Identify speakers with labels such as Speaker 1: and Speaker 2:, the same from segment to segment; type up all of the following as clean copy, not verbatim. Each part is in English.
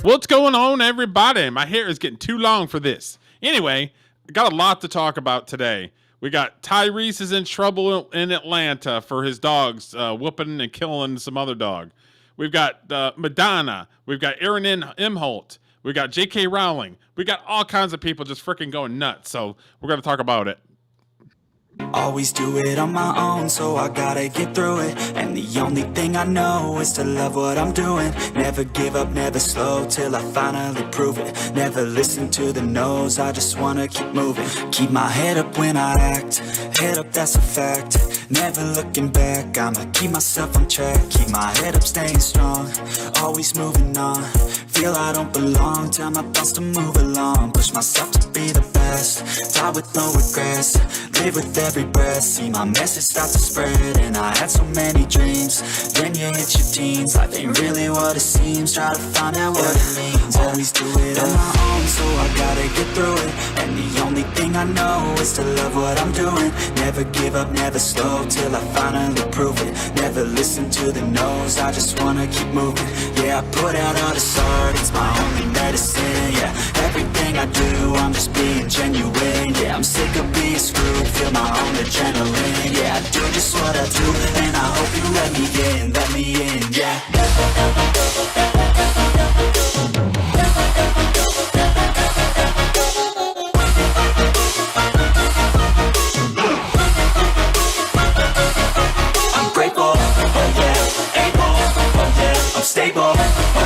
Speaker 1: What's going on, everybody? My hair is getting too long for this. Anyway, I got a lot to talk about today. We got Tyrese is in trouble in Atlanta for his dogs whooping and killing some other dog. We've got Madonna. We've got Aaron Imholt. We got J.K. Rowling. We got all kinds of people just freaking going nuts. So we're going to talk about it.
Speaker 2: Always do it on my own, so I gotta get through it. And the only thing I know is to love what I'm doing. Never give up, never slow, till I finally prove it. Never listen to the no's, I just wanna keep moving. Keep my head up when I act, head up, that's a fact. Never looking back, I'ma keep myself on track. Keep my head up, staying strong, always moving on. Feel I don't belong, tell my thoughts to move along. Push myself to be the best, die with no regrets. Live with every breath, see my message start to spread. And I had so many dreams, then you hit your teens. Life ain't really what it seems, try to find out what it means. Always do it on my own, so I gotta get through it. And the only thing I know is to love what I'm doing. Never give up, never slow, till I finally prove it. Never listen to the no's, I just wanna keep moving. Yeah, I put out all this art, it's my only medicine. Yeah, everything I do, I'm just being genuine. Yeah, I'm sick of being screwed, feel my own adrenaline. Yeah, I do just what I do, and I hope you let me in, yeah. I'm grateful, oh yeah, able, oh yeah, I'm stable, oh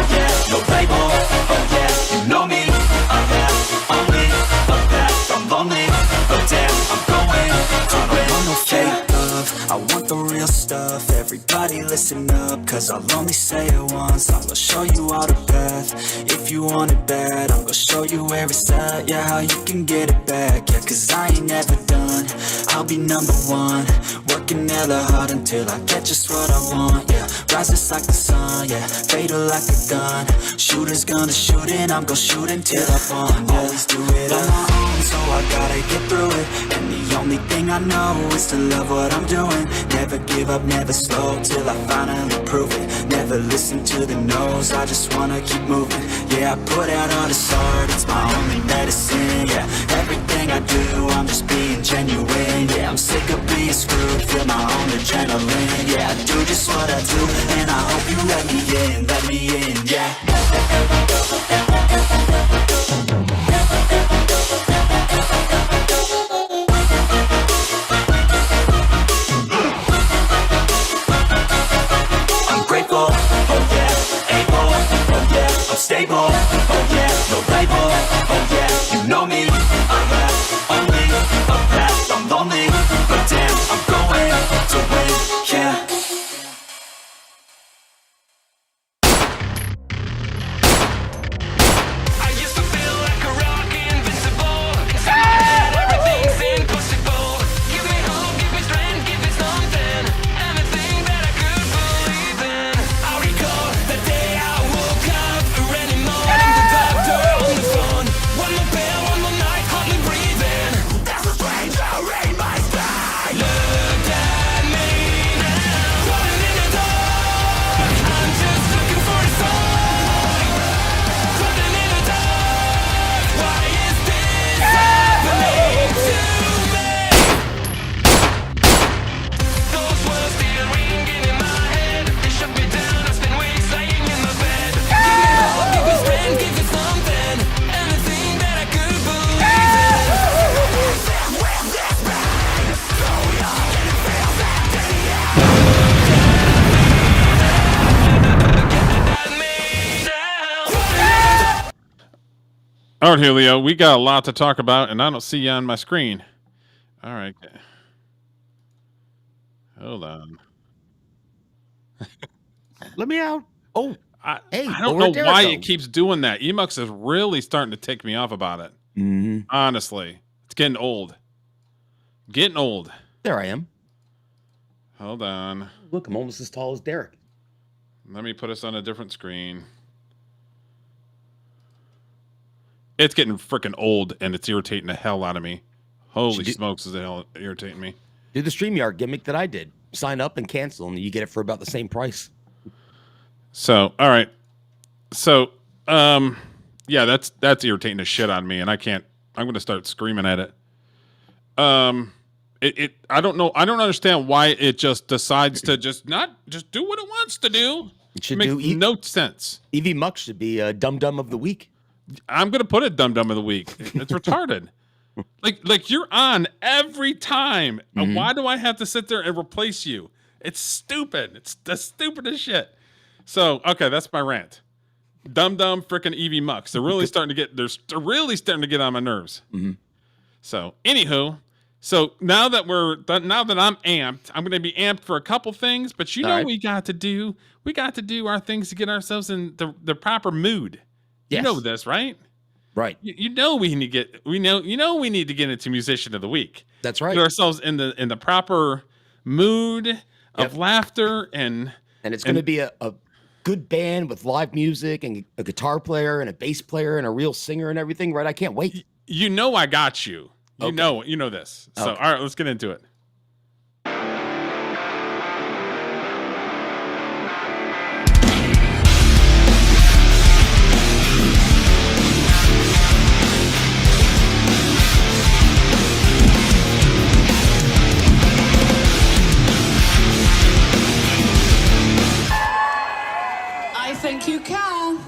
Speaker 2: yeah, no label, oh yeah, you know me, I have only a path, I'm lonely, but damn, I'm going to win. I want no fake love, I want the real stuff. Everybody listen up, cause I'll only say it once. I'm gonna show you all the path, if you want it bad. I'm gonna show you where it's at, yeah, how you can get it back. Yeah, cause I ain't never done, I'll be number one. Working hella hard until I get just what I want, yeah. Rises like the sun, yeah, fatal like a gun. Shooters gonna shoot and I'm gonna shoot until I fall, yeah. Always do it on my own, so I gotta get through it. And the only thing I know is to love what I'm doing. Never give up, never slow, till I finally prove it. Never listen to the no's, I just wanna keep moving. Yeah, I put out all this art, it's my only medicine. Yeah, everything I do, I'm just being genuine. Yeah, I'm sick of being screwed, feel my own adrenaline. Yeah, I do just what I do, and I hope you let me in, yeah. I'm grateful, oh yeah, able, oh yeah, I'm stable, oh yeah, no label, oh yeah, you know me, I have only a path, I'm lonely, but damn, I'm going to win, yeah.
Speaker 1: All right, Julio, we got a lot to talk about, and I don't see you on my screen. All right. Hold on.
Speaker 3: Let me out. Oh, hey,
Speaker 1: I don't know why it keeps doing that. Emux is really starting to tick me off about it.
Speaker 3: Mm-hmm.
Speaker 1: Honestly, it's getting old. Getting old.
Speaker 3: There I am.
Speaker 1: Hold on.
Speaker 3: Look, I'm almost as tall as Derek.
Speaker 1: Let me put us on a different screen. It's getting freaking old, and it's irritating the hell out of me. Holy smokes, is it irritating me.
Speaker 3: Do the StreamYard gimmick that I did. Sign up and cancel, and you get it for about the same price.
Speaker 1: So, all right. So, Yeah, that's irritating the shit on me, and I can't. I'm going to start screaming at it. I don't know. I don't understand why it just decides to just do what it wants to do.
Speaker 3: It should
Speaker 1: Makes
Speaker 3: do
Speaker 1: no sense.
Speaker 3: Evie Muck should be a Dum Dum of the Week.
Speaker 1: I'm going to put it Dum Dum of the Week. It's retarded. Like you're on every time. And why do I have to sit there and replace you? It's stupid. It's the stupidest shit. So, okay, that's my rant. Dum Dum freaking Evie Mucks. They're really starting to get on my nerves. So, anywho, now that I'm amped, I'm going to be amped for a couple things, but you know what we got to do our things to get ourselves in the proper mood.
Speaker 3: Yes.
Speaker 1: You know this, right?
Speaker 3: Right.
Speaker 1: You know we need to get into Musician of the Week.
Speaker 3: That's right.
Speaker 1: Get ourselves in the proper mood of laughter and
Speaker 3: it's going to be a good band with live music and a guitar player and a bass player and a real singer and everything, right? I can't wait.
Speaker 1: You know I got you. You know this. So
Speaker 3: Okay.
Speaker 1: all right, let's get into it.
Speaker 4: I think you can.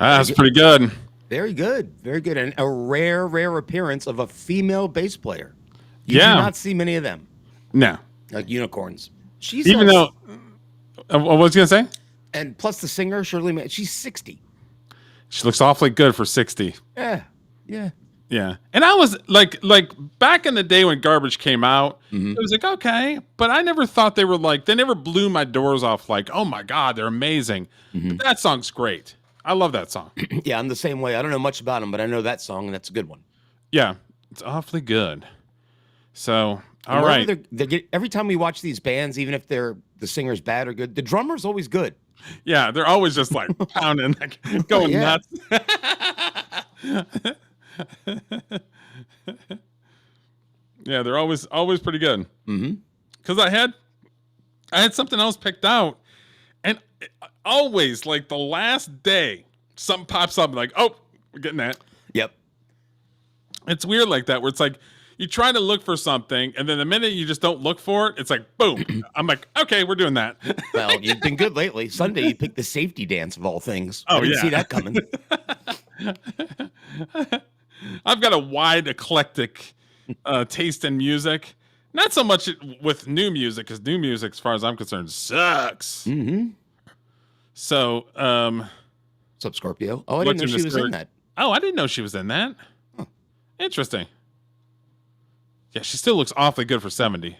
Speaker 1: That's pretty good.
Speaker 3: Very good. Very good. And a rare appearance of a female bass player. You
Speaker 1: Yeah.
Speaker 3: do not see many of them.
Speaker 1: No.
Speaker 3: Like unicorns. She's
Speaker 1: Even though, what was I going to say?
Speaker 3: And plus the singer, Shirley, she's 60.
Speaker 1: She looks awfully good for 60.
Speaker 3: Yeah.
Speaker 1: Yeah. And I was like back in the day when Garbage came out, it was like, okay. But I never thought they never blew my doors off like, oh my God, they're amazing. But that song's great. I love that song.
Speaker 3: Yeah, I'm the same way. I don't know much about them, but I know that song, and that's a good one.
Speaker 1: Yeah. It's awfully good. So, all
Speaker 3: right.
Speaker 1: right.
Speaker 3: Every time we watch these bands, even if the singer's bad or good, the drummer's always good.
Speaker 1: Yeah, they're always just like pounding, like going nuts. Yeah, they're always pretty good. Because I had something else picked out, and always like the last day, something pops up like, oh, we're getting that.
Speaker 3: Yep.
Speaker 1: It's weird like that, where it's like you try to look for something, and then the minute you just don't look for it, it's like boom. I'm like, okay, we're doing that.
Speaker 3: Well, you've been good lately. Sunday, you picked the safety dance of all things.
Speaker 1: Oh,
Speaker 3: I didn't
Speaker 1: yeah.
Speaker 3: see that coming.
Speaker 1: I've got a wide eclectic taste in music. Not so much with new music, because new music, as far as I'm concerned, sucks. So,
Speaker 3: what's up, Scorpio? Oh, I didn't know she was in that.
Speaker 1: Oh, I didn't know she was in that. Huh. Interesting. Yeah, she still looks awfully good for 70.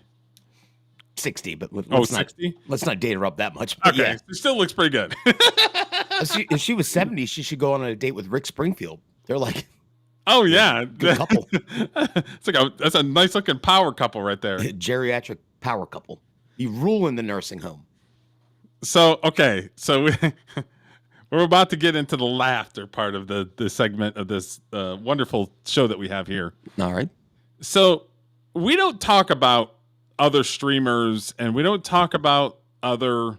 Speaker 3: 60, but
Speaker 1: let's 60?
Speaker 3: Let's not date her up that much. But
Speaker 1: okay,
Speaker 3: yeah.
Speaker 1: She still looks pretty good.
Speaker 3: If she was 70, she should go on a date with Rick Springfield. They're like,
Speaker 1: oh yeah,
Speaker 3: good couple.
Speaker 1: It's like that's a nice looking power couple right there.
Speaker 3: Geriatric power couple. You rule in the nursing home.
Speaker 1: So okay, so we're about to get into the laughter part of the segment of this wonderful show that we have here.
Speaker 3: All right.
Speaker 1: So we don't talk about other streamers, and we don't talk about other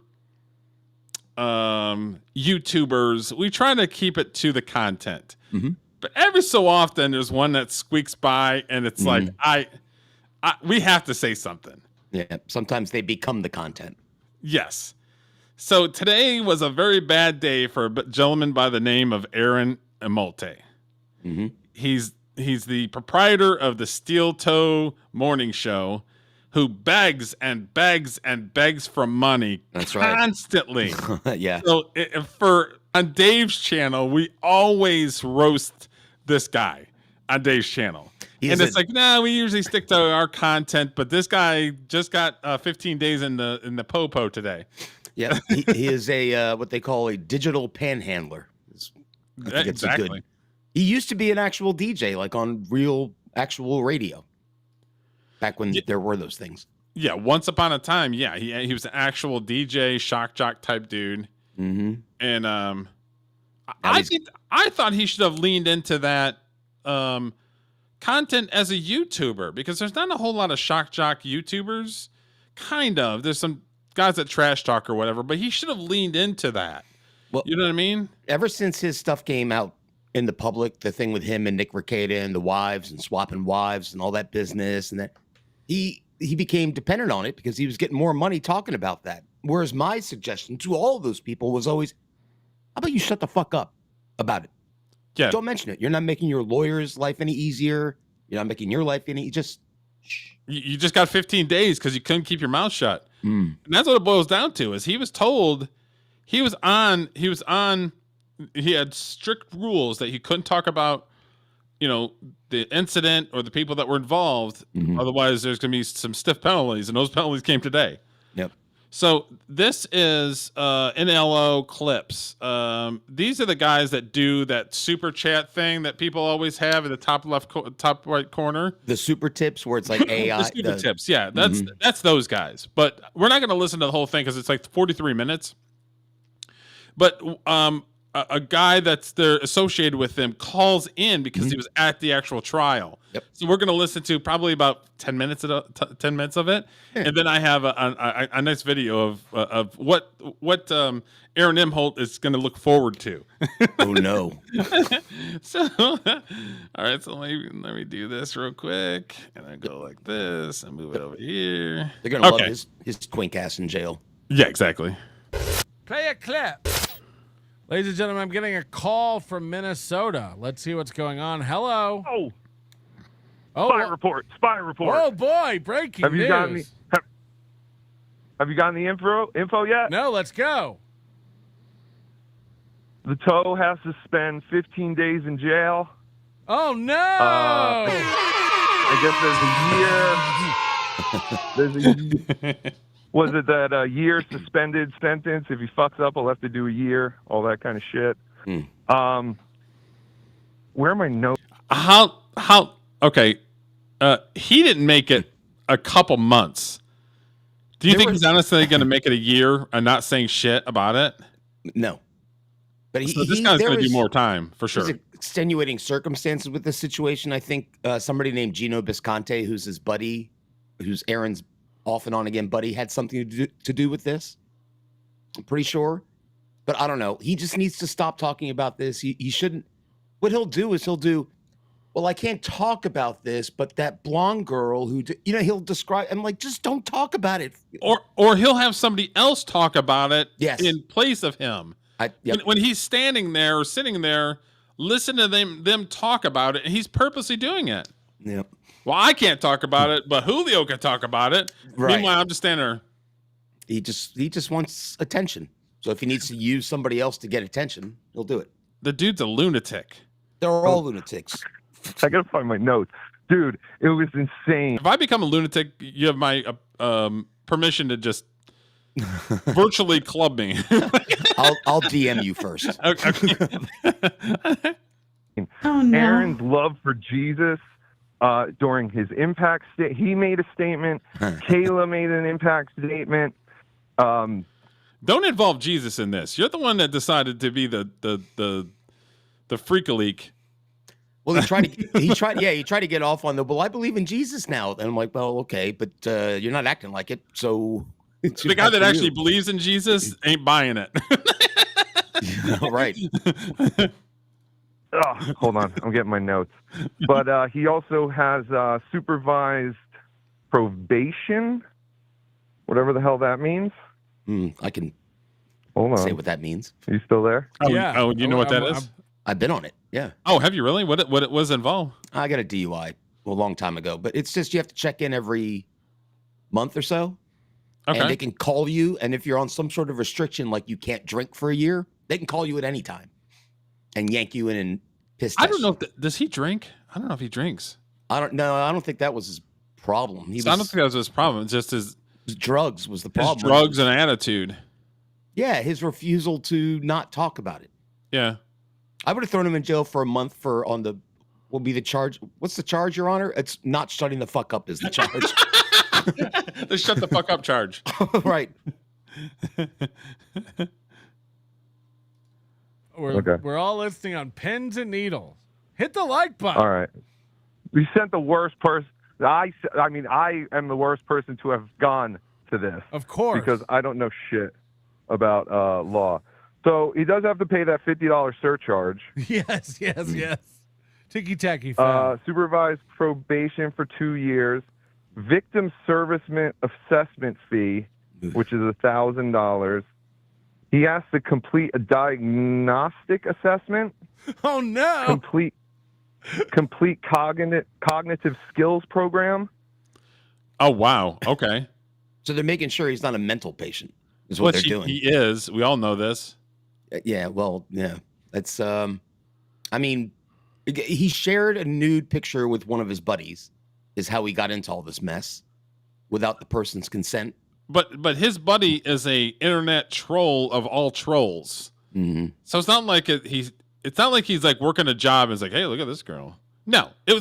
Speaker 1: YouTubers. We try to keep it to the content. But every so often, there's one that squeaks by, and it's like, we have to say something.
Speaker 3: Yeah, sometimes they become the content.
Speaker 1: Yes. So today was a very bad day for a gentleman by the name of Aaron Emolte. He's the proprietor of the Steel Toe Morning Show, who begs and begs and begs for money.
Speaker 3: That's right.
Speaker 1: Constantly.
Speaker 3: Yeah.
Speaker 1: So on Dave's channel, we always roast this guy on Dave's channel. It's like, no, we usually stick to our content, but this guy just got 15 days in the popo today.
Speaker 3: Yeah, he is a what they call a digital panhandler. I think it's
Speaker 1: exactly.
Speaker 3: a good. He used to be an actual DJ, like on real actual radio. Back when there were those things.
Speaker 1: Yeah, once upon a time, yeah, he was an actual DJ, shock jock type dude. And I thought he should have leaned into that content as a YouTuber, because there's not a whole lot of shock jock YouTubers. Kind of. There's some guys that trash talk or whatever, but he should have leaned into that. Well, you know what I mean? Ever
Speaker 3: since his stuff came out in the public, the thing with him and Nick Rekieta and the wives and swapping wives and all that business, and that he became dependent on it because he was getting more money talking about that. Whereas my suggestion to all of those people was always, how about you shut the fuck up about it?
Speaker 1: Yeah.
Speaker 3: Don't mention it. You're not making your lawyer's life any easier. You're not making your life any,
Speaker 1: you just got 15 days because you couldn't keep your mouth shut. And that's what it boils down to, is he was told he had strict rules that he couldn't talk about, the incident or the people that were involved. Otherwise, there's going to be some stiff penalties, and those penalties came today.
Speaker 3: Yep.
Speaker 1: So this is NLO clips. These are the guys that do that super chat thing that people always have in the top left, top right corner.
Speaker 3: The super tips where it's like AI.
Speaker 1: The super tips, yeah. That's those guys. But we're not going to listen to the whole thing because it's like 43 minutes. But a guy that's there associated with them calls in because he was at the actual trial. Yep. So we're going to listen to probably about 10 minutes of it. Yeah. And then I have a nice video of what Aaron Imholt is going to look forward to.
Speaker 3: Oh no.
Speaker 1: So all right, so let me do this real quick, and I go like this and move it over here.
Speaker 3: They're going to love his twink ass in jail.
Speaker 1: Yeah, exactly.
Speaker 5: Play a clip. Ladies and gentlemen, I'm getting a call from Minnesota. Let's see what's going on. Hello.
Speaker 6: Oh,
Speaker 5: Oh,
Speaker 6: spy report. Spy report.
Speaker 5: oh boy, breaking
Speaker 6: have you
Speaker 5: news.
Speaker 6: gotten the have you gotten the info yet?
Speaker 5: No, let's go.
Speaker 6: The toe has to spend 15 days in jail.
Speaker 5: Oh no!
Speaker 6: I guess there's a year. Was it that a year suspended sentence? If he fucks up, he'll have to do a year. All that kind of shit. Where are my notes?
Speaker 1: How? Okay. He didn't make it a couple months. Do you think he's honestly going to make it a year and not saying shit about it?
Speaker 3: No. But
Speaker 1: So this guy's going to do more time for sure.
Speaker 3: There's extenuating circumstances with this situation. I think somebody named Gino Bisconte, who's his buddy, who's Aaron's off and on again buddy, had something to do with this. I'm pretty sure. But I don't know. He just needs to stop talking about this. He shouldn't. What he'll do is well, I can't talk about this, but that blonde girl who, he'll describe. I'm like, just don't talk about it.
Speaker 1: Or he'll have somebody else talk about it in place of him. When he's standing there or sitting there, listen to them talk about it, and he's purposely doing it.
Speaker 3: Yep.
Speaker 1: Well, I can't talk about it, but Julio can talk about it.
Speaker 3: Right.
Speaker 1: Meanwhile, I'm just standing there.
Speaker 3: He just wants attention. So if he needs to use somebody else to get attention, he'll do it.
Speaker 1: The dude's a lunatic.
Speaker 3: They're all lunatics.
Speaker 6: I gotta find my notes, dude. It was insane.
Speaker 1: If I become a lunatic, you have my permission to just virtually club me.
Speaker 3: I'll DM you first.
Speaker 1: Okay.
Speaker 4: Oh, no.
Speaker 6: Aaron's love for Jesus during his impact he made a statement. Kayla made an impact statement.
Speaker 1: Don't involve Jesus in this. You're the one that decided to be the freak-a-leak.
Speaker 3: Well, he tried to get off on well, I believe in Jesus now. And I'm like, well, okay, but you're not acting like it. So
Speaker 1: The guy that actually believes in Jesus ain't buying it.
Speaker 3: Right.
Speaker 6: Oh, hold on. I'm getting my notes. But he also has supervised probation, whatever the hell that means.
Speaker 3: I can
Speaker 6: Hold on.
Speaker 3: say what that means.
Speaker 6: Are you still there?
Speaker 5: Yeah.
Speaker 1: Oh, you know what that is?
Speaker 3: I've been on it. Yeah.
Speaker 1: Oh, have you really? What it was involved?
Speaker 3: I got a DUI a long time ago, but it's just you have to check in every month or so.
Speaker 1: Okay.
Speaker 3: And they can call you. And if you're on some sort of restriction, like you can't drink for a year, they can call you at any time and yank you in and piss test
Speaker 1: I don't know. Does he drink? I don't know if he drinks.
Speaker 3: I don't know. I don't think that was his problem.
Speaker 1: I don't think that was his problem. It's just his
Speaker 3: drugs was the problem.
Speaker 1: His drugs and attitude.
Speaker 3: Yeah, his refusal to not talk about it.
Speaker 1: Yeah.
Speaker 3: I would have thrown him in jail for a month will be the charge. What's the charge, Your Honor? It's not shutting the fuck up is the charge.
Speaker 1: The shut the fuck up charge.
Speaker 3: Right.
Speaker 5: We're all listening on pins and needles. Hit the like button.
Speaker 6: All right. We sent the worst person. I mean, I am the worst person to have gone to this.
Speaker 5: Of course.
Speaker 6: Because I don't know shit about law. So he does have to pay that $50 surcharge.
Speaker 5: Yes. Ticky tacky.
Speaker 6: Supervised probation for 2 years. Victim servicement assessment fee, which is $1,000. He has to complete a diagnostic assessment.
Speaker 5: Oh no!
Speaker 6: Complete cognitive skills program.
Speaker 1: Oh wow. Okay.
Speaker 3: So they're making sure he's not a mental patient. Is what they're doing.
Speaker 1: He is. We all know this.
Speaker 3: Yeah. Well. Yeah. That's. I mean, he shared a nude picture with one of his buddies. Is how he got into all this mess, without the person's consent.
Speaker 1: But his buddy is a internet troll of all trolls.
Speaker 3: Mm-hmm.
Speaker 1: So it's not like he's like working a job and it's like, hey, look at this girl. No, it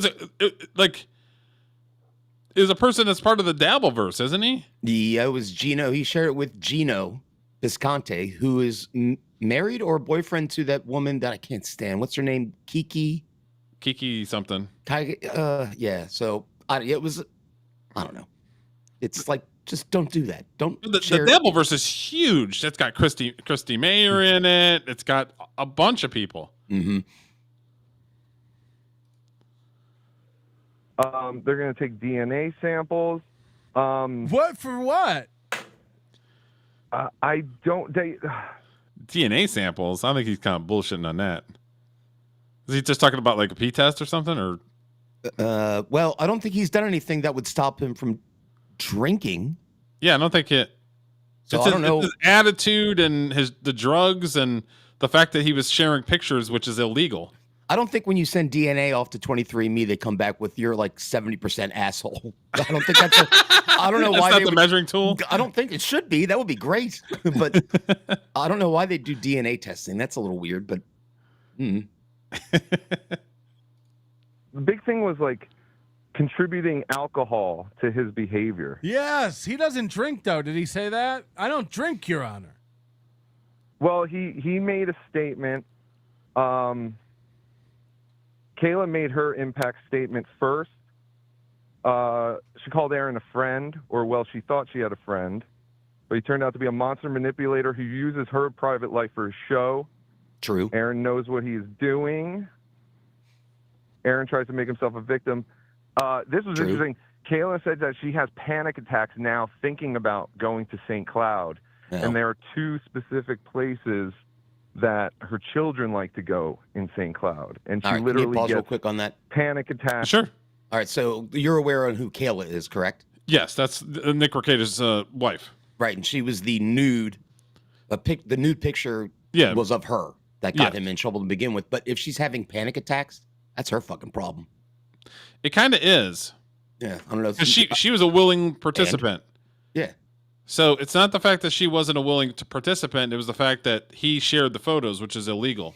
Speaker 1: was a person that's part of the Dabbleverse, isn't he?
Speaker 3: Yeah, it was Gino. He shared it with Gino Visconti, who is married or boyfriend to that woman that I can't stand. What's her name? Kiki
Speaker 1: something.
Speaker 3: Yeah. So it was. I don't know. It's like, just don't do that. Don't.
Speaker 1: The Dabbleverse is huge. It's got Christy Mayer in it. It's got a bunch of people.
Speaker 3: Mm-hmm.
Speaker 6: They're going to take DNA samples.
Speaker 5: What for what?
Speaker 6: I don't.
Speaker 1: DNA samples. I think he's kind of bullshitting on that. Is he just talking about like a pee test or something? Or
Speaker 3: well, I don't think he's done anything that would stop him from drinking.
Speaker 1: yeah, I don't think it.
Speaker 3: So I don't know.
Speaker 1: It's his attitude and the drugs and the fact that he was sharing pictures, which is illegal.
Speaker 3: I don't think when you send DNA off to 23andMe, they come back with you're like 70% asshole. I don't think that's I don't know
Speaker 1: That's
Speaker 3: why
Speaker 1: not
Speaker 3: they
Speaker 1: the measuring tool.
Speaker 3: I don't think it should be. That would be great. But I don't know why they do DNA testing. That's a little weird, but
Speaker 6: The big thing was like contributing alcohol to his behavior.
Speaker 5: Yes, he doesn't drink though. Did he say that? I don't drink, Your Honor.
Speaker 6: Well, he made a statement. Kayla made her impact statement first. She called Aaron a friend, or well, she thought she had a friend, but he turned out to be a monster manipulator who uses her private life for his show.
Speaker 3: true.
Speaker 6: Aaron knows what he's doing. Aaron tries to make himself a victim. This was
Speaker 3: True.
Speaker 6: interesting. Kayla said that she has panic attacks now thinking about going to St. Cloud.
Speaker 3: Yeah.
Speaker 6: And there are two specific places that her children like to go in St. Cloud. And she
Speaker 3: All right, can you
Speaker 6: literally
Speaker 3: pause real
Speaker 6: gets
Speaker 3: quick on that?
Speaker 6: panic attacks.
Speaker 1: Sure.
Speaker 3: All right, so you're aware of who Kayla is, correct?
Speaker 1: Yes, that's Nick Recade's wife.
Speaker 3: Right, and she was the nude. The nude picture
Speaker 1: Yeah.
Speaker 3: was of her that got
Speaker 1: Yeah.
Speaker 3: him in trouble to begin with. But if she's having panic attacks, that's her fucking problem.
Speaker 1: It kind of is.
Speaker 3: Yeah, I don't know. If
Speaker 1: Because she was a willing participant.
Speaker 3: yeah,
Speaker 1: So it's not the fact that she wasn't a willing participant. It was the fact that he shared the photos, which is illegal.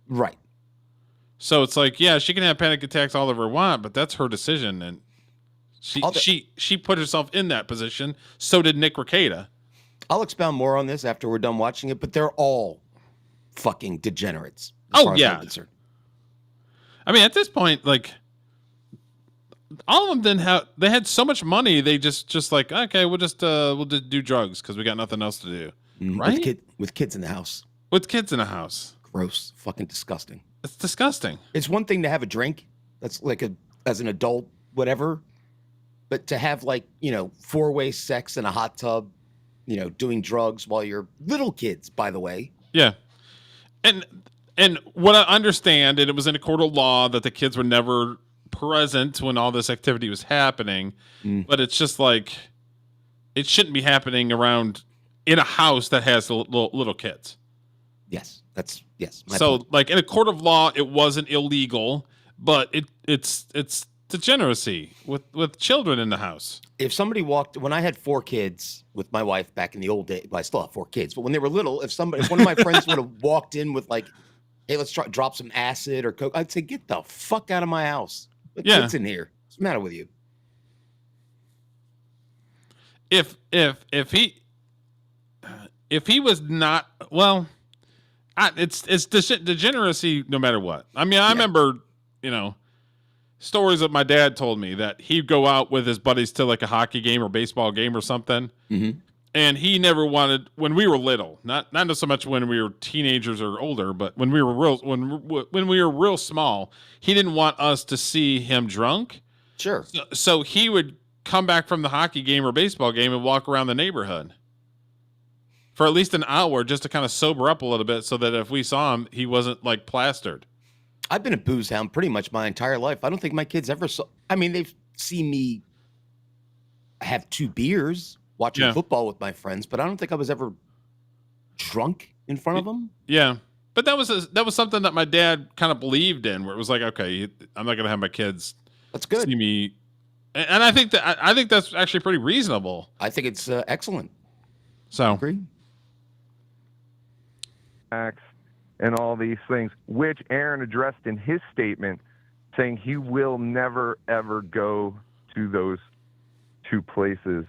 Speaker 3: right.
Speaker 1: So it's like, yeah, she can have panic attacks all of her want, but that's her decision. And she put herself in that position. So did Nick Recader.
Speaker 3: I'll expound more on this after we're done watching it, but they're all fucking degenerates.
Speaker 1: Oh,
Speaker 3: far as
Speaker 1: yeah.
Speaker 3: I'm concerned.
Speaker 1: I mean, at this point, like, all of them didn't have. They had so much money. They just like, okay, we'll just do drugs because we got nothing else to do, right?
Speaker 3: With kids in the house.
Speaker 1: With kids in the house.
Speaker 3: Gross. Fucking disgusting.
Speaker 1: It's disgusting.
Speaker 3: It's one thing to have a drink. That's like as an adult, whatever. But to have like, 4-way sex in a hot tub, doing drugs while you're little kids, by the way.
Speaker 1: Yeah, and what I understand, and it was in a court of law that the kids were never present when all this activity was happening, but it's just like it shouldn't be happening around in a house that has little kids.
Speaker 3: Yes, yes.
Speaker 1: So point. Like in a court of law, it wasn't illegal, but it's degeneracy with children in the house.
Speaker 3: If somebody when I had 4 kids with my wife back in the old days, well, I still have 4 kids, but when they were little, if one of my friends would have walked in with like, hey, let's drop some acid or coke, I'd say, get the fuck out of my house. What's in here? What's the matter with you?
Speaker 1: If he was not, well, it's degeneracy no matter what. I mean, I remember, stories that my dad told me that he'd go out with his buddies to like a hockey game or baseball game or something. Mm-hmm. And he never wanted, when we were little, not so much when we were teenagers or older, but when we were real small, he didn't want us to see him drunk.
Speaker 3: Sure.
Speaker 1: So he would come back from the hockey game or baseball game and walk around the neighborhood for at least an hour just to kind of sober up a little bit so that if we saw him, he wasn't like plastered.
Speaker 3: I've been a booze hound pretty much my entire life. I don't think my kids ever saw. I mean, they've seen me have 2 beers watching football with my friends, but I don't think I was ever drunk in front of them. Yeah,
Speaker 1: but that was something that my dad kind of believed in, where it was like, okay, I'm not gonna have my kids.
Speaker 3: That's good.
Speaker 1: See me, and I think that's actually pretty reasonable.
Speaker 3: I think it's excellent.
Speaker 1: So,
Speaker 3: agree.
Speaker 6: And all these things, which Aaron addressed in his statement, saying he will never, ever go to those 2 places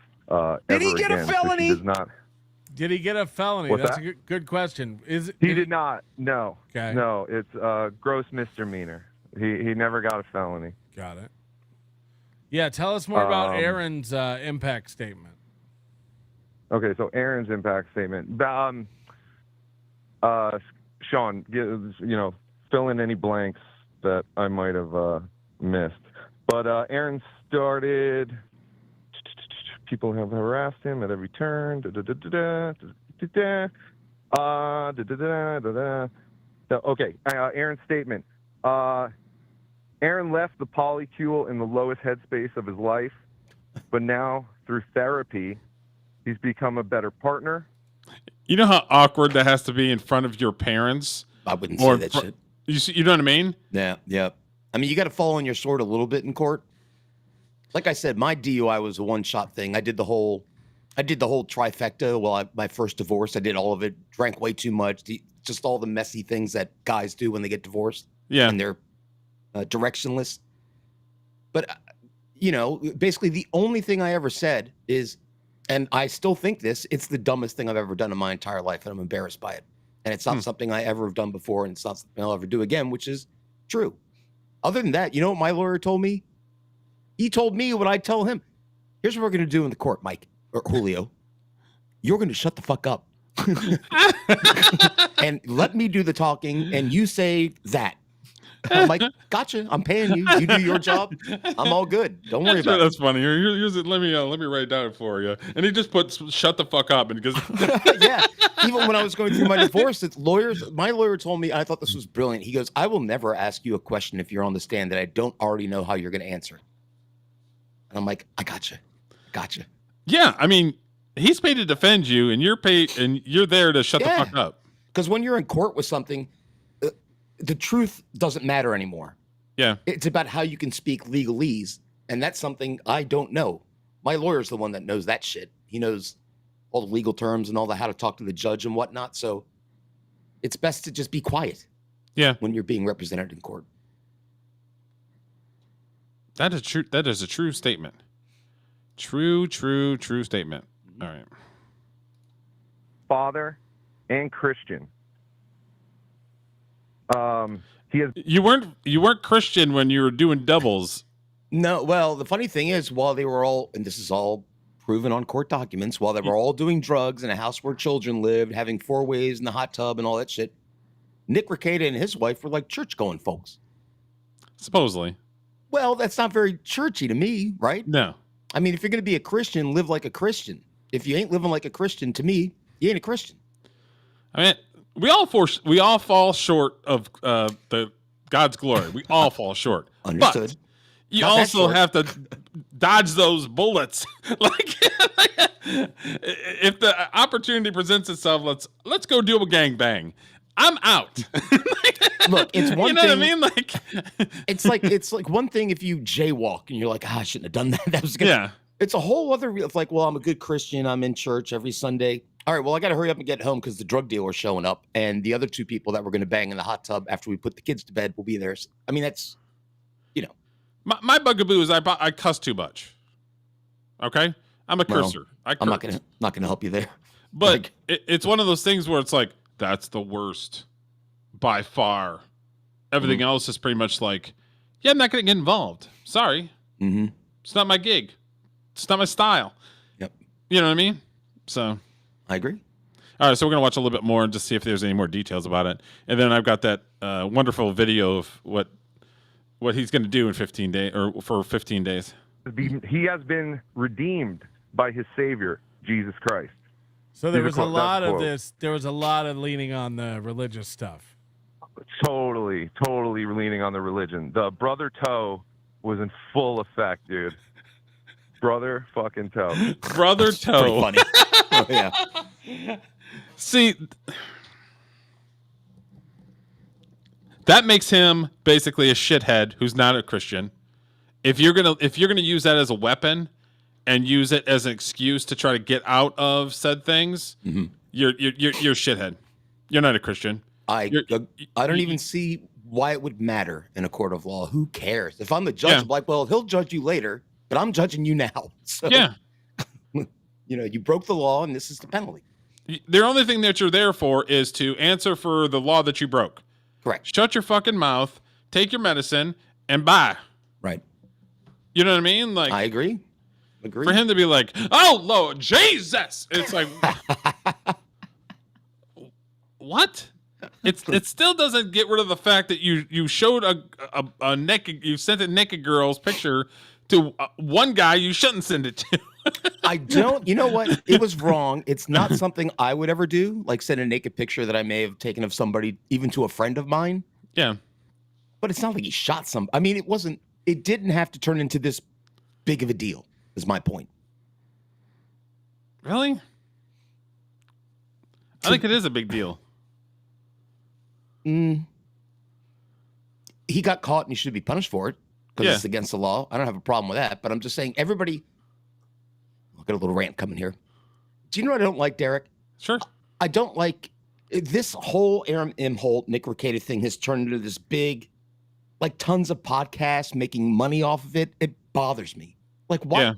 Speaker 5: Did he get
Speaker 6: again.
Speaker 5: a felony?
Speaker 6: So does not.
Speaker 5: Did he get a felony?
Speaker 6: What's
Speaker 5: That's
Speaker 6: that?
Speaker 5: a good question.
Speaker 6: He did not. No.
Speaker 5: Okay.
Speaker 6: No, it's a gross misdemeanor. He never got a felony.
Speaker 5: Got it. Yeah, tell us more about Aaron's impact statement.
Speaker 6: Okay, so Aaron's impact statement. Sean, fill in any blanks that I might have missed. But Aaron started. People have harassed him at every turn. Okay, Aaron's statement. Aaron left the polycule in the lowest headspace of his life, but now through therapy, he's become a better partner.
Speaker 1: You know how awkward that has to be in front of your parents?
Speaker 3: I wouldn't say that shit.
Speaker 1: You know what I mean?
Speaker 3: Yeah. I mean, you got to fall on your sword a little bit in court. Like I said, my DUI was a one-shot thing. I did the whole trifecta. Well, my first divorce, I did all of it. Drank way too much. Just all the messy things that guys do when they get divorced.
Speaker 1: Yeah,
Speaker 3: and they're directionless. But basically, the only thing I ever said is, and I still think this, it's the dumbest thing I've ever done in my entire life, and I'm embarrassed by it. And it's not something I ever have done before, and it's not something I'll ever do again, which is true. Other than that, you know what my lawyer told me? He told me what I tell him. Here's what we're going to do in the court, Mike, or Julio. You're going to shut the fuck up. And let me do the talking, and you say that. I'm like, gotcha. I'm paying you. You do your job. I'm all good. Don't worry about it.
Speaker 1: That's funny. Here's it. Let me write it down for you. And he just puts "shut the fuck up" and goes.
Speaker 3: Yeah. Even when I was going through my divorce, my lawyer told me, I thought this was brilliant. He goes, I will never ask you a question if you're on the stand that I don't already know how you're going to answer. And I'm like, I gotcha.
Speaker 1: Yeah, I mean, he's paid to defend you, and you're paid, and you're there to shut the fuck up.
Speaker 3: Because when you're in court with something, the truth doesn't matter anymore.
Speaker 1: Yeah.
Speaker 3: It's about how you can speak legalese, and that's something I don't know. My lawyer's the one that knows that shit. He knows all the legal terms and all the how to talk to the judge and whatnot, so it's best to just be quiet.
Speaker 1: Yeah.
Speaker 3: When you're being represented in court.
Speaker 1: That is true. That is a true statement. True statement. All right.
Speaker 6: Father and Christian. He has.
Speaker 1: You weren't Christian when you were doing doubles.
Speaker 3: No, well, the funny thing is, while they were all, and this is all proven on court documents, while they were all doing drugs in a house where children lived, having 4-ways in the hot tub and all that shit, Nick Rekieta and his wife were like church-going folks.
Speaker 1: Supposedly.
Speaker 3: Well, that's not very churchy to me, right?
Speaker 1: No.
Speaker 3: I mean, if you're going to be a Christian, live like a Christian. If you ain't living like a Christian, to me, you ain't a Christian.
Speaker 1: I mean, we all fall short of the God's glory. We all fall short.
Speaker 3: Understood.
Speaker 1: But you
Speaker 3: Not that
Speaker 1: also
Speaker 3: short.
Speaker 1: have to dodge those bullets. like if the opportunity presents itself, let's go do a gangbang. I'm out.
Speaker 3: Look, it's one
Speaker 1: you know
Speaker 3: thing.
Speaker 1: what I mean?
Speaker 3: It's like one thing if you jaywalk and you're like, I shouldn't have done that. That was good.
Speaker 1: Yeah.
Speaker 3: It's a whole other of like, well, I'm a good Christian. I'm in church every Sunday. All right, well, I got to hurry up and get home because the drug dealer's showing up, and the other two people that we're going to bang in the hot tub after we put the kids to bed will be there. I mean, that's,
Speaker 1: My bugaboo is I cuss too much. Okay, I'm a curser.
Speaker 3: I'm not gonna help you there.
Speaker 1: But it's one of those things where it's like that's the worst by far. Everything else is pretty much like, yeah, I'm not gonna get involved. Sorry, It's not my gig. It's not my style.
Speaker 3: Yep.
Speaker 1: You know what I mean? So
Speaker 3: I agree.
Speaker 1: All right, so we're gonna watch a little bit more and just see if there's any more details about it, and then I've got that wonderful video of what he's going to do in 15 days or for 15 days.
Speaker 6: He has been redeemed by his Savior, Jesus Christ.
Speaker 5: So there was a lot of this. There was a lot of leaning on the religious stuff.
Speaker 6: Totally leaning on the religion. The brother toe was in full effect, dude. Brother fucking toe.
Speaker 1: Brother toe.
Speaker 3: Pretty funny. Oh, yeah.
Speaker 1: See, that makes him basically a shithead who's not a Christian. If you're gonna use that as a weapon and use it as an excuse to try to get out of said things, you're a shithead. You're not a Christian.
Speaker 3: I don't even see why it would matter in a court of law. Who cares? If I'm the judge, I'm like, well, he'll judge you later, but I'm judging you now. So,
Speaker 1: yeah.
Speaker 3: You broke the law, and this is the penalty.
Speaker 1: The only thing that you're there for is to answer for the law that you broke.
Speaker 3: Correct.
Speaker 1: Shut your fucking mouth, take your medicine, and bye.
Speaker 3: Right.
Speaker 1: You know what I mean? Like,
Speaker 3: I agree.
Speaker 1: For him to be like, oh, Lord Jesus. It's like, what? It still doesn't get rid of the fact that you showed a naked, you sent a naked girl's picture to one guy you shouldn't send it to.
Speaker 3: I don't. You know what? It was wrong. It's not something I would ever do. Like send a naked picture that I may have taken of somebody, even to a friend of mine.
Speaker 1: Yeah.
Speaker 3: But it's not like he shot some. I mean, it wasn't. It didn't have to turn into this big of a deal. Is my point.
Speaker 1: Really? I think it is a big deal.
Speaker 3: He got caught and he should be punished for it because it's against the law. I don't have a problem with that. But I'm just saying, everybody. I'll get a little rant coming here. Do you know what I don't like, Derek?
Speaker 1: Sure.
Speaker 3: I don't like this whole Aaron M. Holt, Nick Rekieta thing has turned into this big, like tons of podcasts making money off of it. It bothers me. Like, why?
Speaker 1: Yeah.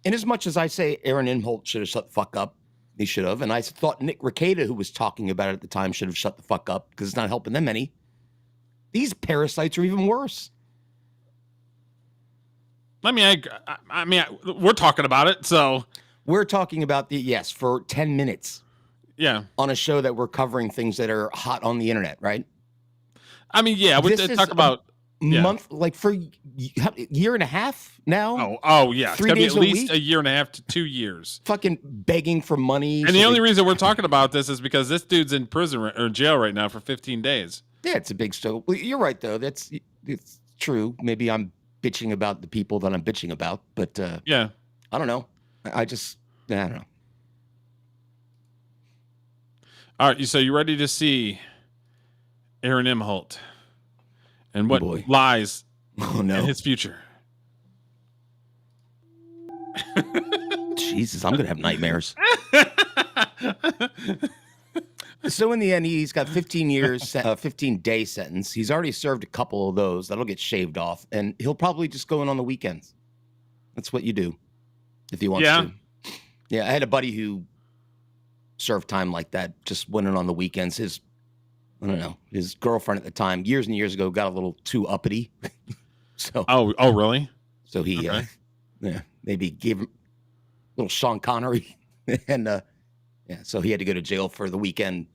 Speaker 3: And as much as I say Aaron M. Holt should have shut the fuck up, he should have. And I thought Nick Rekieta, who was talking about it at the time, should have shut the fuck up because it's not helping them any. These parasites are even worse.
Speaker 1: I mean, we're talking about it, so.
Speaker 3: We're talking about for 10 minutes.
Speaker 1: Yeah.
Speaker 3: On a show that we're covering things that are hot on the internet, right?
Speaker 1: I mean, yeah, we talk about
Speaker 3: month, like for a year and a half now.
Speaker 1: Oh yeah,
Speaker 3: 3
Speaker 1: it's
Speaker 3: days
Speaker 1: gonna be
Speaker 3: a
Speaker 1: at least
Speaker 3: week?
Speaker 1: a year and a half to 2 years.
Speaker 3: Fucking begging for money.
Speaker 1: And the only reason we're talking about this is because this dude's in prison or jail right now for 15 days.
Speaker 3: Yeah, it's a big show. Well, you're right though. It's true. Maybe I'm bitching about the people that I'm bitching about, but
Speaker 1: yeah,
Speaker 3: I don't know. I don't know.
Speaker 1: All right, so you ready to see Aaron M. Holt and what lies in his future?
Speaker 3: Jesus, I'm gonna have nightmares. So in the end, he's got 15 years, 15-day sentence. He's already served a couple of those. That'll get shaved off, and he'll probably just go in on the weekends. That's what you do if he wants to. Yeah, I had a buddy who served time like that, just went in on the weekends. His girlfriend at the time, years and years ago, got a little too uppity. So
Speaker 1: oh really?
Speaker 3: So he maybe gave him a little Sean Connery, and so he had to go to jail for the weekend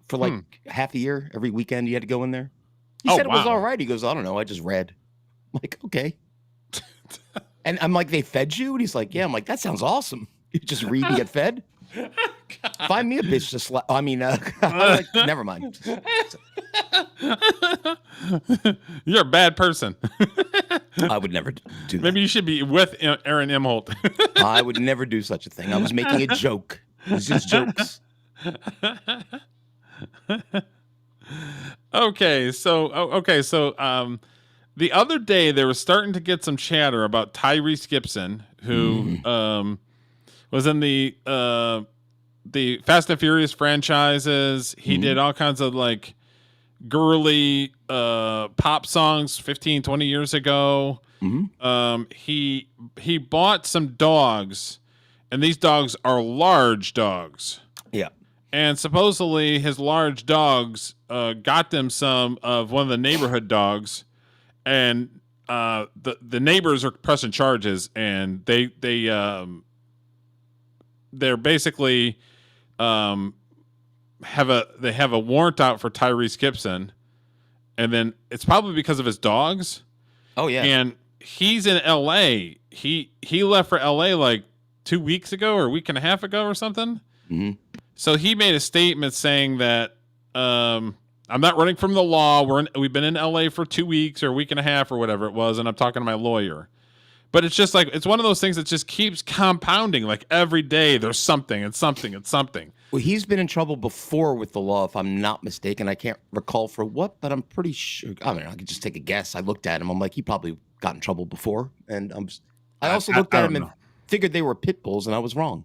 Speaker 3: for like half a year. Every weekend he had to go in there. He said it was all right. He goes, I don't know, I just read. I'm like, okay. And I'm like, they fed you? And he's like, yeah. I'm like, that sounds awesome. You just read and get fed? Find me a bitch to slap. I mean, like, never mind.
Speaker 1: You're a bad person.
Speaker 3: I would never do that.
Speaker 1: Maybe you should be with Aaron M. Holt.
Speaker 3: I would never do such a thing. I was making a joke. It was just jokes.
Speaker 1: Okay, so the other day they were starting to get some chatter about Tyrese Gibson, who was in the Fast and Furious franchises. He did all kinds of like girly pop songs 15, 20 years ago. He bought some dogs, and these dogs are large dogs. Yeah. And supposedly his large dogs got them some of one of the neighborhood dogs, and the neighbors are pressing charges, and they're basically have a warrant out for Tyrese Gibson, and then it's probably because of his dogs.
Speaker 3: Oh yeah.
Speaker 1: And he's in LA. He left for LA like 2 weeks ago or a week and a half ago or something. So he made a statement saying that I'm not running from the law. We've been in LA for 2 weeks or a week and a half or whatever it was, and I'm talking to my lawyer. But it's just like, it's one of those things that just keeps compounding. Like every day there's something and something and something.
Speaker 3: Well, he's been in trouble before with the law, if I'm not mistaken. I can't recall for what, but I'm pretty sure. I mean, I could just take a guess. I looked at him. I'm like, he probably got in trouble before. And I also looked at him and figured they were pit bulls, and I was wrong.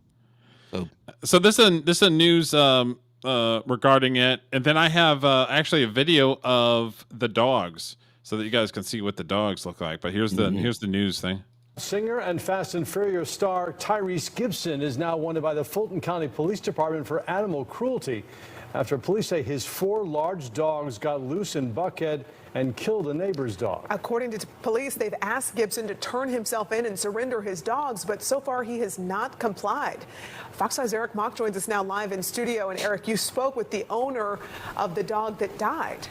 Speaker 1: So this is news regarding it, and then I have actually a video of the dogs so that you guys can see what the dogs look like. But here's the news thing.
Speaker 7: Singer and Fast and Furious star Tyrese Gibson is now wanted by the Fulton County Police Department for animal cruelty after police say his 4 large dogs got loose in Buckhead and killed a neighbor's dog.
Speaker 8: According to police, they've asked Gibson to turn himself in and surrender his dogs, but so far he has not complied. Fox 5's Eric Mock joins us now live in studio. And Eric, you spoke with the owner of the dog that died.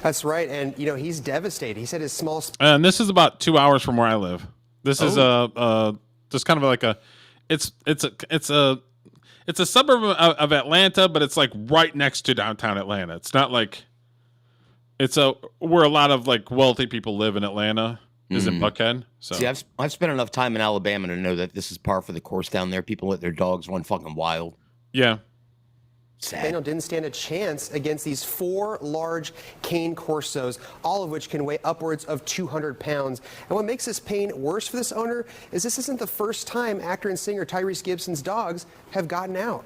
Speaker 9: That's right, and he's devastated. He said his small.
Speaker 1: And this is about 2 hours from where I live. This is just kind of like It's a suburb of Atlanta, but it's like right next to downtown Atlanta. It's not like where a lot of like wealthy people live in Atlanta is in Buckhead. So
Speaker 3: see, I've spent enough time in Alabama to know that this is par for the course down there. People let their dogs run fucking wild.
Speaker 1: Yeah.
Speaker 3: Sad.
Speaker 9: Daniel didn't stand a chance against these 4 large cane corsos, all of which can weigh upwards of 200 pounds. And what makes this pain worse for this owner is this isn't the first time actor and singer Tyrese Gibson's dogs have gotten out.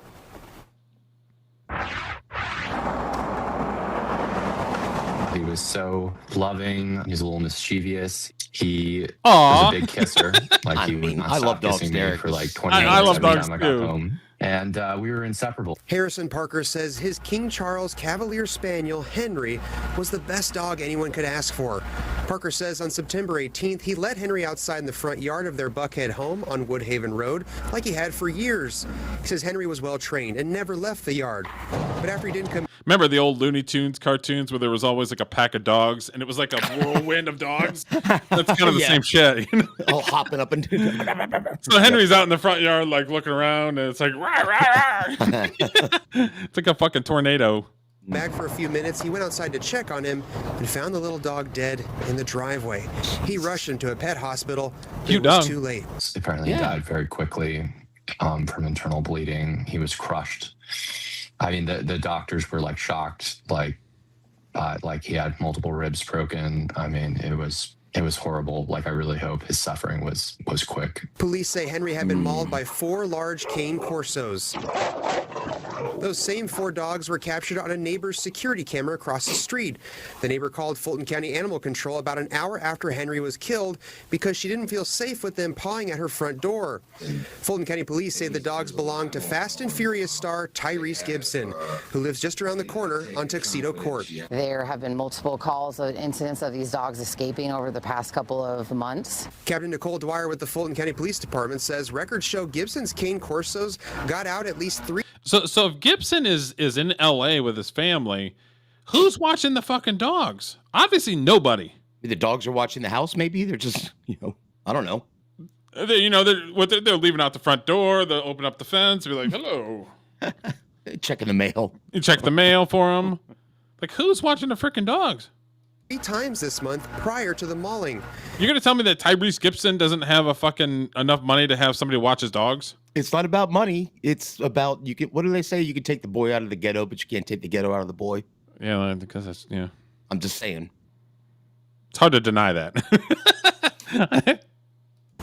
Speaker 10: He was so loving. He was a little mischievous. He was a big kisser. Like
Speaker 3: I
Speaker 10: he
Speaker 3: mean,
Speaker 10: would not
Speaker 3: I
Speaker 10: stop
Speaker 3: love dogs,
Speaker 10: kissing me
Speaker 3: Derek.
Speaker 10: for like 20 minutes
Speaker 1: I love
Speaker 10: every
Speaker 1: dogs
Speaker 10: time I
Speaker 1: too.
Speaker 10: got home. And we were inseparable.
Speaker 9: Harrison Parker says his King Charles Cavalier Spaniel, Henry, was the best dog anyone could ask for. Parker says on September 18th, he let Henry outside in the front yard of their Buckhead home on Woodhaven Road like he had for years. He says Henry was well trained and never left the yard. But after he didn't come...
Speaker 1: Remember the old Looney Tunes cartoons where there was always like a pack of dogs and it was like a whirlwind of dogs? That's kind of the same shit. You know?
Speaker 3: All hopping up and
Speaker 1: So Henry's out in the front yard like looking around and it's like, rah, rah, rah. It's like a fucking tornado.
Speaker 9: Back for a few minutes, he went outside to check on him and found the little dog dead in the driveway. He rushed him to a pet hospital, but it was too late.
Speaker 10: Apparently he died very quickly from internal bleeding. He was crushed. I mean, the doctors were like shocked, like he had multiple ribs broken. I mean, it was horrible. Like, I really hope his suffering was quick.
Speaker 9: Police say Henry had been mauled by 4 large cane corsos. Those same 4 dogs were captured on a neighbor's security camera across the street. The neighbor called Fulton County Animal Control about an hour after Henry was killed because she didn't feel safe with them pawing at her front door. Fulton County Police say the dogs belong to Fast and Furious star Tyrese Gibson, who lives just around the corner on Tuxedo Court.
Speaker 11: There have been multiple calls of incidents of these dogs escaping over the past couple of months.
Speaker 9: Captain Nicole Dwyer with the Fulton County Police Department says records show Gibson's cane corsos got out at least 3.
Speaker 1: So if Gibson is in LA with his family, who's watching the fucking dogs? Obviously nobody.
Speaker 3: The dogs are watching the house. Maybe they're just, I don't know.
Speaker 1: They're leaving out the front door. They'll open up the fence and be like, hello.
Speaker 3: Checking the mail.
Speaker 1: You check the mail for them. Like, who's watching the freaking dogs?
Speaker 9: 3 times this month prior to the mauling.
Speaker 1: You're going to tell me that Tyrese Gibson doesn't have a fucking enough money to have somebody watch his dogs?
Speaker 3: It's not about money. It's about, what do they say? You can take the boy out of the ghetto, but you can't take the ghetto out of the boy.
Speaker 1: Yeah, because that's,
Speaker 3: I'm just saying.
Speaker 1: It's hard to deny that.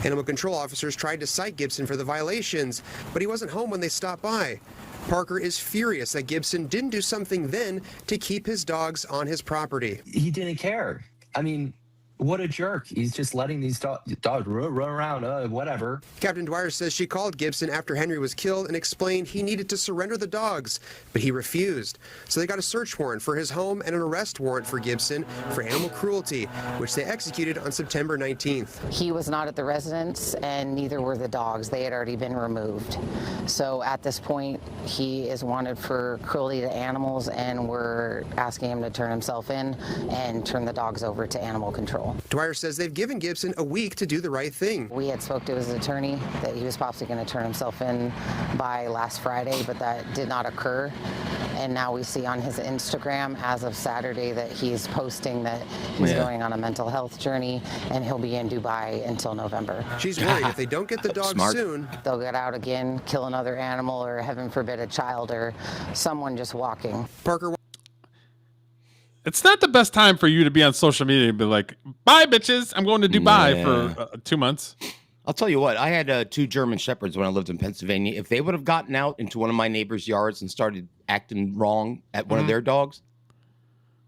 Speaker 9: Animal control officers tried to cite Gibson for the violations, but he wasn't home when they stopped by. Parker is furious that Gibson didn't do something then to keep his dogs on his property.
Speaker 10: He didn't care. I mean, what a jerk. He's just letting these dogs run around, whatever.
Speaker 9: Captain Dwyer says she called Gibson after Henry was killed and explained he needed to surrender the dogs, but he refused. So they got a search warrant for his home and an arrest warrant for Gibson for animal cruelty, which they executed on September 19th.
Speaker 11: He was not at the residence, and neither were the dogs. They had already been removed. So at this point, he is wanted for cruelty to animals, and we're asking him to turn himself in and turn the dogs over to animal control.
Speaker 9: Dwyer says they've given Gibson a week to do the right thing.
Speaker 11: We had spoke to his attorney that he was possibly going to turn himself in by last Friday, but that did not occur. And now we see on his Instagram as of Saturday that he's posting that he's going on a mental health journey and he'll be in Dubai until November.
Speaker 9: She's worried if they don't get the dogs soon,
Speaker 11: they'll get out again, kill another animal, or heaven forbid a child or someone just walking.
Speaker 9: Parker.
Speaker 1: It's not the best time for you to be on social media and be like, bye, bitches. I'm going to Dubai for 2 months.
Speaker 3: I'll tell you what. I had 2 German Shepherds when I lived in Pennsylvania. If they would have gotten out into one of my neighbors' yards and started acting wrong at one of their dogs,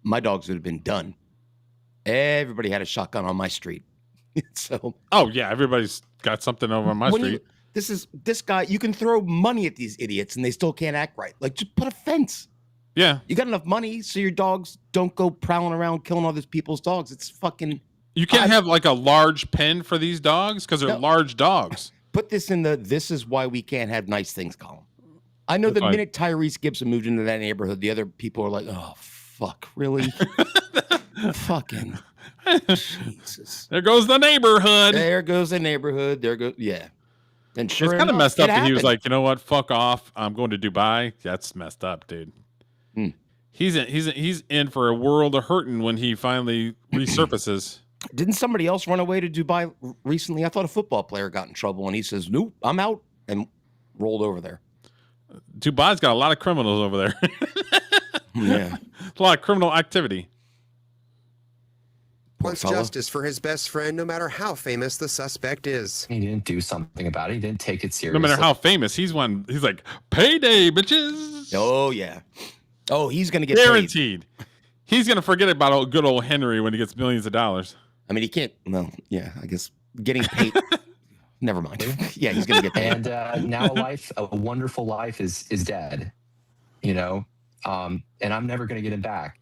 Speaker 3: my dogs would have been done. Everybody had a shotgun on my street. So.
Speaker 1: Oh, yeah. Everybody's got something over on my street.
Speaker 3: This guy, you can throw money at these idiots and they still can't act right. Like, just put a fence.
Speaker 1: Yeah.
Speaker 3: You got enough money so your dogs don't go prowling around killing all these people's dogs. It's fucking...
Speaker 1: You can't have like a large pen for these dogs because they're large dogs.
Speaker 3: Put this in the "this is why we can't have nice things" column. I know the minute Tyrese Gibson moved into that neighborhood, the other people are like, "Oh fuck, really? Fucking Jesus!
Speaker 1: There goes the neighborhood.
Speaker 3: There goes the neighborhood. There goes And sure
Speaker 1: it's kind of
Speaker 3: enough,
Speaker 1: messed up
Speaker 3: it
Speaker 1: that he was
Speaker 3: happened.
Speaker 1: like, you know what, fuck off. I'm going to Dubai. That's messed up, dude.
Speaker 3: Hmm.
Speaker 1: He's in for a world of hurting when he finally resurfaces.
Speaker 3: Didn't somebody else run away to Dubai recently? I thought a football player got in trouble and he says, nope, I'm out, and rolled over there.
Speaker 1: Dubai's got a lot of criminals over there.
Speaker 3: Yeah.
Speaker 1: A lot of criminal activity.
Speaker 9: Wants justice for his best friend, no matter how famous the suspect is.
Speaker 10: He didn't do something about it. He didn't take it seriously.
Speaker 1: No matter how famous, he's like, payday, bitches.
Speaker 3: Oh, yeah. Oh, he's going to get
Speaker 1: guaranteed. He's going to forget about good old Henry when he gets millions of dollars.
Speaker 3: I mean, he can't. Well, yeah, I guess getting paid. Never mind. Yeah, he's going to get paid.
Speaker 10: And now a wonderful life is dead, you know, and I'm never going to get it back.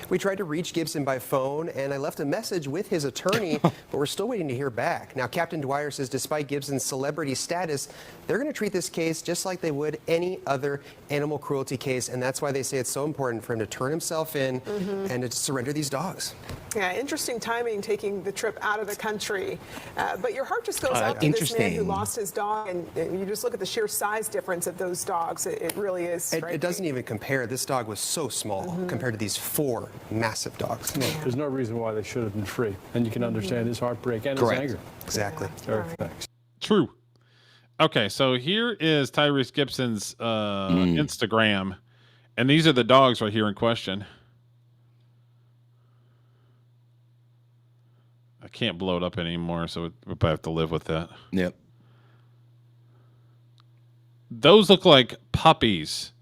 Speaker 9: We tried to reach Gibson by phone, and I left a message with his attorney, but we're still waiting to hear back. Now, Captain Dwyer says despite Gibson's celebrity status, they're going to treat this case just like they would any other animal cruelty case, and that's why they say it's so important for him to turn himself in and to surrender these dogs.
Speaker 8: Yeah, interesting timing taking the trip out of the country. But your heart just goes out to this man who lost his dog, and you just look at the sheer size difference of those dogs. It really is.
Speaker 9: It doesn't even compare. This dog was so small compared to these 4 massive dogs.
Speaker 7: No, there's no reason why they should have been free. And you can understand his heartbreak and his anger.
Speaker 9: Exactly.
Speaker 7: Eric, thanks.
Speaker 1: True. Okay, so here is Tyrese Gibson's Instagram, and these are the dogs right here in question. I can't blow it up anymore, so we probably have to live with that.
Speaker 3: Yep.
Speaker 1: Those look like puppies.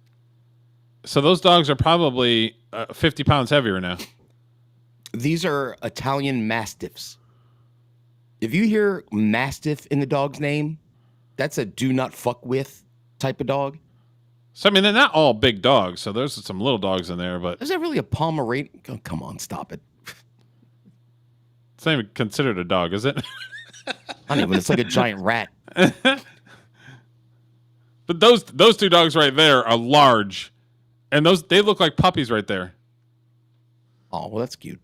Speaker 1: So those dogs are probably 50 pounds heavier now.
Speaker 3: These are Italian Mastiffs. If you hear Mastiff in the dog's name, that's a do not fuck with type of dog.
Speaker 1: So, I mean, they're not all big dogs, so there's some little dogs in there, but...
Speaker 3: Is that really a Pomeranian? Oh, come on, stop it.
Speaker 1: It's not even considered a dog, is it?
Speaker 3: Not even. It's like a giant rat.
Speaker 1: But those two dogs right there are large, and they look like puppies right there.
Speaker 3: Oh, well, that's cute.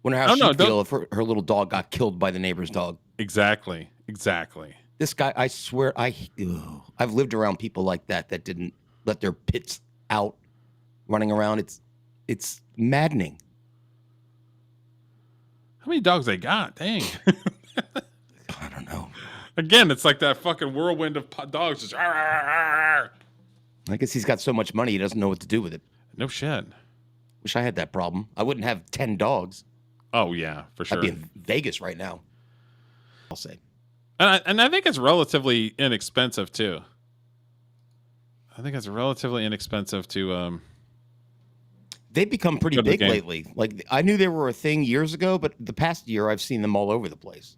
Speaker 3: Wonder how she'd feel if her little dog got killed by the neighbor's dog. Exactly. This guy, I swear, I've lived around people like that didn't let their pits out running around. It's maddening.
Speaker 1: How many dogs they got? Dang.
Speaker 3: I don't know.
Speaker 1: Again, it's like that fucking whirlwind of dogs. Just, I
Speaker 3: guess he's got so much money he doesn't know what to do with it.
Speaker 1: No shit.
Speaker 3: Wish I had that problem. I wouldn't have 10 dogs.
Speaker 1: Oh, yeah, for sure.
Speaker 3: I'd be in Vegas right now, I'll say.
Speaker 1: And I think it's relatively inexpensive, too. I think it's relatively inexpensive to...
Speaker 3: They've become pretty big lately. Like, I knew they were a thing years ago, but the past year I've seen them all over the place.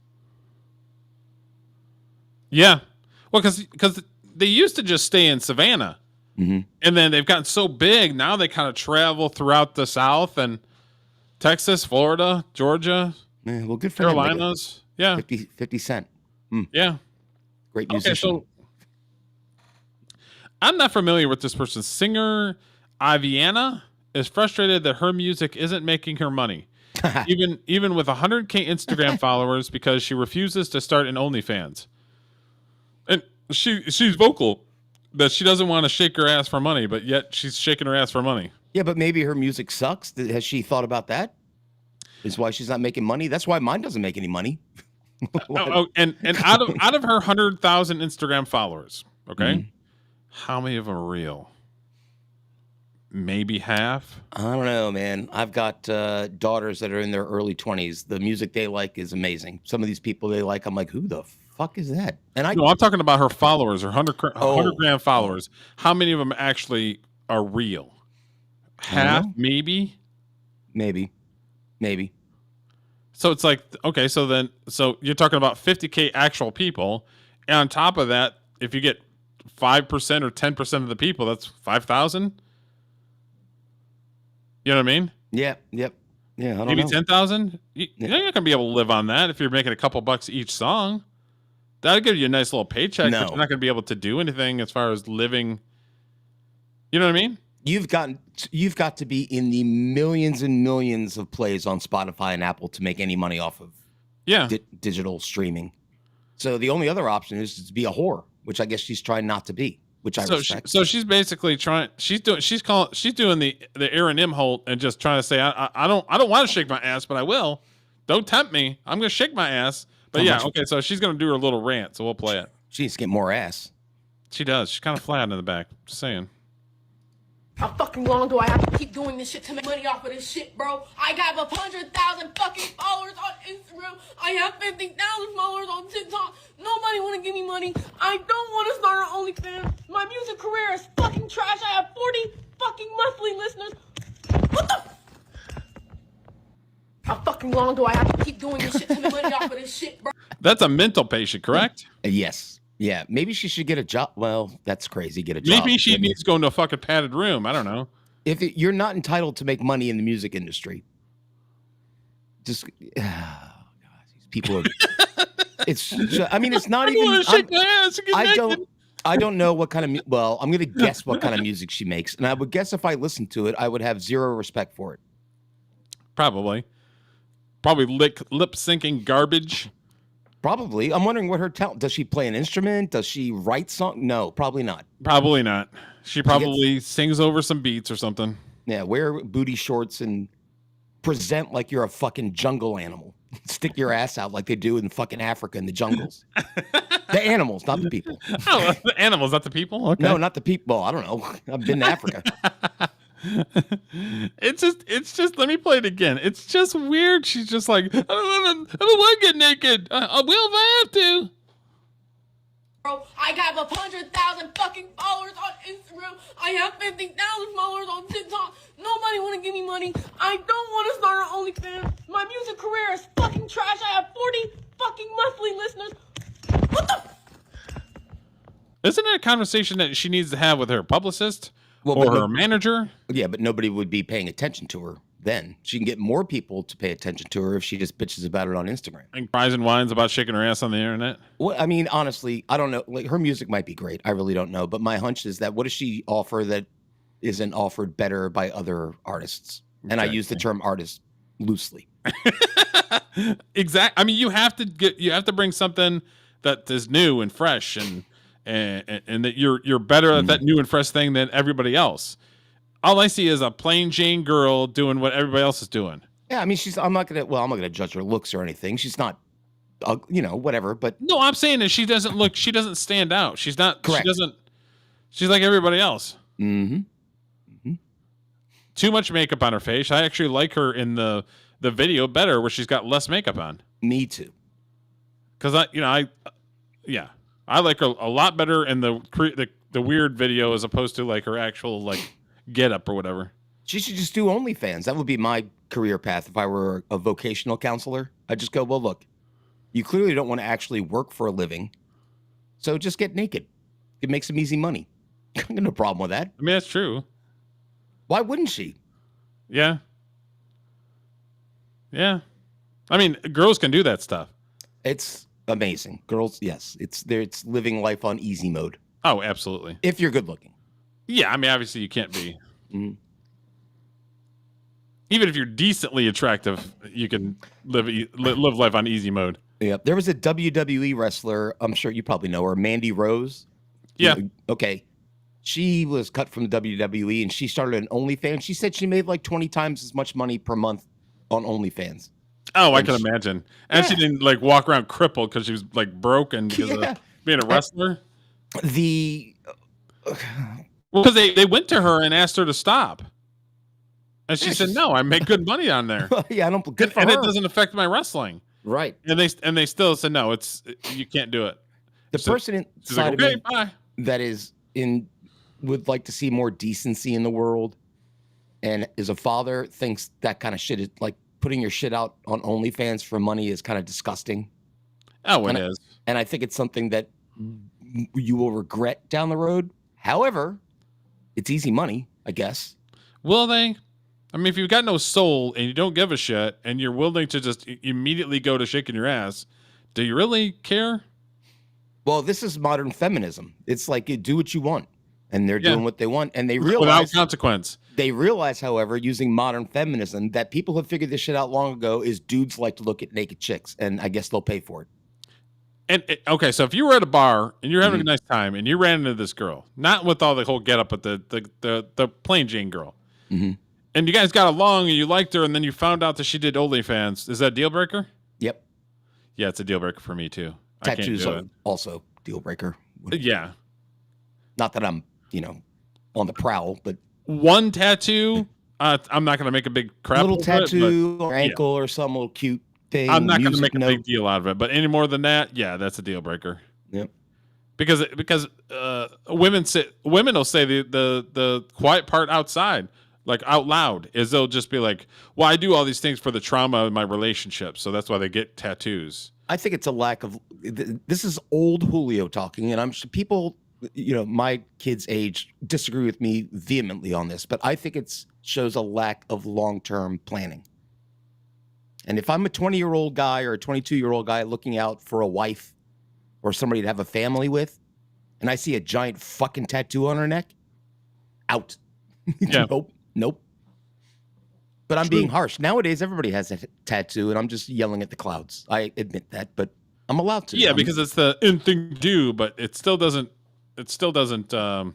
Speaker 1: Yeah. Well, because they used to just stay in Savannah.
Speaker 3: Mm-hmm.
Speaker 1: And then they've gotten so big, now they kind of travel throughout the South and Texas, Florida, Georgia,
Speaker 3: well, good for
Speaker 1: Carolinas. Yeah.
Speaker 3: 50 Cent.
Speaker 1: Yeah.
Speaker 3: Great musician.
Speaker 1: Okay, so I'm not familiar with this person. Singer Iviana is frustrated that her music isn't making her money, even with 100K Instagram followers, because she refuses to start an OnlyFans. And she's vocal that she doesn't want to shake her ass for money, but yet she's shaking her ass for money.
Speaker 3: Yeah, but maybe her music sucks. Has she thought about that? Is why she's not making money? That's why mine doesn't make any money.
Speaker 1: And out of her 100,000 Instagram followers, okay, how many of them are real? Maybe half.
Speaker 3: I don't know, man. I've got daughters that are in their early 20s. The music they like is amazing. Some of these people they like, I'm like, who the fuck is that? And
Speaker 1: I'm talking about her followers, her 100 grand followers. How many of them actually are real? Half, maybe. So it's like, okay, so you're talking about 50K actual people, and on top of that, if you get 5% or 10% of the people, that's 5,000. You know what I mean?
Speaker 3: Yeah. Yep. Yeah. I don't
Speaker 1: Maybe
Speaker 3: know.
Speaker 1: 10,000. You're not gonna be able to live on that if you're making a couple bucks each song. That'll give you a nice little paycheck, but you're not gonna be able to do anything as far as living. You know what I mean?
Speaker 3: You've got to be in the millions and millions of plays on Spotify and Apple to make any money off of
Speaker 1: Yeah.
Speaker 3: digital streaming. So the only other option is to be a whore, which I guess she's trying not to be, which I respect.
Speaker 1: So she's basically trying. She's doing the Aaron Imholt and just trying to say, I don't want to shake my ass, but I will. Don't tempt me. I'm gonna shake my ass. But okay. So she's gonna do her little rant. So we'll play it.
Speaker 3: She needs to get more ass.
Speaker 1: She does. She's kind of flat in the back. Just saying.
Speaker 4: How fucking long do I have to keep doing this shit to make money off of this shit, bro? I got 100,000 fucking followers on Instagram. I have 50,000 followers on TikTok. Nobody want to give me money. I don't want to start an OnlyFans. My music career is fucking trash. I have 40 fucking monthly listeners. What the? How fucking long do I have to keep doing this shit to make money off of this shit, bro?
Speaker 1: That's a mental patient, correct?
Speaker 3: Yes. Yeah, maybe she should get a job. Well, that's crazy. Get a job.
Speaker 1: Maybe she needs to go into a fucking padded room. I don't know.
Speaker 3: You're not entitled to make money in the music industry, just God, these people are. It's. I mean, it's not even. I don't know what kind of. Well, I'm gonna guess what kind of music she makes, and I would guess if I listened to it, I would have zero respect for it.
Speaker 1: Probably lip syncing garbage.
Speaker 3: Probably. I'm wondering what her talent. Does she play an instrument? Does she write song? No, probably not.
Speaker 1: Probably not. She probably sings over some beats or something. Yeah,
Speaker 3: wear booty shorts and present like you're a fucking jungle animal. Stick your ass out like they do in fucking Africa in the jungles. The animals, not the people.
Speaker 1: Oh, the animals, not the people? Okay.
Speaker 3: No, not the people. Well, I don't know. I've been to Africa.
Speaker 1: It's just let me play it again. It's just weird. She's just like, I don't want to get naked. I will if I have to.
Speaker 4: Bro, I got 100,000 fucking followers on Instagram. I have 50,000 followers on TikTok. Nobody want to give me money. I don't want to start an OnlyFans. My music career is fucking trash. I have 40 fucking monthly listeners. What the?
Speaker 1: Isn't it a conversation that she needs to have with her publicist?
Speaker 3: Well,
Speaker 1: or her manager?
Speaker 3: Yeah, but nobody would be paying attention to her then. She can get more people to pay attention to her if she just bitches about it on Instagram.
Speaker 1: And cries and whines about shaking her ass on the internet?
Speaker 3: Well, I mean, honestly, I don't know. Like, her music might be great. I really don't know. But my hunch is that what does she offer that isn't offered better by other artists? And I use the term artist loosely.
Speaker 1: Exactly. I mean, you have to bring something that is new and fresh and that you're better at that new and fresh thing than everybody else. All I see is a plain Jane girl doing what everybody else is doing.
Speaker 3: Yeah, I mean, I'm not gonna judge her looks or anything. She's not, whatever. But
Speaker 1: no, I'm saying that she doesn't stand out. She's not.
Speaker 3: Correct.
Speaker 1: She's like everybody else.
Speaker 3: Mm-hmm. Mm-hmm.
Speaker 1: Too much makeup on her face. I actually like her in the video better, where she's got less makeup on.
Speaker 3: Me too.
Speaker 1: Because I like her a lot better in the weird video as opposed to like her actual get up or whatever.
Speaker 3: She should just do OnlyFans. That would be my career path if I were a vocational counselor. I'd just go, well, look, you clearly don't want to actually work for a living, so just get naked. You can make some easy money. No problem with that.
Speaker 1: I mean, that's true.
Speaker 3: Why wouldn't she?
Speaker 1: Yeah. Yeah. I mean, girls can do that stuff.
Speaker 3: It's amazing. Girls, yes. It's living life on easy mode.
Speaker 1: Oh, absolutely.
Speaker 3: If you're good looking.
Speaker 1: Yeah, I mean, obviously you can't be. Mm-hmm. Even if you're decently attractive, you can live life on easy mode.
Speaker 3: Yeah. There was a WWE wrestler, I'm sure you probably know her, Mandy Rose.
Speaker 1: Yeah.
Speaker 3: Okay. She was cut from the WWE and she started an OnlyFans. She said she made like 20 times as much money per month on OnlyFans.
Speaker 1: Oh, I can imagine. And she didn't walk around crippled because she was broken because of being a wrestler. Because they went to her and asked her to stop. And she said, no, I make good money on there.
Speaker 3: Yeah, I don't. Good for
Speaker 1: her.
Speaker 3: And
Speaker 1: it doesn't affect my wrestling.
Speaker 3: Right.
Speaker 1: And they still said, no, you can't do it.
Speaker 3: The person inside
Speaker 1: of me bye.
Speaker 3: That would like to see more decency in the world and is a father thinks that kind of shit is like putting your shit out on OnlyFans for money is kind of disgusting.
Speaker 1: Oh, it is.
Speaker 3: And I think it's something that you will regret down the road. However, it's easy money, I guess.
Speaker 1: Will they? I mean, if you've got no soul and you don't give a shit and you're willing to just immediately go to shaking your ass, do you really care?
Speaker 3: Well, this is modern feminism. It's like you do what you want. and they're doing what they want, and they
Speaker 1: without
Speaker 3: realize
Speaker 1: consequence.
Speaker 3: They realize, however, using modern feminism, that people have figured this shit out long ago. Is dudes like to look at naked chicks, and I guess they'll pay for it.
Speaker 1: And okay, so if you were at a bar and you're having a nice time and you ran into this girl, not with all the whole get up, but the plain Jane girl, and you guys got along and you liked her, and then you found out that she did OnlyFans, is that a deal breaker?
Speaker 3: Yep.
Speaker 1: Yeah, it's a deal breaker for me too.
Speaker 3: Tattoos are also deal breaker.
Speaker 1: Yeah.
Speaker 3: Not that I'm, on the prowl, but
Speaker 1: one tattoo, I'm not going to make a big crap.
Speaker 3: A little tattoo
Speaker 1: or
Speaker 3: ankle or some little cute thing.
Speaker 1: I'm not going to make a big deal out of it, but any more than that, yeah, that's a deal breaker.
Speaker 3: Yep.
Speaker 1: Because women will say the quiet part outside, like out loud, is they'll just be like, "Well, I do all these things for the trauma of my relationship, so that's why they get tattoos."
Speaker 3: I think it's a lack of. This is old Julio talking, and I'm sure people, my kids' age disagree with me vehemently on this, but I think it shows a lack of long-term planning. And if I'm a 20-year-old guy or a 22-year-old guy looking out for a wife or somebody to have a family with, and I see a giant fucking tattoo on her neck, out.
Speaker 1: Yeah.
Speaker 3: Nope. But I'm being harsh. Nowadays, everybody has a tattoo, and I'm just yelling at the clouds. I admit that, but I'm allowed to.
Speaker 1: Yeah, because it's the in thing to do, but it still doesn't.
Speaker 3: I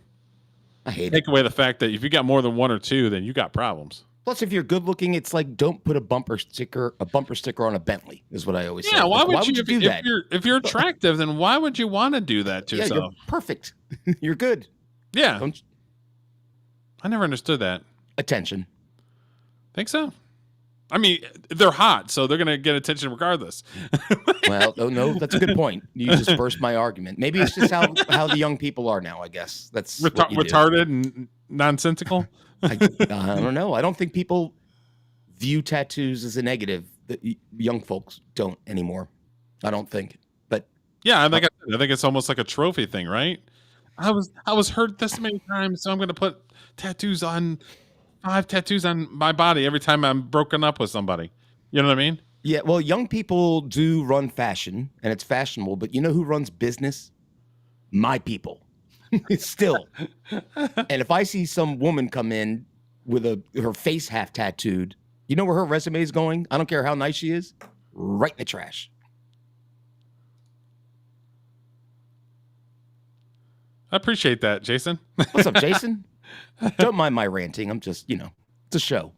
Speaker 3: hate
Speaker 1: take away the fact that if you got more than one or two, then you got problems.
Speaker 3: Plus, if you're good looking, it's like don't put a bumper sticker on a Bentley, is what I always say.
Speaker 1: Yeah, why
Speaker 3: like,
Speaker 1: would you do that? If you're attractive, then why would you want to do that to yourself?
Speaker 3: You're perfect. You're good.
Speaker 1: Yeah. I never understood that.
Speaker 3: Attention.
Speaker 1: Think so? I mean, they're hot, so they're going to get attention regardless.
Speaker 3: Well, no, that's a good point. You just burst my argument. Maybe it's just how the young people are now, I guess. That's
Speaker 1: retarded and nonsensical?
Speaker 3: I don't know. I don't think people view tattoos as a negative. Young folks don't anymore. I don't think. But
Speaker 1: yeah, I think it's almost like a trophy thing, right? I was hurt this many times, so I'm going to put 5 tattoos on my body every time I'm broken up with somebody. You know what I mean?
Speaker 3: Yeah, well, young people do run fashion, and it's fashionable, but you know who runs business? My people. Still. And if I see some woman come in with her face half tattooed, you know where her resume is going? I don't care how nice she is. Right in the trash.
Speaker 1: I appreciate that, Jason.
Speaker 3: What's up, Jason? Don't mind my ranting. I'm just, it's a show.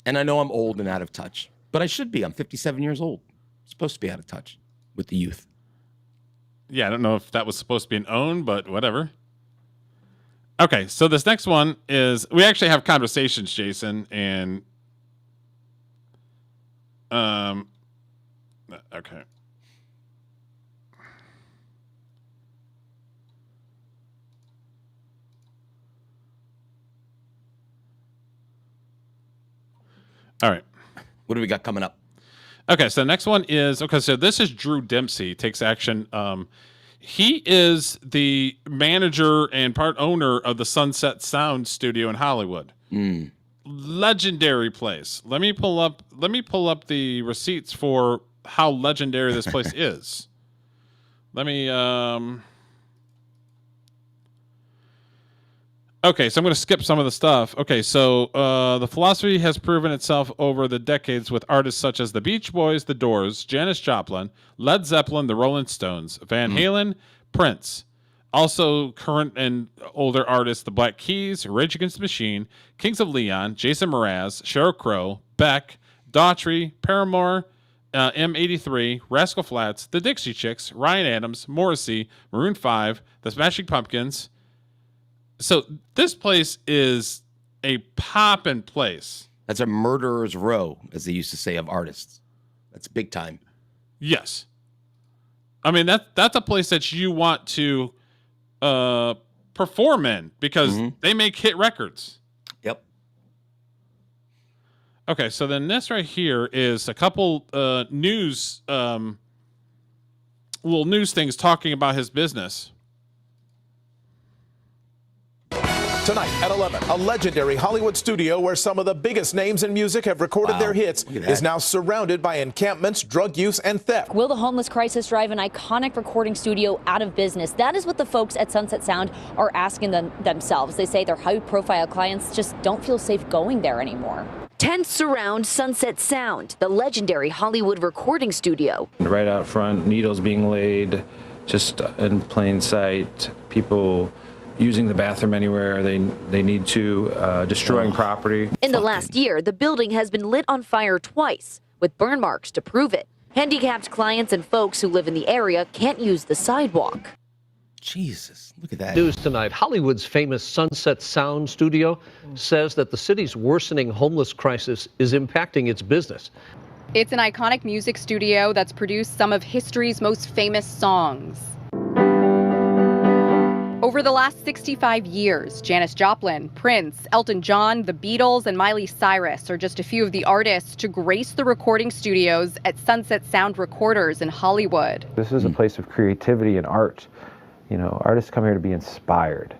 Speaker 3: And I know I'm old and out of touch, but I should be. I'm 57 years old. I'm supposed to be out of touch with the youth.
Speaker 1: Yeah, I don't know if that was supposed to be an own, but whatever. Okay, so this next one is, we actually have conversations, Jason, and okay. All right.
Speaker 3: What do we got coming up?
Speaker 1: Okay, so the next one is, so this is Drew Dempsey takes action. He is the manager and part owner of the Sunset Sound Studio in Hollywood. Legendary place. Let me pull up the receipts for how legendary this place is. Let me Okay, so I'm going to skip some of the stuff. Okay, so the philosophy has proven itself over the decades with artists such as the Beach Boys, The Doors, Janis Joplin, Led Zeppelin, the Rolling Stones, Van Halen, Prince. Also current and older artists, the Black Keys, Rage Against the Machine, Kings of Leon, Jason Mraz, Sheryl Crow, Beck, Daughtry, Paramore, M83, Rascal Flatts, the Dixie Chicks, Ryan Adams, Morrissey, Maroon 5, the Smashing Pumpkins. So this place is a poppin' place.
Speaker 3: That's a murderer's row, as they used to say of artists. That's big time.
Speaker 1: Yes. I mean, that's a place that you want to perform in because they make hit records.
Speaker 3: Yep.
Speaker 1: Okay, so then this right here is a couple news little news things talking about his business.
Speaker 12: Tonight at 11, a legendary Hollywood studio where some of the biggest names in music have recorded their hits is now surrounded by encampments, drug use, and theft.
Speaker 13: Will the homeless crisis drive an iconic recording studio out of business? That is what the folks at Sunset Sound are asking themselves. They say their high-profile clients just don't feel safe going there anymore. Tents surround Sunset Sound, the legendary Hollywood recording studio.
Speaker 14: Right out front, needles being laid just in plain sight, people using the bathroom anywhere they need to, destroying property.
Speaker 13: In the last year, the building has been lit on fire twice, with burn marks to prove it. Handicapped clients and folks who live in the area can't use the sidewalk.
Speaker 3: Jesus, look at that.
Speaker 15: News tonight, Hollywood's famous Sunset Sound studio says that the city's worsening homeless crisis is impacting its business.
Speaker 16: It's an iconic music studio that's produced some of history's most famous songs. Over the last 65 years, Janis Joplin, Prince, Elton John, the Beatles, and Miley Cyrus are just a few of the artists to grace the recording studios at Sunset Sound Recorders in Hollywood.
Speaker 17: This is a place of creativity and art. You know, artists come here to be inspired,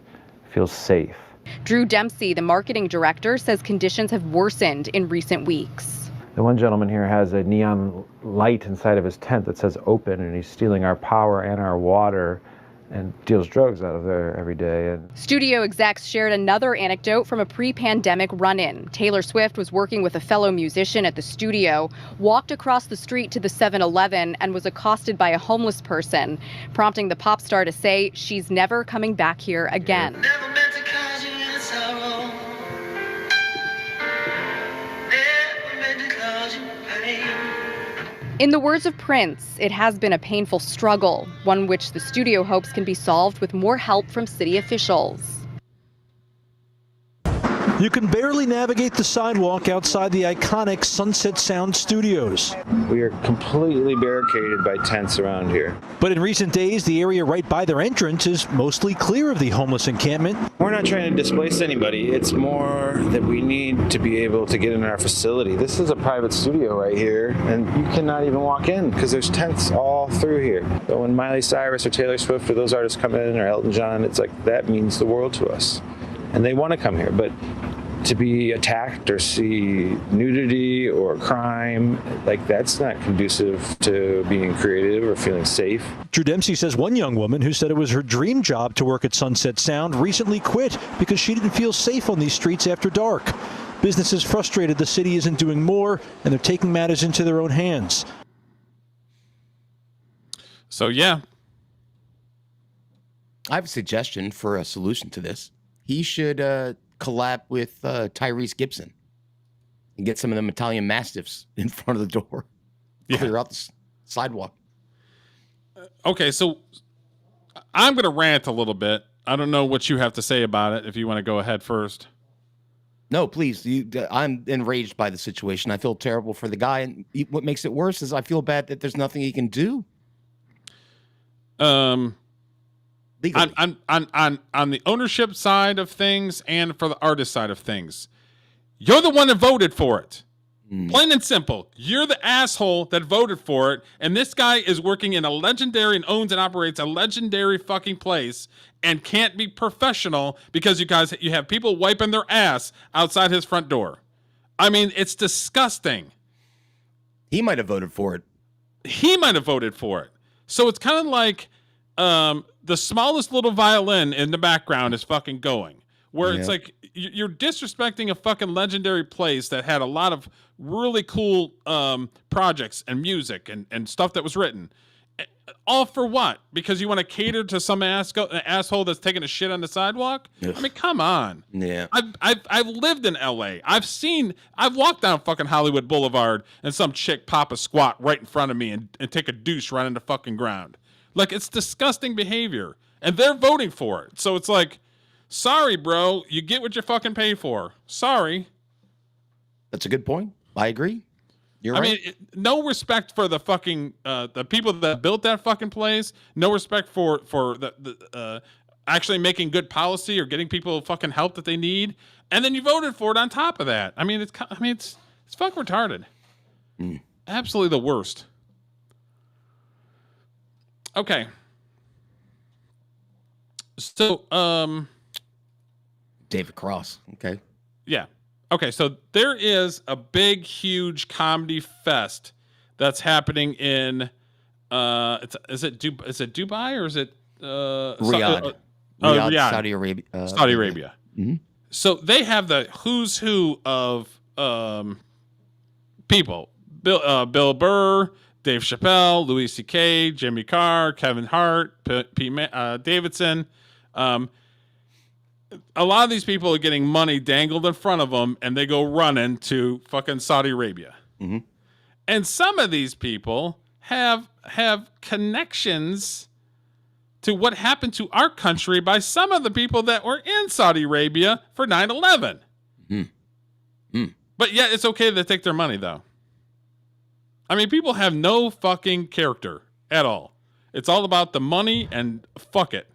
Speaker 17: feel safe.
Speaker 16: Drew Dempsey, the marketing director, says conditions have worsened in recent weeks.
Speaker 17: The one gentleman here has a neon light inside of his tent that says open, and he's stealing our power and our water and deals drugs out of there every day. And
Speaker 16: studio execs shared another anecdote from a pre-pandemic run-in. Taylor Swift was working with a fellow musician at the studio, walked across the street to the 7-Eleven, and was accosted by a homeless person, prompting the pop star to say she's never coming back here again. In the words of Prince, it has been a painful struggle, one which the studio hopes can be solved with more help from city officials.
Speaker 18: You can barely navigate the sidewalk outside the iconic Sunset Sound studios.
Speaker 14: We are completely barricaded by tents around here.
Speaker 18: But in recent days, the area right by their entrance is mostly clear of the homeless encampment.
Speaker 14: We're not trying to displace anybody. It's more that we need to be able to get in our facility. This is a private studio right here, and you cannot even walk in because there's tents all through here. So when Miley Cyrus or Taylor Swift or those artists come in, or Elton John, it's like that means the world to us. And they want to come here, but to be attacked or see nudity or crime, like that's not conducive to being creative or feeling safe.
Speaker 18: Drew Dempsey says one young woman who said it was her dream job to work at Sunset Sound recently quit because she didn't feel safe on these streets after dark. Businesses frustrated the city isn't doing more, and they're taking matters into their own hands.
Speaker 1: So, yeah.
Speaker 3: I have a suggestion for a solution to this. He should collab with Tyrese Gibson and get some of them Italian Mastiffs in front of the door. Clear out the sidewalk.
Speaker 1: Okay, so I'm going to rant a little bit. I don't know what you have to say about it, if you want to go ahead first.
Speaker 3: No, please. I'm enraged by the situation. I feel terrible for the guy. And what makes it worse is I feel bad that there's nothing he can do.
Speaker 1: On the ownership side of things and for the artist side of things, you're the one that voted for it. Plain and simple. You're the asshole that voted for it, and this guy is working in a legendary and owns and operates a legendary fucking place and can't be professional because you have people wiping their ass outside his front door. I mean, it's disgusting.
Speaker 3: He might have voted for it.
Speaker 1: So it's kind of like the smallest little violin in the background is fucking going. Where it's like you're disrespecting a fucking legendary place that had a lot of really cool projects and music and stuff that was written. All for what? Because you want to cater to some asshole that's taking a shit on the sidewalk? Ugh. I mean, come on.
Speaker 3: Yeah.
Speaker 1: I've lived in LA. I've walked down fucking Hollywood Boulevard and some chick pop a squat right in front of me and take a douche right in the fucking ground. Like, it's disgusting behavior. And they're voting for it. So it's like, sorry, bro, you get what you fucking pay for. Sorry.
Speaker 3: That's a good point. I agree. You're right.
Speaker 1: I mean, no respect for the fucking the people that built that fucking place. No respect for the actually making good policy or getting people fucking help that they need. And then you voted for it on top of that. I mean, it's fucking retarded. Absolutely the worst. Okay. So,
Speaker 3: David Cross. Okay.
Speaker 1: Yeah. Okay, so there is a big, huge comedy fest that's happening in is it Dubai or is it
Speaker 3: Riyadh.
Speaker 1: Riyadh,
Speaker 3: Saudi Arabia.
Speaker 1: Saudi Arabia.
Speaker 3: Mm-hmm.
Speaker 1: So they have the who's who of people: Bill Burr, Dave Chappelle, Louis C.K., Jimmy Carr, Kevin Hart, Pete Davidson. A lot of these people are getting money dangled in front of them, and they go running to fucking Saudi Arabia.
Speaker 3: Mm-hmm.
Speaker 1: And some of these people have connections to what happened to our country by some of the people that were in Saudi Arabia for 9/11. But yeah, it's okay to take their money, though. I mean, people have no fucking character at all. It's all about the money and fuck it.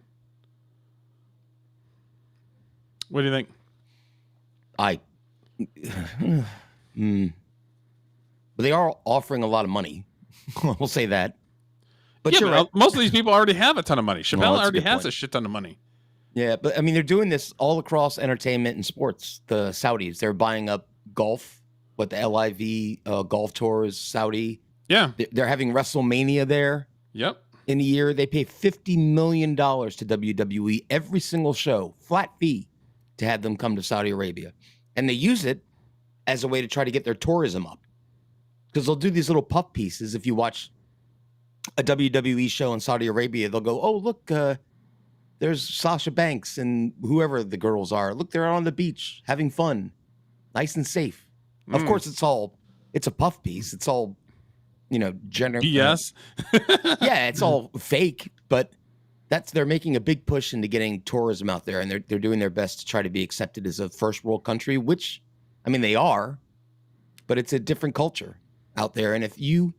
Speaker 1: What do you think?
Speaker 3: But they are offering a lot of money. We'll say that. But
Speaker 1: yeah,
Speaker 3: you're
Speaker 1: but
Speaker 3: right.
Speaker 1: Most of these people already have a ton of money. Chappelle
Speaker 3: that's a
Speaker 1: already
Speaker 3: good
Speaker 1: has
Speaker 3: point.
Speaker 1: a shit ton of money.
Speaker 3: Yeah, but I mean, they're doing this all across entertainment and sports. The Saudis, they're buying up golf, the LIV golf tours, Saudi.
Speaker 1: Yeah.
Speaker 3: They're having WrestleMania there.
Speaker 1: Yep.
Speaker 3: In a year, they pay $50 million to WWE every single show, flat fee, to have them come to Saudi Arabia. And they use it as a way to try to get their tourism up. Because they'll do these little puff pieces. If you watch a WWE show in Saudi Arabia, they'll go, oh, look, there's Sasha Banks and whoever the girls are. Look, they're on the beach having fun, nice and safe. Of course, it's a puff piece. It's all,
Speaker 1: BS.
Speaker 3: Yeah, it's all fake, but they're making a big push into getting tourism out there, and they're doing their best to try to be accepted as a first world country, which, I mean, they are, but it's a different culture out there. And if you've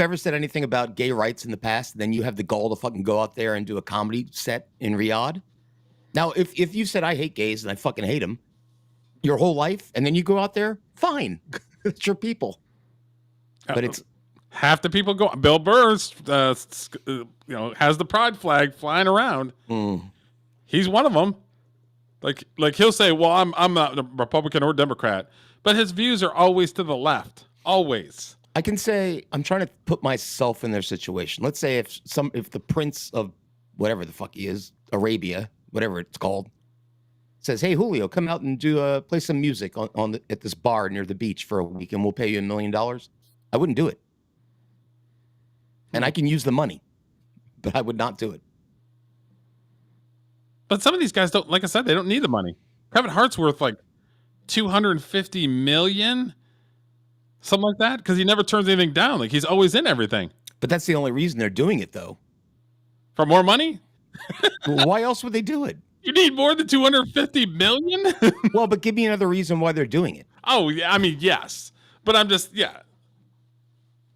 Speaker 3: ever said anything about gay rights in the past, then you have the gall to fucking go out there and do a comedy set in Riyadh. Now, if you said I hate gays and I fucking hate them your whole life, and then you go out there, fine, it's your people. But it's
Speaker 1: half the people go. Bill Burr, has the pride flag flying around. He's one of them. Like he'll say, "Well, I'm not a Republican or Democrat," but his views are always to the left. Always.
Speaker 3: I can say I'm trying to put myself in their situation. Let's say if the prince of whatever the fuck he is, Arabia, whatever it's called, says, "Hey Julio, come out and play some music at this bar near the beach for a week, and we'll pay you $1 million." I wouldn't do it, and I can use the money, but I would not do it.
Speaker 1: But some of these guys don't. Like I said, they don't need the money. Kevin Hart's worth like $250 million. Something like that, because he never turns anything down. Like, he's always in everything.
Speaker 3: But that's the only reason they're doing it, though.
Speaker 1: For more money?
Speaker 3: Well, why else would they do it?
Speaker 1: You need more than $250 million?
Speaker 3: Well, but give me another reason why they're doing it.
Speaker 1: Oh, yeah, I mean, yes. But I'm just, yeah.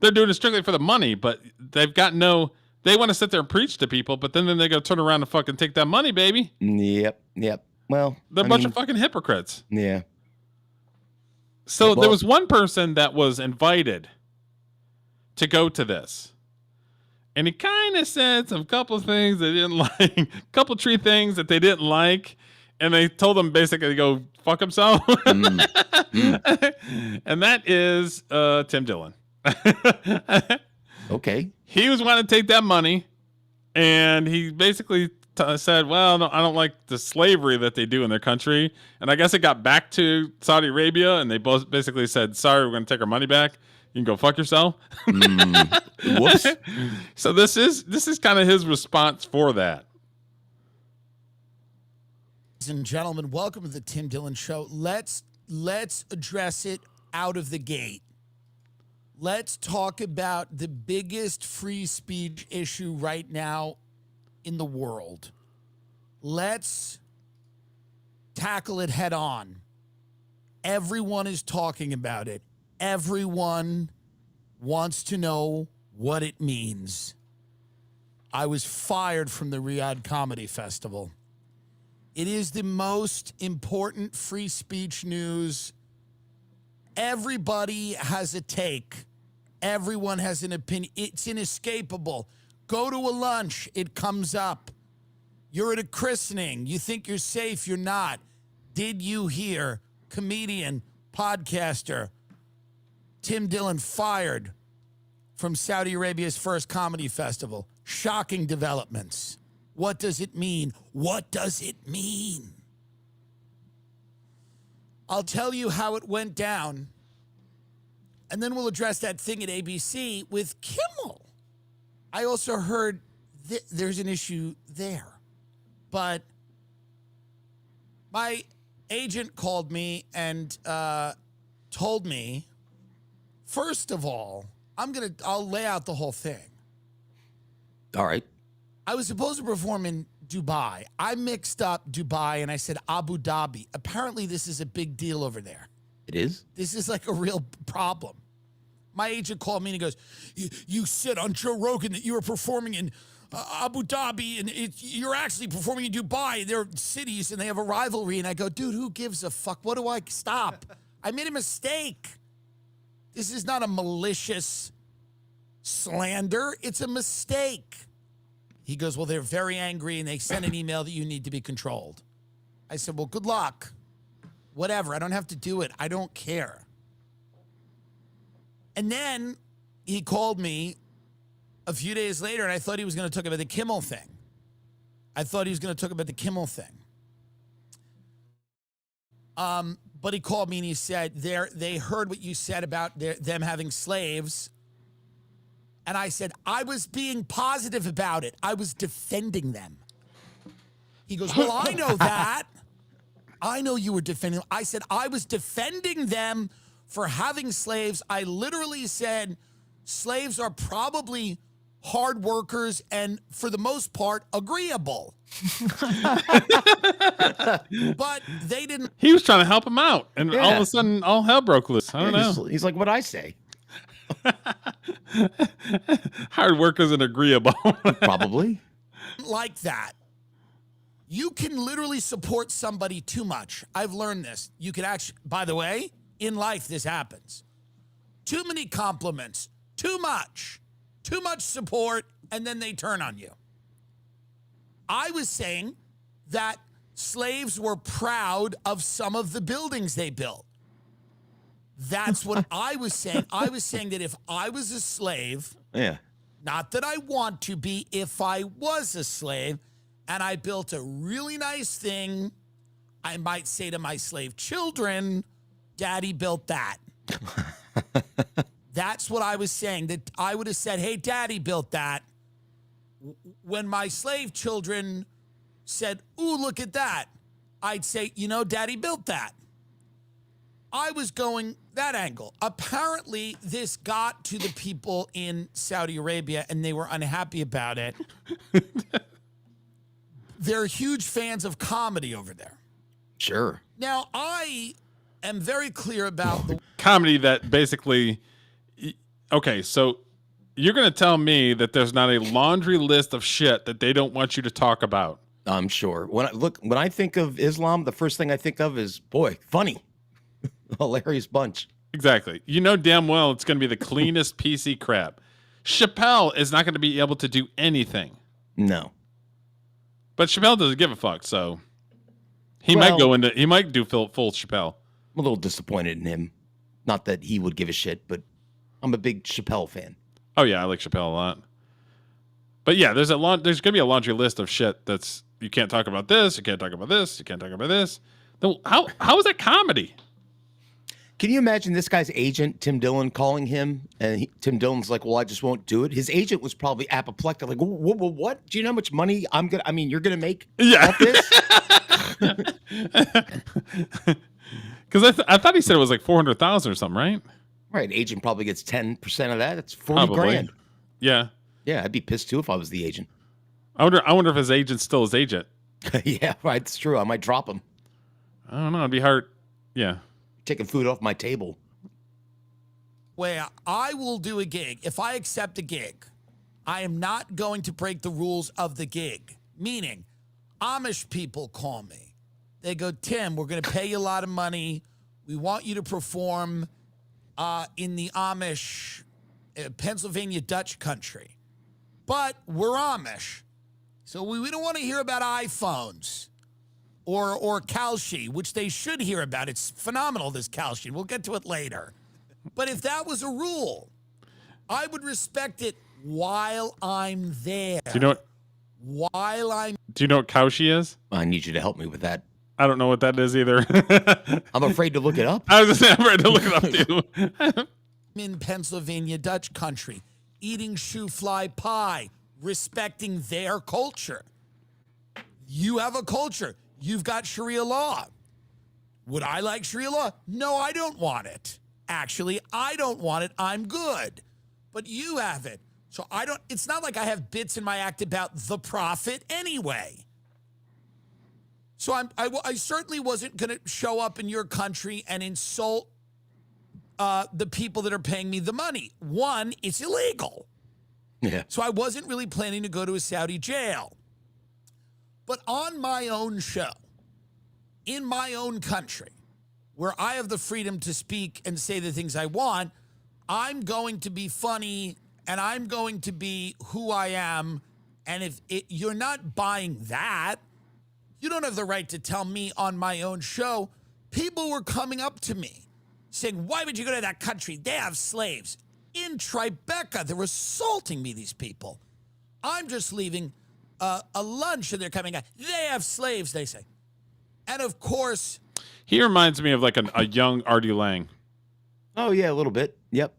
Speaker 1: They're doing it strictly for the money, but they've got they want to sit there and preach to people, but then they got to turn around and fucking take that money, baby.
Speaker 3: Yep. Well,
Speaker 1: they're a bunch of fucking hypocrites.
Speaker 3: Yeah.
Speaker 1: So there was one person that was invited to go to this. And he kind of said some couple of things they didn't like, couple tree things that they didn't like. And they told him basically to go fuck himself. And that is Tim Dillon.
Speaker 3: Okay.
Speaker 1: He was wanting to take that money. And he basically said, well, no, I don't like the slavery that they do in their country. And I guess it got back to Saudi Arabia, and they both basically said, sorry, we're going to take our money back. You can go fuck yourself.
Speaker 3: Whoops.
Speaker 1: So this is kind of his response for that.
Speaker 19: Ladies and gentlemen, welcome to the Tim Dillon Show. Let's address it out of the gate. Let's talk about the biggest free speech issue right now in the world. Let's tackle it head on. Everyone is talking about it. Everyone wants to know what it means. I was fired from the Riyadh Comedy Festival. It is the most important free speech news. Everybody has a take. Everyone has an opinion. It's inescapable. Go to a lunch, it comes up. You're at a christening. You think you're safe. You're not. Did you hear comedian, podcaster, Tim Dillon fired from Saudi Arabia's first comedy festival? Shocking developments. What does it mean? What does it mean? I'll tell you how it went down, and then we'll address that thing at ABC with Kimmel. I also heard there's an issue there. But my agent called me and told me, first of all, I'll lay out the whole thing.
Speaker 3: All right.
Speaker 19: I was supposed to perform in Dubai. I mixed up Dubai and I said Abu Dhabi. Apparently, this is a big deal over there.
Speaker 3: It is?
Speaker 19: This is like a real problem. My agent called me and he goes, you said on Joe Rogan that you were performing in Abu Dhabi and you're actually performing in Dubai. They're cities and they have a rivalry. And I go, dude, who gives a fuck? What do I stop? I made a mistake. This is not a malicious slander. It's a mistake. He goes, well, they're very angry and they sent an email that you need to be controlled. I said, well, good luck. Whatever. I don't have to do it. I don't care. And then he called me a few days later and I thought he was going to talk about the Kimmel thing. But he called me and he said, they heard what you said about them having slaves. And I said, I was being positive about it. I was defending them. He goes, well, I know that. I know you were defending them. I said, I was defending them for having slaves. I literally said, slaves are probably hard workers and, for the most part, agreeable. But they didn't.
Speaker 1: He was trying to help him out. And all of a sudden, all hell broke loose. I don't know.
Speaker 3: He's like what I say.
Speaker 1: Hard workers and agreeable.
Speaker 3: Probably.
Speaker 19: Like that. You can literally support somebody too much. I've learned this. You can actually, by the way, in life, this happens. Too many compliments, too much support, and then they turn on you. I was saying that slaves were proud of some of the buildings they built. That's what I was saying. I was saying that if I was a slave, not that I want to be, if I was a slave, and I built a really nice thing, I might say to my slave children, Daddy built that. That's what I was saying, that I would have said, hey, Daddy built that. When my slave children said, ooh, look at that, I'd say, you know, Daddy built that. I was going that angle. Apparently, this got to the people in Saudi Arabia, and they were unhappy about it. They're huge fans of comedy over there.
Speaker 3: Sure.
Speaker 19: Now, I am very clear about the
Speaker 1: comedy that basically, okay, so you're going to tell me that there's not a laundry list of shit that they don't want you to talk about.
Speaker 3: I'm sure. When I think of Islam, the first thing I think of is, boy, funny. Hilarious bunch.
Speaker 1: Exactly. You know damn well it's going to be the cleanest PC crap. Chappelle is not going to be able to do anything.
Speaker 3: No.
Speaker 1: But Chappelle doesn't give a fuck, so he might do full Chappelle.
Speaker 3: I'm a little disappointed in him. Not that he would give a shit, but I'm a big Chappelle fan.
Speaker 1: Oh yeah, I like Chappelle a lot. But yeah, there's going to be a laundry list of shit that's, you can't talk about this, you can't talk about this, you can't talk about this. How is that comedy?
Speaker 3: Can you imagine this guy's agent, Tim Dillon, calling him? And Tim Dillon's like, well, I just won't do it. His agent was probably apoplectic. Like, what? Do you know how much money you're going to make off this?
Speaker 1: Because I thought he said it was like 400,000 or something, right?
Speaker 3: Right. Agent probably gets 10% of that. That's 40
Speaker 1: Probably.
Speaker 3: grand.
Speaker 1: Yeah.
Speaker 3: Yeah, I'd be pissed too if I was the agent.
Speaker 1: I wonder if his agent's still his agent.
Speaker 3: Yeah, right. It's true. I might drop him.
Speaker 1: I don't know. It'd be hard. Yeah.
Speaker 3: Taking food off my table.
Speaker 19: Where I will do a gig. If I accept a gig, I am not going to break the rules of the gig. Meaning, Amish people call me. They go, Tim, we're going to pay you a lot of money. We want you to perform in the Amish, Pennsylvania Dutch country. But we're Amish. So we don't want to hear about iPhones or Kalshi, which they should hear about. It's phenomenal, this Kalshi. We'll get to it later. But if that was a rule, I would respect it while I'm there.
Speaker 1: Do you know what? Do you know what Kaushi is?
Speaker 3: I need you to help me with that.
Speaker 1: I don't know what that is either.
Speaker 3: I'm afraid to look it up.
Speaker 1: I was just saying, I'm afraid to look it up too.
Speaker 19: In Pennsylvania, Dutch country, eating shoe fly pie, respecting their culture. You have a culture. You've got Sharia law. Would I like Sharia law? No, I don't want it. Actually, I don't want it. I'm good. But you have it. So it's not like I have bits in my act about the prophet anyway. So I certainly wasn't going to show up in your country and insult the people that are paying me the money. One, it's illegal.
Speaker 3: Yeah.
Speaker 19: So I wasn't really planning to go to a Saudi jail. But on my own show, in my own country, where I have the freedom to speak and say the things I want, I'm going to be funny and I'm going to be who I am. And if you're not buying that, you don't have the right to tell me on my own show. People were coming up to me saying, why would you go to that country? They have slaves. In Tribeca, they're assaulting me, these people. I'm just leaving a lunch and they're coming out. They have slaves, they say. And of course...
Speaker 1: He reminds me of like a young Artie Lang.
Speaker 3: Oh, yeah, a little bit. Yep.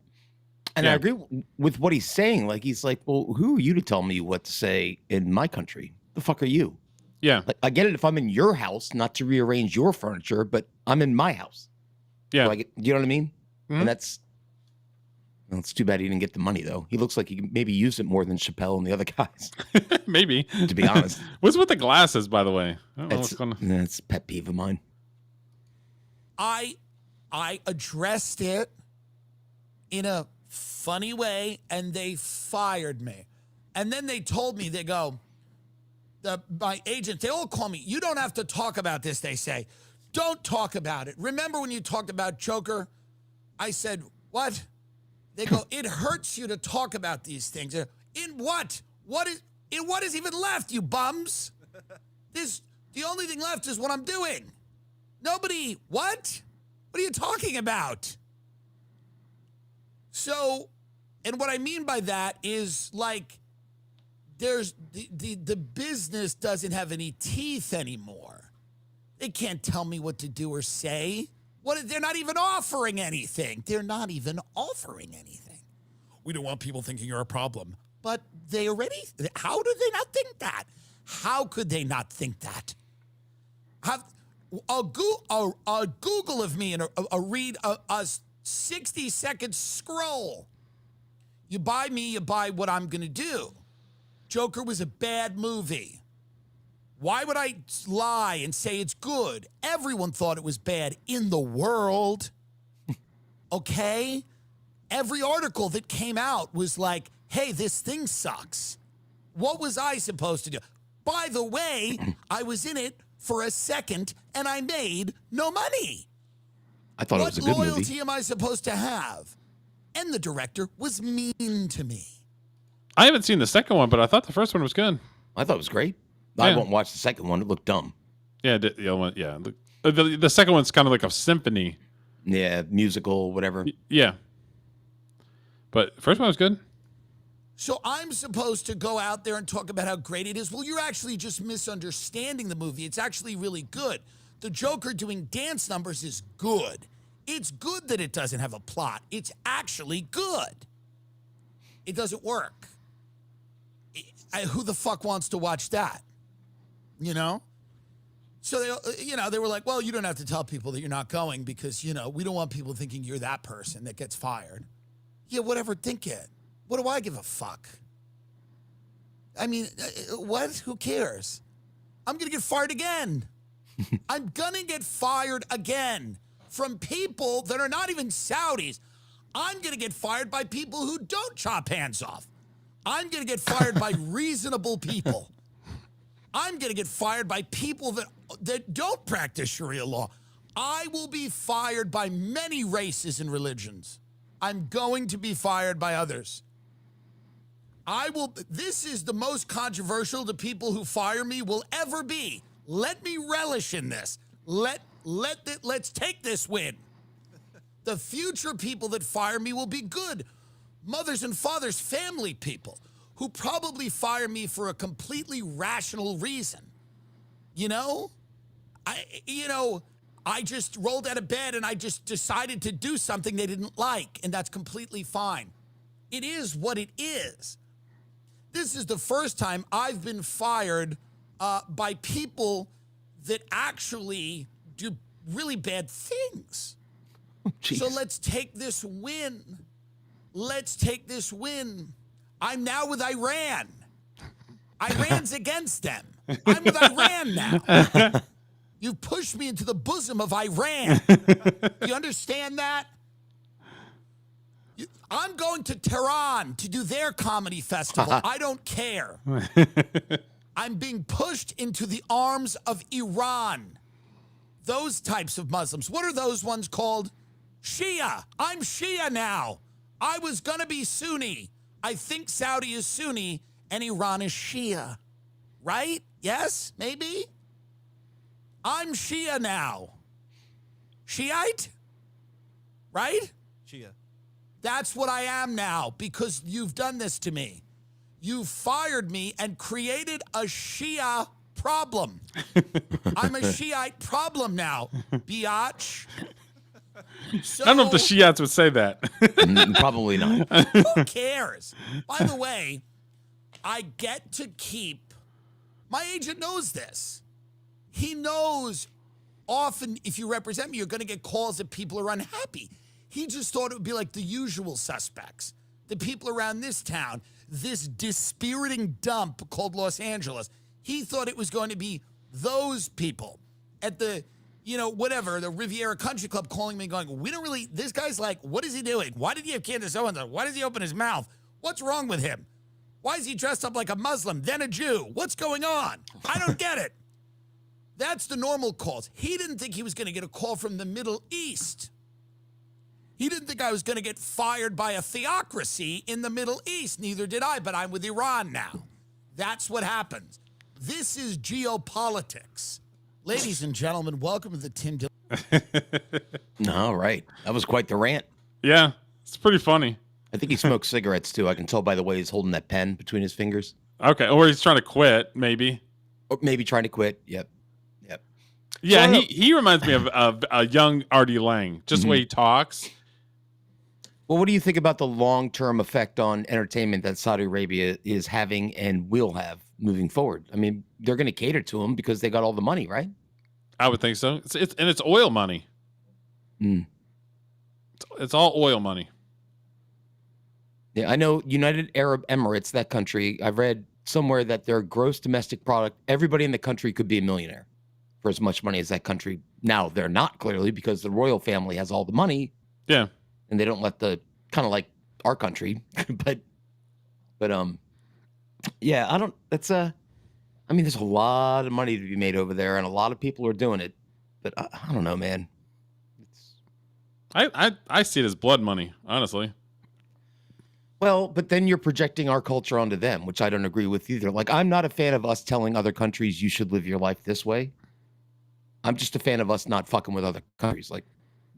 Speaker 3: And I agree with what he's saying. Like, he's like, well, who are you to tell me what to say in my country? The fuck are you?
Speaker 1: Yeah.
Speaker 3: Like, I get it if I'm in your house, not to rearrange your furniture, but I'm in my house.
Speaker 1: Yeah.
Speaker 3: So you know what I mean?
Speaker 1: Mm-hmm.
Speaker 3: And it's too bad he didn't get the money, though. He looks like he maybe used it more than Chappelle and the other guys.
Speaker 1: Maybe.
Speaker 3: To be honest.
Speaker 1: What's with the glasses, by the way? I don't know what's going on.
Speaker 3: That's a pet peeve of mine.
Speaker 19: I addressed it in a funny way, and they fired me. And then they told me, they go, my agents, they all call me, you don't have to talk about this, they say. Don't talk about it. Remember when you talked about Joker? I said, what? They go, it hurts you to talk about these things. In what? What is even left, you bums? The only thing left is what I'm doing. Nobody, what? What are you talking about? So, and what I mean by that is like, there's the business doesn't have any teeth anymore. They can't tell me what to do or say. They're not even offering anything. They're not even offering anything. We don't want people thinking you're a problem. But they already, how do they not think that? How could they not think that? A Google of me and a read a 60-second scroll. You buy me, you buy what I'm going to do. Joker was a bad movie. Why would I lie and say it's good? Everyone thought it was bad in the world. Okay? Every article that came out was like, hey, this thing sucks. What was I supposed to do? By the way, I was in it for a second and I made no money.
Speaker 3: I thought it was a good movie.
Speaker 19: What loyalty am I supposed to have? And the director was mean to me.
Speaker 1: I haven't seen the second one, but I thought the first one was good.
Speaker 3: I thought it was great.
Speaker 1: Yeah.
Speaker 3: I won't watch the second one. It looked dumb.
Speaker 1: Yeah, the other one, yeah. The second one's kind of like a symphony.
Speaker 3: Yeah, musical, whatever.
Speaker 1: Yeah. But the first one was good.
Speaker 19: So I'm supposed to go out there and talk about how great it is. Well, you're actually just misunderstanding the movie. It's actually really good. The Joker doing dance numbers is good. It's good that it doesn't have a plot. It's actually good. It doesn't work. Who the fuck wants to watch that? You know? So they were like, well, you don't have to tell people that you're not going because, we don't want people thinking you're that person that gets fired. Yeah, whatever, think it. What do I give a fuck? I mean, what? Who cares? I'm going to get fired again. I'm going to get fired again from people that are not even Saudis. I'm going to get fired by people who don't chop hands off. I'm going to get fired by reasonable people. I'm going to get fired by people that don't practice Sharia law. I will be fired by many races and religions. I'm going to be fired by others. This is the most controversial the people who fire me will ever be. Let me relish in this. Let's take this win. The future people that fire me will be good mothers and fathers, family people who probably fire me for a completely rational reason. I just rolled out of bed and I just decided to do something they didn't like, and that's completely fine. It is what it is. This is the first time I've been fired by people that actually do really bad things. So let's take this win. Let's take this win. I'm now with Iran. Iran's against them. I'm with Iran now. You pushed me into the bosom of Iran. You understand that? I'm going to Tehran to do their comedy festival. I don't care. I'm being pushed into the arms of Iran. Those types of Muslims. What are those ones called? Shia. I'm Shia now. I was going to be Sunni. I think Saudi is Sunni and Iran is Shia. Right? Yes? Maybe? I'm Shia now. Shiite? Right?
Speaker 20: Shia.
Speaker 19: That's what I am now because you've done this to me. You fired me and created a Shia problem. I'm a Shiite problem now, biatch.
Speaker 1: I don't know if the Shiites would say that.
Speaker 3: Probably not.
Speaker 19: Who cares? By the way, I get to keep, my agent knows this. He knows often if you represent me, you're going to get calls that people are unhappy. He just thought it would be like the usual suspects, the people around this town, this dispiriting dump called Los Angeles. He thought it was going to be those people at the, the Riviera Country Club calling me going, we don't really, this guy's like, what is he doing? Why did he have Candace Owens? Why does he open his mouth? What's wrong with him? Why is he dressed up like a Muslim, then a Jew? What's going on? I don't get it. That's the normal calls. He didn't think he was going to get a call from the Middle East. He didn't think I was going to get fired by a theocracy in the Middle East. Neither did I, but I'm with Iran now. That's what happens. This is geopolitics. Ladies and gentlemen, welcome to the Tim Dillon.
Speaker 3: All right. That was quite the rant.
Speaker 1: Yeah, it's pretty funny.
Speaker 3: I think he smokes cigarettes, too. I can tell by the way he's holding that pen between his fingers.
Speaker 1: Okay, or he's trying to quit, maybe.
Speaker 3: Or maybe trying to quit. Yep.
Speaker 1: Yeah, he reminds me of a young Artie Lang, just the way he talks.
Speaker 3: Well, what do you think about the long-term effect on entertainment that Saudi Arabia is having and will have moving forward? I mean, they're going to cater to them because they got all the money, right?
Speaker 1: I would think so. It's oil money. It's all oil money.
Speaker 3: Yeah, I know United Arab Emirates, that country, I've read somewhere that their gross domestic product, everybody in the country could be a millionaire for as much money as that country. Now, they're not clearly because the royal family has all the money.
Speaker 1: Yeah.
Speaker 3: And they don't let the, kind of like our country, but yeah, I don't, that's I mean, there's a lot of money to be made over there and a lot of people are doing it, but I don't know, man.
Speaker 1: I see it as blood money, honestly.
Speaker 3: Well, but then you're projecting our culture onto them, which I don't agree with either. Like, I'm not a fan of us telling other countries you should live your life this way. I'm just a fan of us not fucking with other countries. Like,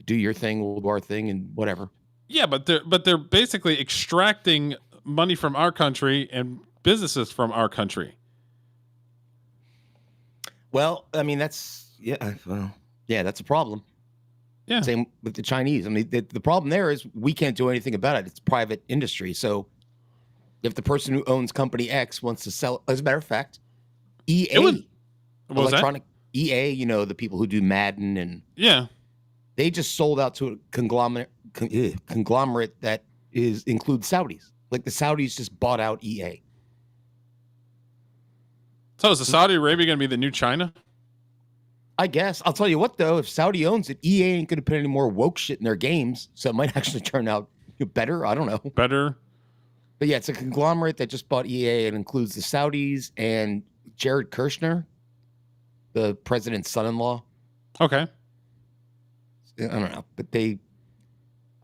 Speaker 3: do your thing, we'll do our thing, and whatever.
Speaker 1: Yeah, but they're basically extracting money from our country and businesses from our country.
Speaker 3: Well, I mean, that's that's a problem.
Speaker 1: Yeah.
Speaker 3: Same with the Chinese. I mean, the problem there is we can't do anything about it. It's private industry. So if the person who owns company X wants to sell, as a matter of fact, EA, electronic EA, the people who do Madden and they just sold out to a conglomerate that includes Saudis. Like the Saudis just bought out EA.
Speaker 1: So is the Saudi Arabia going to be the new China?
Speaker 3: I guess. I'll tell you what, though, if Saudi owns it, EA ain't going to put any more woke shit in their games, so it might actually turn out better. I don't know.
Speaker 1: Better?
Speaker 3: But yeah, it's a conglomerate that just bought EA. It includes the Saudis and Jared Kushner, the president's son-in-law.
Speaker 1: Okay.
Speaker 3: I don't know. But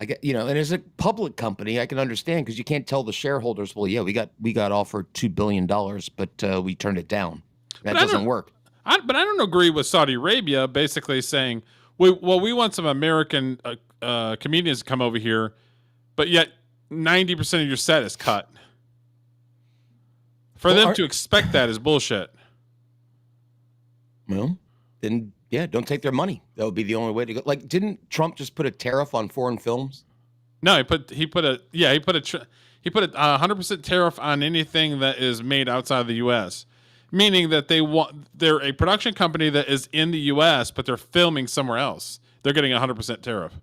Speaker 3: I get, and as a public company, I can understand because you can't tell the shareholders, well, yeah, we got offered $2 billion, but we turned it down. That doesn't work.
Speaker 1: But I don't agree with Saudi Arabia basically saying, we want some American comedians to come over here, but yet 90% of your set is cut. For them to expect that is bullshit.
Speaker 3: Well, then, yeah, don't take their money. That would be the only way to go. Like, didn't Trump just put a tariff on foreign films?
Speaker 1: No, he put a 100% tariff on anything that is made outside of the U.S., meaning that they're a production company that is in the U.S., but they're filming somewhere else. They're getting a 100% tariff.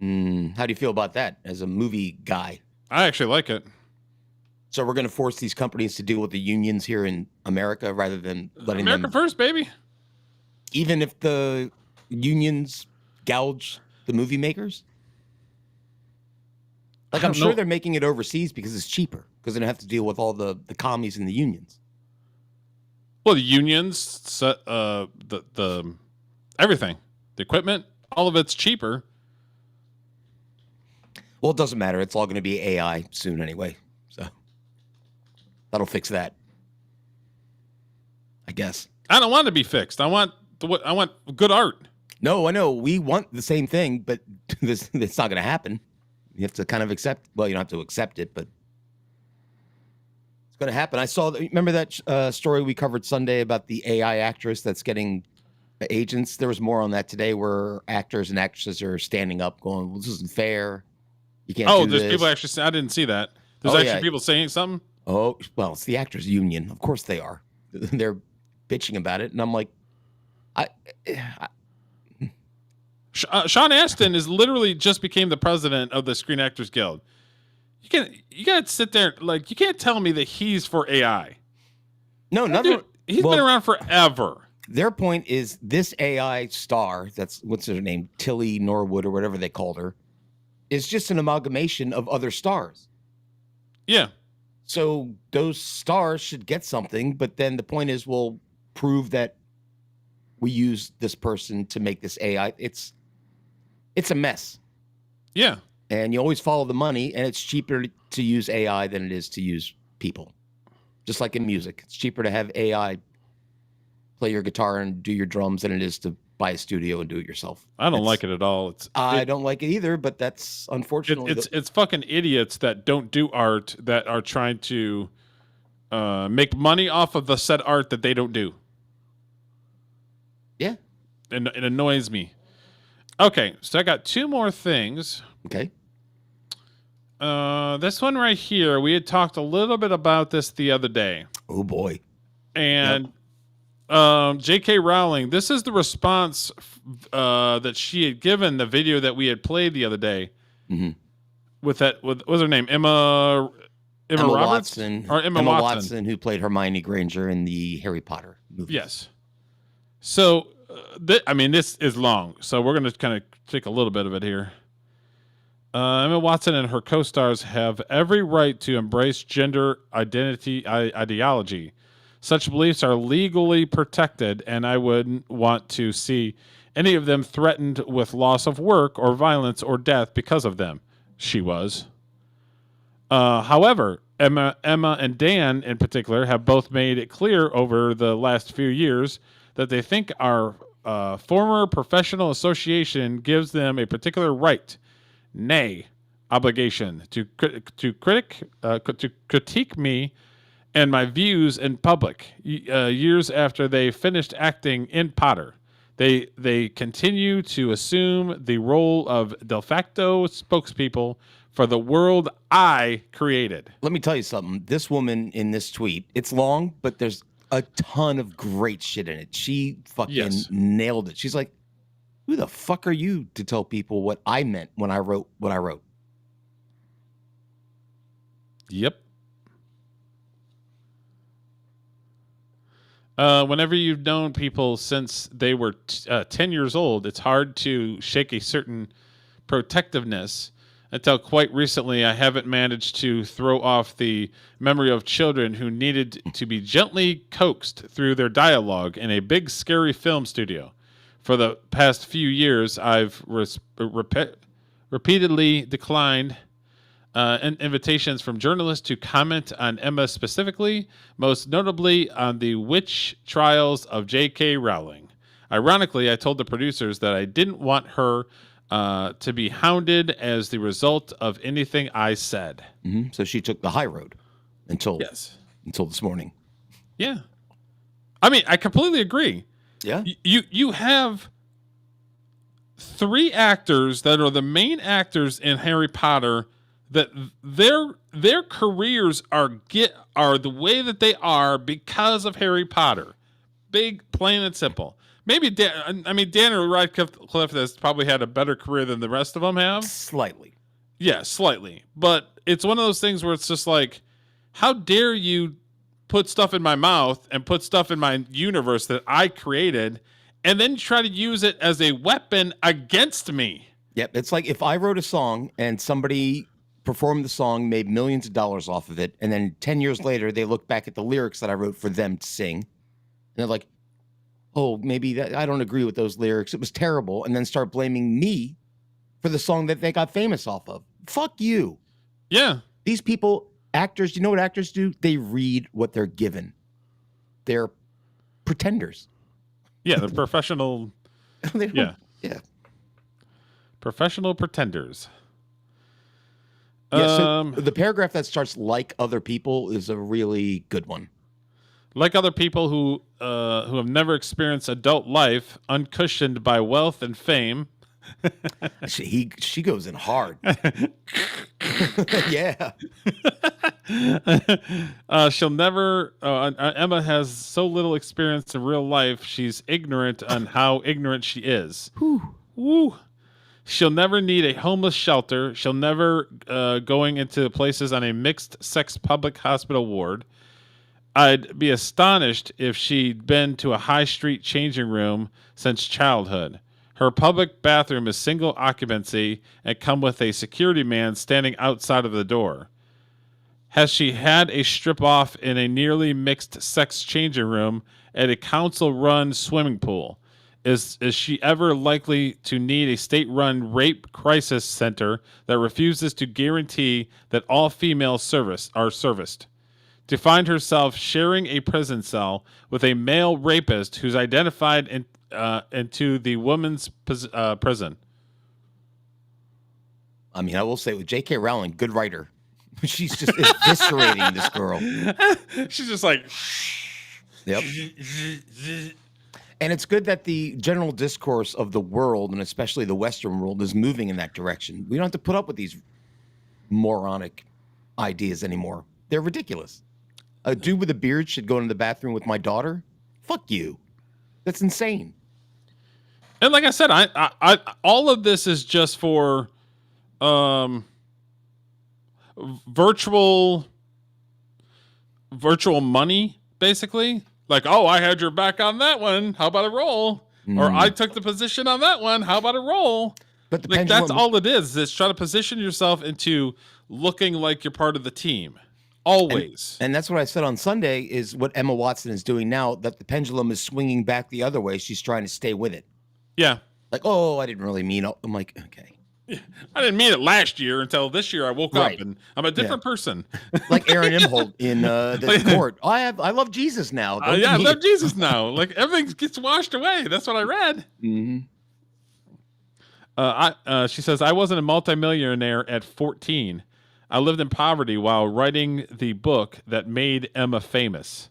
Speaker 3: How do you feel about that as a movie guy?
Speaker 1: I actually like it.
Speaker 3: So we're going to force these companies to deal with the unions here in America rather than letting
Speaker 1: America first, baby.
Speaker 3: Even if the unions gouge the movie makers? Like, I'm sure they're making it overseas because it's cheaper, because they don't have to deal with all the commies and the unions.
Speaker 1: Well, the unions, the everything, the equipment, all of it's cheaper.
Speaker 3: Well, it doesn't matter. It's all going to be AI soon anyway, so that'll fix that, I guess.
Speaker 1: I don't want to be fixed. I want good art.
Speaker 3: No, I know. We want the same thing, but it's not going to happen. You have to kind of accept. Well, you don't have to accept it, but it's going to happen. I saw. Remember that story we covered Sunday about the AI actress that's getting agents? There was more on that today, where actors and actresses are standing up, going, "Well, this isn't fair. You can't."
Speaker 1: Oh, there's people actually. I didn't see that. There's people saying something.
Speaker 3: Oh, well, it's the actors union. Of course they are. They're bitching about it, and I'm like,
Speaker 1: Sean Astin is literally just became the president of the Screen Actors Guild. You gotta sit there, like, you can't tell me that he's for AI.
Speaker 3: No,
Speaker 1: he's been around forever.
Speaker 3: Their point is this AI star, what's her name, Tilly Norwood or whatever they called her, is just an amalgamation of other stars.
Speaker 1: Yeah.
Speaker 3: So those stars should get something, but then the point is, we'll prove that we use this person to make this AI. It's a mess.
Speaker 1: Yeah.
Speaker 3: And you always follow the money, and it's cheaper to use AI than it is to use people. Just like in music. It's cheaper to have AI play your guitar and do your drums than it is to buy a studio and do it yourself.
Speaker 1: I don't like it at all.
Speaker 3: I don't like it either, but that's unfortunately...
Speaker 1: It's fucking idiots that don't do art that are trying to make money off of the said art that they don't do.
Speaker 3: Yeah.
Speaker 1: And it annoys me. Okay, so I got two more things.
Speaker 3: Okay.
Speaker 1: This one right here, we had talked a little bit about this the other day.
Speaker 3: Oh boy.
Speaker 1: And J.K. Rowling, this is the response that she had given the video that we had played the other day.
Speaker 3: Mm-hmm.
Speaker 1: With what was her name? Emma Roberts?
Speaker 3: Watson.
Speaker 1: Or Emma
Speaker 3: Watson, who played Hermione Granger in the Harry Potter movies.
Speaker 1: Yes. So, this is long, so we're going to kind of take a little bit of it here. Emma Watson and her co-stars have every right to embrace gender identity ideology. Such beliefs are legally protected, and I wouldn't want to see any of them threatened with loss of work or violence or death because of them. She was. However, Emma and Dan in particular have both made it clear over the last few years that they think our former professional association gives them a particular right, nay, obligation to critique me and my views in public. Years after they finished acting in Potter, they continue to assume the role of de facto spokespeople for the world I created.
Speaker 3: Let me tell you something. This woman in this tweet, it's long, but there's a ton of great shit in it. She fucking nailed it. She's like, who the fuck are you to tell people what I meant when I wrote what I wrote?
Speaker 1: Yep. Whenever you've known people since they were 10 years old, it's hard to shake a certain protectiveness. Until quite recently, I haven't managed to throw off the memory of children who needed to be gently coaxed through their dialogue in a big, scary film studio. For the past few years, I've repeatedly declined invitations from journalists to comment on Emma specifically, most notably on the witch trials of J.K. Rowling. Ironically, I told the producers that I didn't want her to be hounded as the result of anything I said.
Speaker 3: Mm-hmm. So she took the high road until this morning.
Speaker 1: Yeah. I mean, I completely agree.
Speaker 3: Yeah.
Speaker 1: You have 3 actors that are the main actors in Harry Potter that their careers are the way that they are because of Harry Potter. Big, plain and simple. Maybe Daniel Radcliffe has probably had a better career than the rest of them have.
Speaker 3: Slightly.
Speaker 1: Yeah, slightly. But it's one of those things where it's just like, how dare you put stuff in my mouth and put stuff in my universe that I created and then try to use it as a weapon against me.
Speaker 3: Yep. It's like if I wrote a song and somebody performed the song, made millions of dollars off of it, and then 10 years later, they look back at the lyrics that I wrote for them to sing. And they're like, oh, maybe I don't agree with those lyrics. It was terrible. And then start blaming me for the song that they got famous off of. Fuck you.
Speaker 1: Yeah.
Speaker 3: These people, actors, you know what actors do? They read what they're given. They're pretenders.
Speaker 1: Yeah, they're professional. Yeah. Professional pretenders.
Speaker 3: Yeah, so the paragraph that starts like other people is a really good one.
Speaker 1: Like other people who have never experienced adult life, uncushioned by wealth and fame.
Speaker 3: She goes in hard. Yeah.
Speaker 1: She'll never. Emma has so little experience in real life. She's ignorant on how ignorant she is. Woo. She'll never need a homeless shelter. She'll never going into places on a mixed sex public hospital ward. I'd be astonished if she'd been to a high street changing room since childhood. Her public bathroom is single occupancy and come with a security man standing outside of the door. Has she had a strip off in a nearly mixed sex changing room at a council-run swimming pool? Is she ever likely to need a state-run rape crisis center that refuses to guarantee that all females are serviced? To find herself sharing a prison cell with a male rapist who's identified into the woman's prison.
Speaker 3: I mean, I will say with J.K. Rowling, good writer. She's just eviscerating this girl.
Speaker 1: She's just like...
Speaker 3: Yep. And it's good that the general discourse of the world, and especially the Western world, is moving in that direction. We don't have to put up with these moronic ideas anymore. They're ridiculous. A dude with a beard should go into the bathroom with my daughter? Fuck you. That's insane.
Speaker 1: And like I said, I all of this is just for virtual money, basically. Like, oh, I had your back on that one. How about a roll? Or I took the position on that one. How about a roll?
Speaker 3: But
Speaker 1: like, that's all it is. It's trying to position yourself into looking like you're part of the team. Always.
Speaker 3: And that's what I said on Sunday is what Emma Watson is doing now, that the pendulum is swinging back the other way. She's trying to stay with it.
Speaker 1: Yeah.
Speaker 3: Like, oh, I didn't really mean it. I'm like, okay.
Speaker 1: I didn't mean it last year until this year I woke up and I'm a different person.
Speaker 3: Like Aaron Imholt in the court. I love Jesus now.
Speaker 1: I love Jesus now. Like everything gets washed away. That's what I read.
Speaker 3: Mm-hmm.
Speaker 1: She says, I wasn't a multimillionaire at 14. I lived in poverty while writing the book that made Emma famous.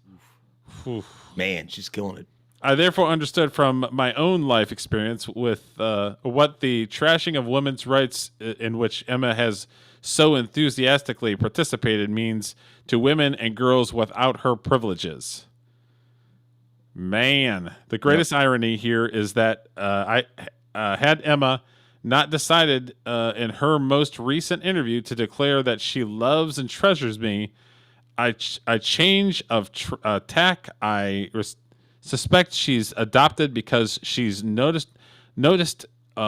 Speaker 3: Man, she's killing it.
Speaker 1: I therefore understood from my own life experience with what the trashing of women's rights in which Emma has so enthusiastically participated means to women and girls without her privileges. Man, the greatest irony here is that I had Emma not decided in her most recent interview to declare that she loves and treasures me. I change of tack. Suspect she's adopted because she's noticed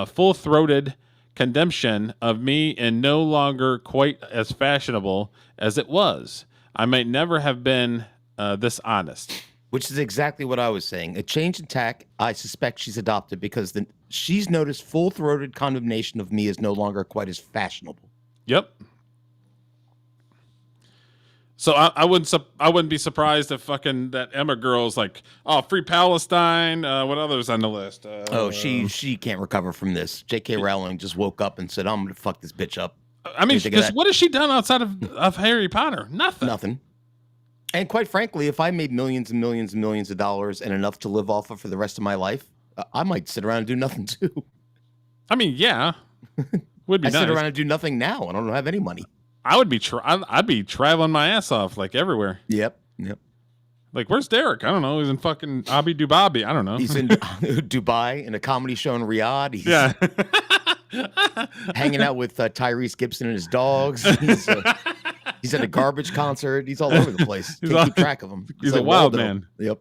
Speaker 1: full-throated condemnation of me and no longer quite as fashionable as it was. I might never have been this honest.
Speaker 3: Which is exactly what I was saying. A change in tack, I suspect she's adopted because she's noticed full-throated condemnation of me is no longer quite as fashionable.
Speaker 1: Yep. So I wouldn't be surprised if fucking that Emma girl's like, oh, free Palestine. What others on the list?
Speaker 3: She can't recover from this. J.K. Rowling just woke up and said, I'm going to fuck this bitch up.
Speaker 1: I mean, because what has she done outside of Harry Potter?
Speaker 3: Nothing. And quite frankly, if I made millions and millions and millions of dollars and enough to live off of for the rest of my life, I might sit around and do nothing too.
Speaker 1: I mean, yeah, would be
Speaker 3: I
Speaker 1: nice.
Speaker 3: sit around and do nothing now. I don't have any money.
Speaker 1: I would be I'd be traveling my ass off like everywhere.
Speaker 3: Yep.
Speaker 1: Like, where's Derek? I don't know. He's in fucking Abu Dhabi. I don't know.
Speaker 3: He's in Dubai in a comedy show in Riyadh. He's hanging out with Tyrese Gibson and his dogs. He's at a garbage concert. He's all over the place. Can't keep track of him.
Speaker 1: He's like a wild man.
Speaker 3: Yep.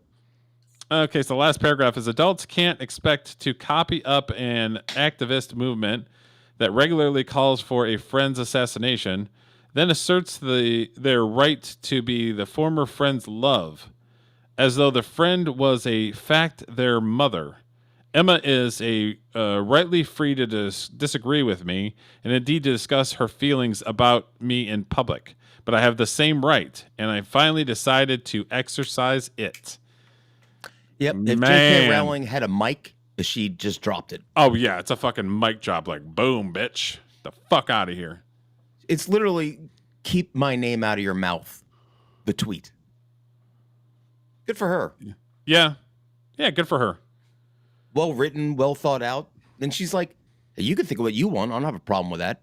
Speaker 1: Okay, so the last paragraph is adults can't expect to copy up an activist movement that regularly calls for a friend's assassination, then asserts their right to be the former friend's love, as though the friend was a fact their mother. Emma is rightly free to disagree with me, and indeed to discuss her feelings about me in public. But I have the same right, and I finally decided to exercise it.
Speaker 3: Yep. If J.K. Rowling had a mic, she just dropped it.
Speaker 1: Oh, yeah. It's a fucking mic drop. Like, boom, bitch. The fuck out of here.
Speaker 3: It's literally, keep my name out of your mouth, the tweet. Good for her.
Speaker 1: Yeah. Yeah, good for her.
Speaker 3: Well written, well thought out. And she's like, hey, you can think of what you want. I don't have a problem with that.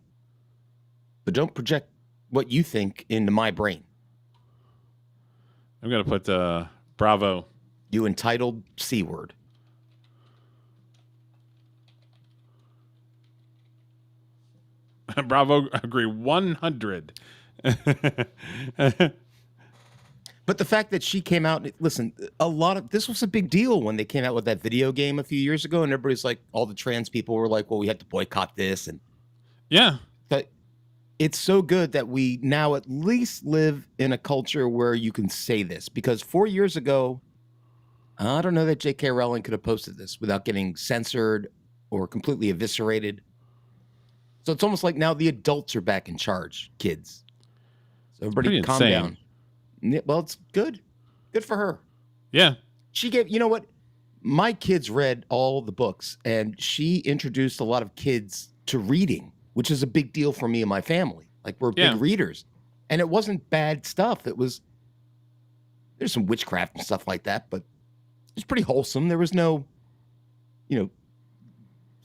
Speaker 3: But don't project what you think into my brain.
Speaker 1: I'm going to put bravo.
Speaker 3: You entitled C word.
Speaker 1: Bravo, agree 100.
Speaker 3: But the fact that she came out, listen, this was a big deal when they came out with that video game a few years ago, and everybody's like, all the trans people were like, well, we have to boycott this. And
Speaker 1: yeah.
Speaker 3: But it's so good that we now at least live in a culture where you can say this, because 4 years ago, I don't know that J.K. Rowling could have posted this without getting censored or completely eviscerated. So it's almost like now the adults are back in charge, kids. So everybody calm down. Well, it's good. Good for her.
Speaker 1: Yeah.
Speaker 3: She gave, you know what? My kids read all the books, and she introduced a lot of kids to reading, which is a big deal for me and my family. Like, we're big readers. And it wasn't bad stuff. There's some witchcraft and stuff like that, but it's pretty wholesome. There was no,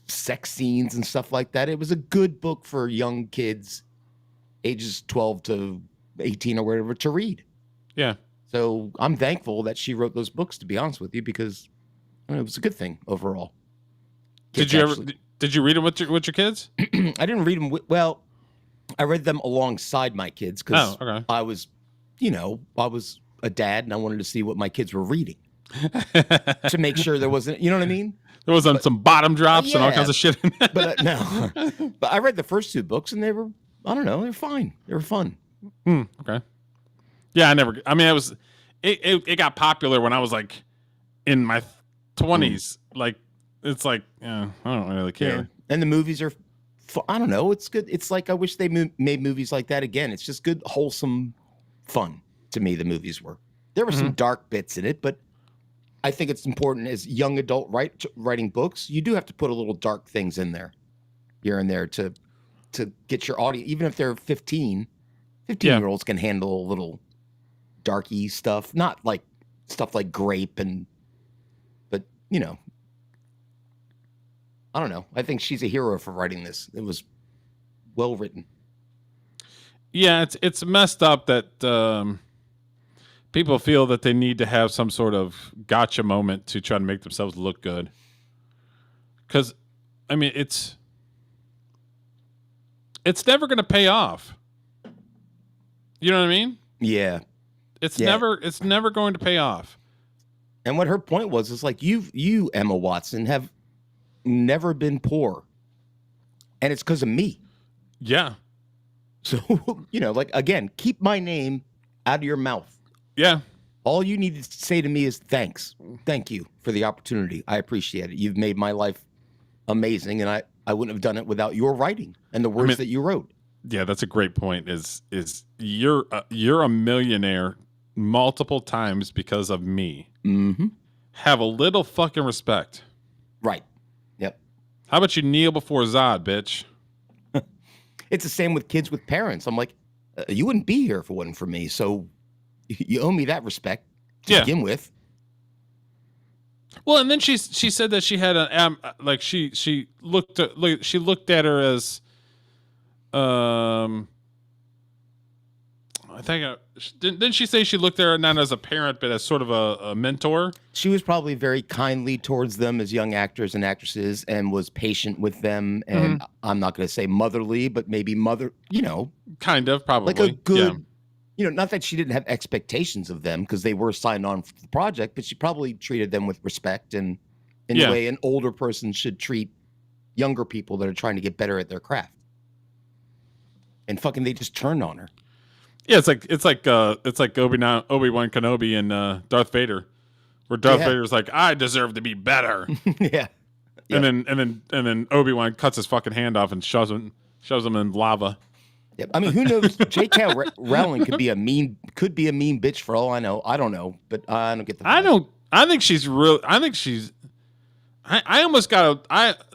Speaker 3: sex scenes and stuff like that. It was a good book for young kids, ages 12 to 18 or whatever, to read.
Speaker 1: Yeah.
Speaker 3: So I'm thankful that she wrote those books, to be honest with you, because it was a good thing overall.
Speaker 1: Did you read them with your kids?
Speaker 3: I didn't read them. Well, I read them alongside my kids because I was, I was a dad and I wanted to see what my kids were reading to make sure there wasn't, you know what I mean?
Speaker 1: There wasn't some bottom drops and all kinds of shit in there.
Speaker 3: But no. But I read the first two books and they were, I don't know, they were fine. They were fun.
Speaker 1: Okay. Yeah, it got popular when I was like in my 20s. Like, it's like, I don't really care.
Speaker 3: Yeah. And the movies are, I don't know, it's good. It's like, I wish they made movies like that again. It's just good, wholesome fun to me, the movies were. There were some dark bits in it, but I think it's important as young adult writing books, you do have to put a little dark things in there, here and there, to get your audience, even if they're 15-year-olds can handle a little darky stuff, not like stuff like grape but I don't know. I think she's a hero for writing this. It was well written.
Speaker 1: Yeah, it's messed up that people feel that they need to have some sort of gotcha moment to try to make themselves look good. Because, I mean, it's never going to pay off. You know what I mean?
Speaker 3: Yeah.
Speaker 1: It's never going to pay off.
Speaker 3: And what her point was is like, you, Emma Watson, have never been poor. And it's because of me.
Speaker 1: Yeah.
Speaker 3: So, like, again, keep my name out of your mouth.
Speaker 1: Yeah.
Speaker 3: All you need to say to me is thanks. Thank you for the opportunity. I appreciate it. You've made my life amazing, and I wouldn't have done it without your writing and the words that you wrote.
Speaker 1: Yeah, that's a great point. Is you're a millionaire multiple times because of me.
Speaker 3: Mm-hmm.
Speaker 1: Have a little fucking respect.
Speaker 3: Right. Yep.
Speaker 1: How about you kneel before Zod, bitch?
Speaker 3: It's the same with kids with parents. I'm like, you wouldn't be here if it wasn't for me. So you owe me that respect to begin with.
Speaker 1: Well, and then she said that she had she looked at her as I think didn't she say she looked at her not as a parent but as sort of a mentor?
Speaker 3: She was probably very kindly towards them as young actors and actresses and was patient with them. And I'm not going to say motherly, but maybe
Speaker 1: kind of, probably
Speaker 3: like a good, not that she didn't have expectations of them because they were signed on for the project, but she probably treated them with respect and in the way an older person should treat younger people that are trying to get better at their craft. And fucking, they just turned on her.
Speaker 1: Yeah, it's like Obi-Wan Kenobi and Darth Vader, where Darth Vader's like, I deserve to be better.
Speaker 3: Yeah.
Speaker 1: And then Obi-Wan cuts his fucking hand off and shoves him in lava.
Speaker 3: Yep. I mean, who knows? J.K. Rowling could be a mean bitch for all I know. I don't know, but I don't get the vibe.
Speaker 1: I think she's real. I think she's. I almost got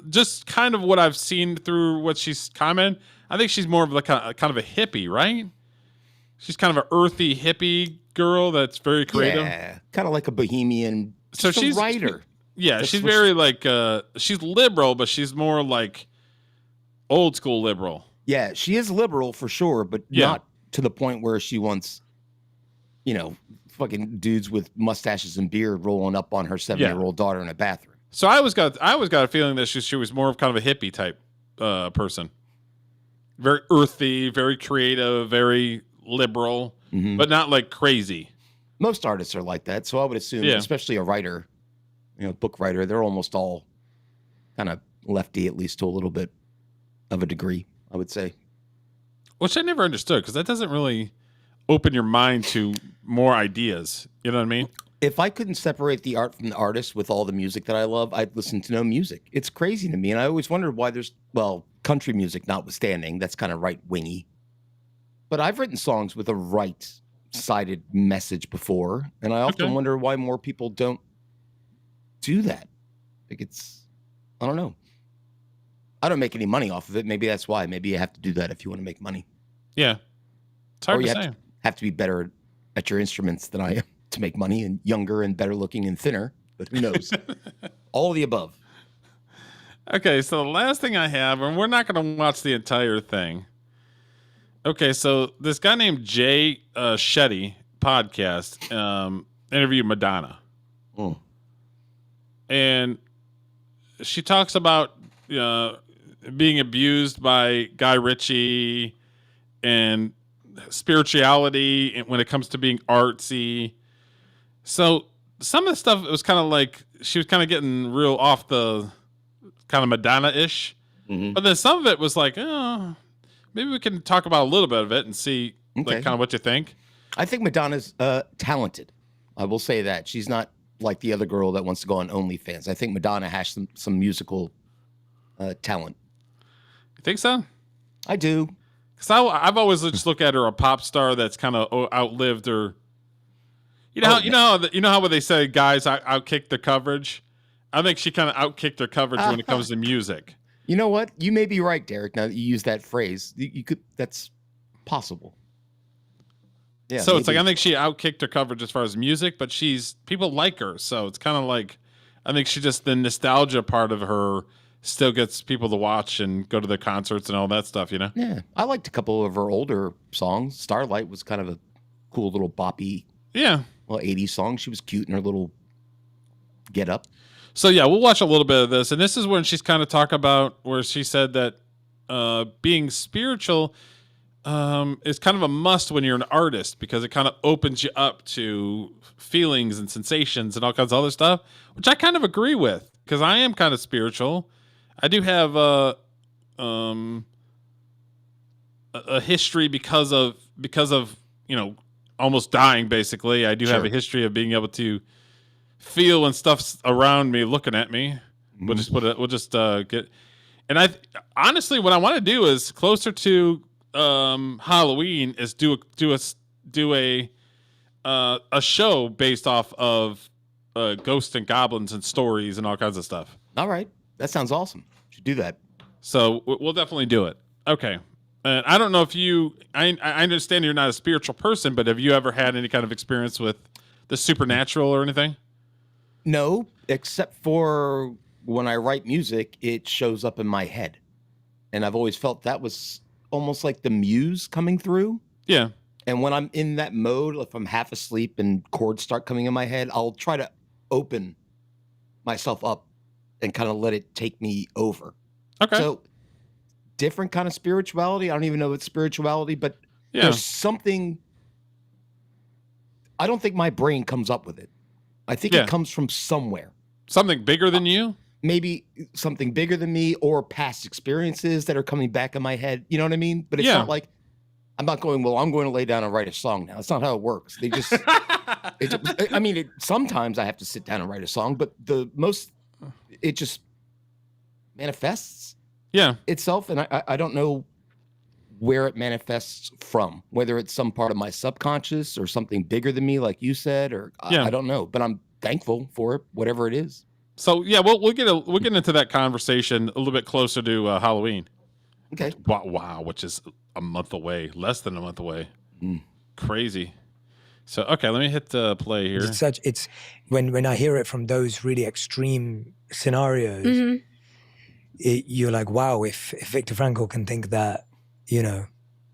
Speaker 1: just kind of what I've seen through what she's commented. I think she's more of like kind of a hippie, right? She's kind of an earthy hippie girl that's very creative.
Speaker 3: Yeah, kind of like a bohemian.
Speaker 1: So she's
Speaker 3: a writer.
Speaker 1: She's very like she's liberal, but she's more like old school liberal.
Speaker 3: Yeah, she is liberal for sure, but not to the point where she wants, fucking dudes with mustaches and beard rolling up on her 7-year-old daughter in a bathroom.
Speaker 1: So I always got a feeling that she was more of kind of a hippie type person. Very earthy, very creative, very liberal, but not like crazy.
Speaker 3: Most artists are like that, so I would assume, especially a writer, book writer, they're almost all kind of lefty, at least to a little bit of a degree, I would say.
Speaker 1: Which I never understood, because that doesn't really open your mind to more ideas. You know what I mean?
Speaker 3: If I couldn't separate the art from the artist with all the music that I love, I'd listen to no music. It's crazy to me, and I always wondered why country music notwithstanding, that's kind of right-wingy. But I've written songs with a right-sided message before, and I often wonder why more people don't do that. Like I don't know. I don't make any money off of it. Maybe that's why. Maybe you have to do that if you want to make money.
Speaker 1: Yeah. It's hard to say.
Speaker 3: Have to be better at your instruments than I am to make money, and younger and better looking and thinner. But who knows? All of the above.
Speaker 1: Okay, so the last thing I have, and we're not going to watch the entire thing. Okay, so this guy named Jay Shetty podcast interviewed Madonna. And she talks about being abused by Guy Ritchie and spirituality when it comes to being artsy. So some of the stuff, it was kind of like she was kind of getting real off the kind of Madonna-ish. But then some of it was like, maybe we can talk about a little bit of it and see like kind of what you think.
Speaker 3: I think Madonna's talented. I will say that. She's not like the other girl that wants to go on OnlyFans. I think Madonna has some musical talent.
Speaker 1: You think so?
Speaker 3: I do.
Speaker 1: Because I've always just looked at her a pop star that's kind of outlived her. You know how when they say guys outkick the coverage? I think she kind of outkicked her coverage when it comes to music.
Speaker 3: You know what? You may be right, Derek. Now that you use that phrase, you could. That's possible. Yeah.
Speaker 1: So it's like I think she outkicked her coverage as far as music, but people like her, so it's kind of like I think she just the nostalgia part of her still gets people to watch and go to the concerts and all that stuff.
Speaker 3: Yeah, I liked a couple of her older songs. Starlight was kind of a cool little boppy.
Speaker 1: Yeah.
Speaker 3: Well, 80s song. She was cute in her little get up.
Speaker 1: So yeah, we'll watch a little bit of this, and this is when she's kind of talking about where she said that being spiritual is kind of a must when you're an artist because it kind of opens you up to feelings and sensations and all kinds of other stuff, which I kind of agree with because I am kind of spiritual. I do have a history because of almost dying. Basically, I do have a history of being able to feel when stuff's around me looking at me. We'll just get. And honestly, what I want to do is closer to Halloween is do a show based off of ghosts and goblins and stories and all kinds of stuff.
Speaker 3: All right, that sounds awesome. Should do that.
Speaker 1: So we'll definitely do it. Okay. And I don't know if I understand you're not a spiritual person, but have you ever had any kind of experience with the supernatural or anything?
Speaker 3: No, except for when I write music, it shows up in my head. And I've always felt that was almost like the muse coming through.
Speaker 1: Yeah.
Speaker 3: And when I'm in that mode, if I'm half asleep and chords start coming in my head, I'll try to open myself up and kind of let it take me over.
Speaker 1: Okay.
Speaker 3: So different kind of spirituality. I don't even know if it's spirituality, but there's something. I don't think my brain comes up with it. I think it comes from somewhere.
Speaker 1: Something bigger than you?
Speaker 3: Maybe something bigger than me or past experiences that are coming back in my head. You know what I mean? But it's not like I'm not going, well, I'm going to lay down and write a song now. That's not how it works. They just, sometimes I have to sit down and write a song, but it just manifests itself. And I don't know where it manifests from, whether it's some part of my subconscious or something bigger than me, like you said, or I don't know, but I'm thankful for it, whatever it is.
Speaker 1: So we'll get into that conversation a little bit closer to Halloween.
Speaker 3: Okay.
Speaker 1: Wow, which is a month away, less than a month away. Crazy. So okay, let me hit play here.
Speaker 20: It's when I hear it from those really extreme scenarios, you're like, wow, if Viktor Frankl can think that,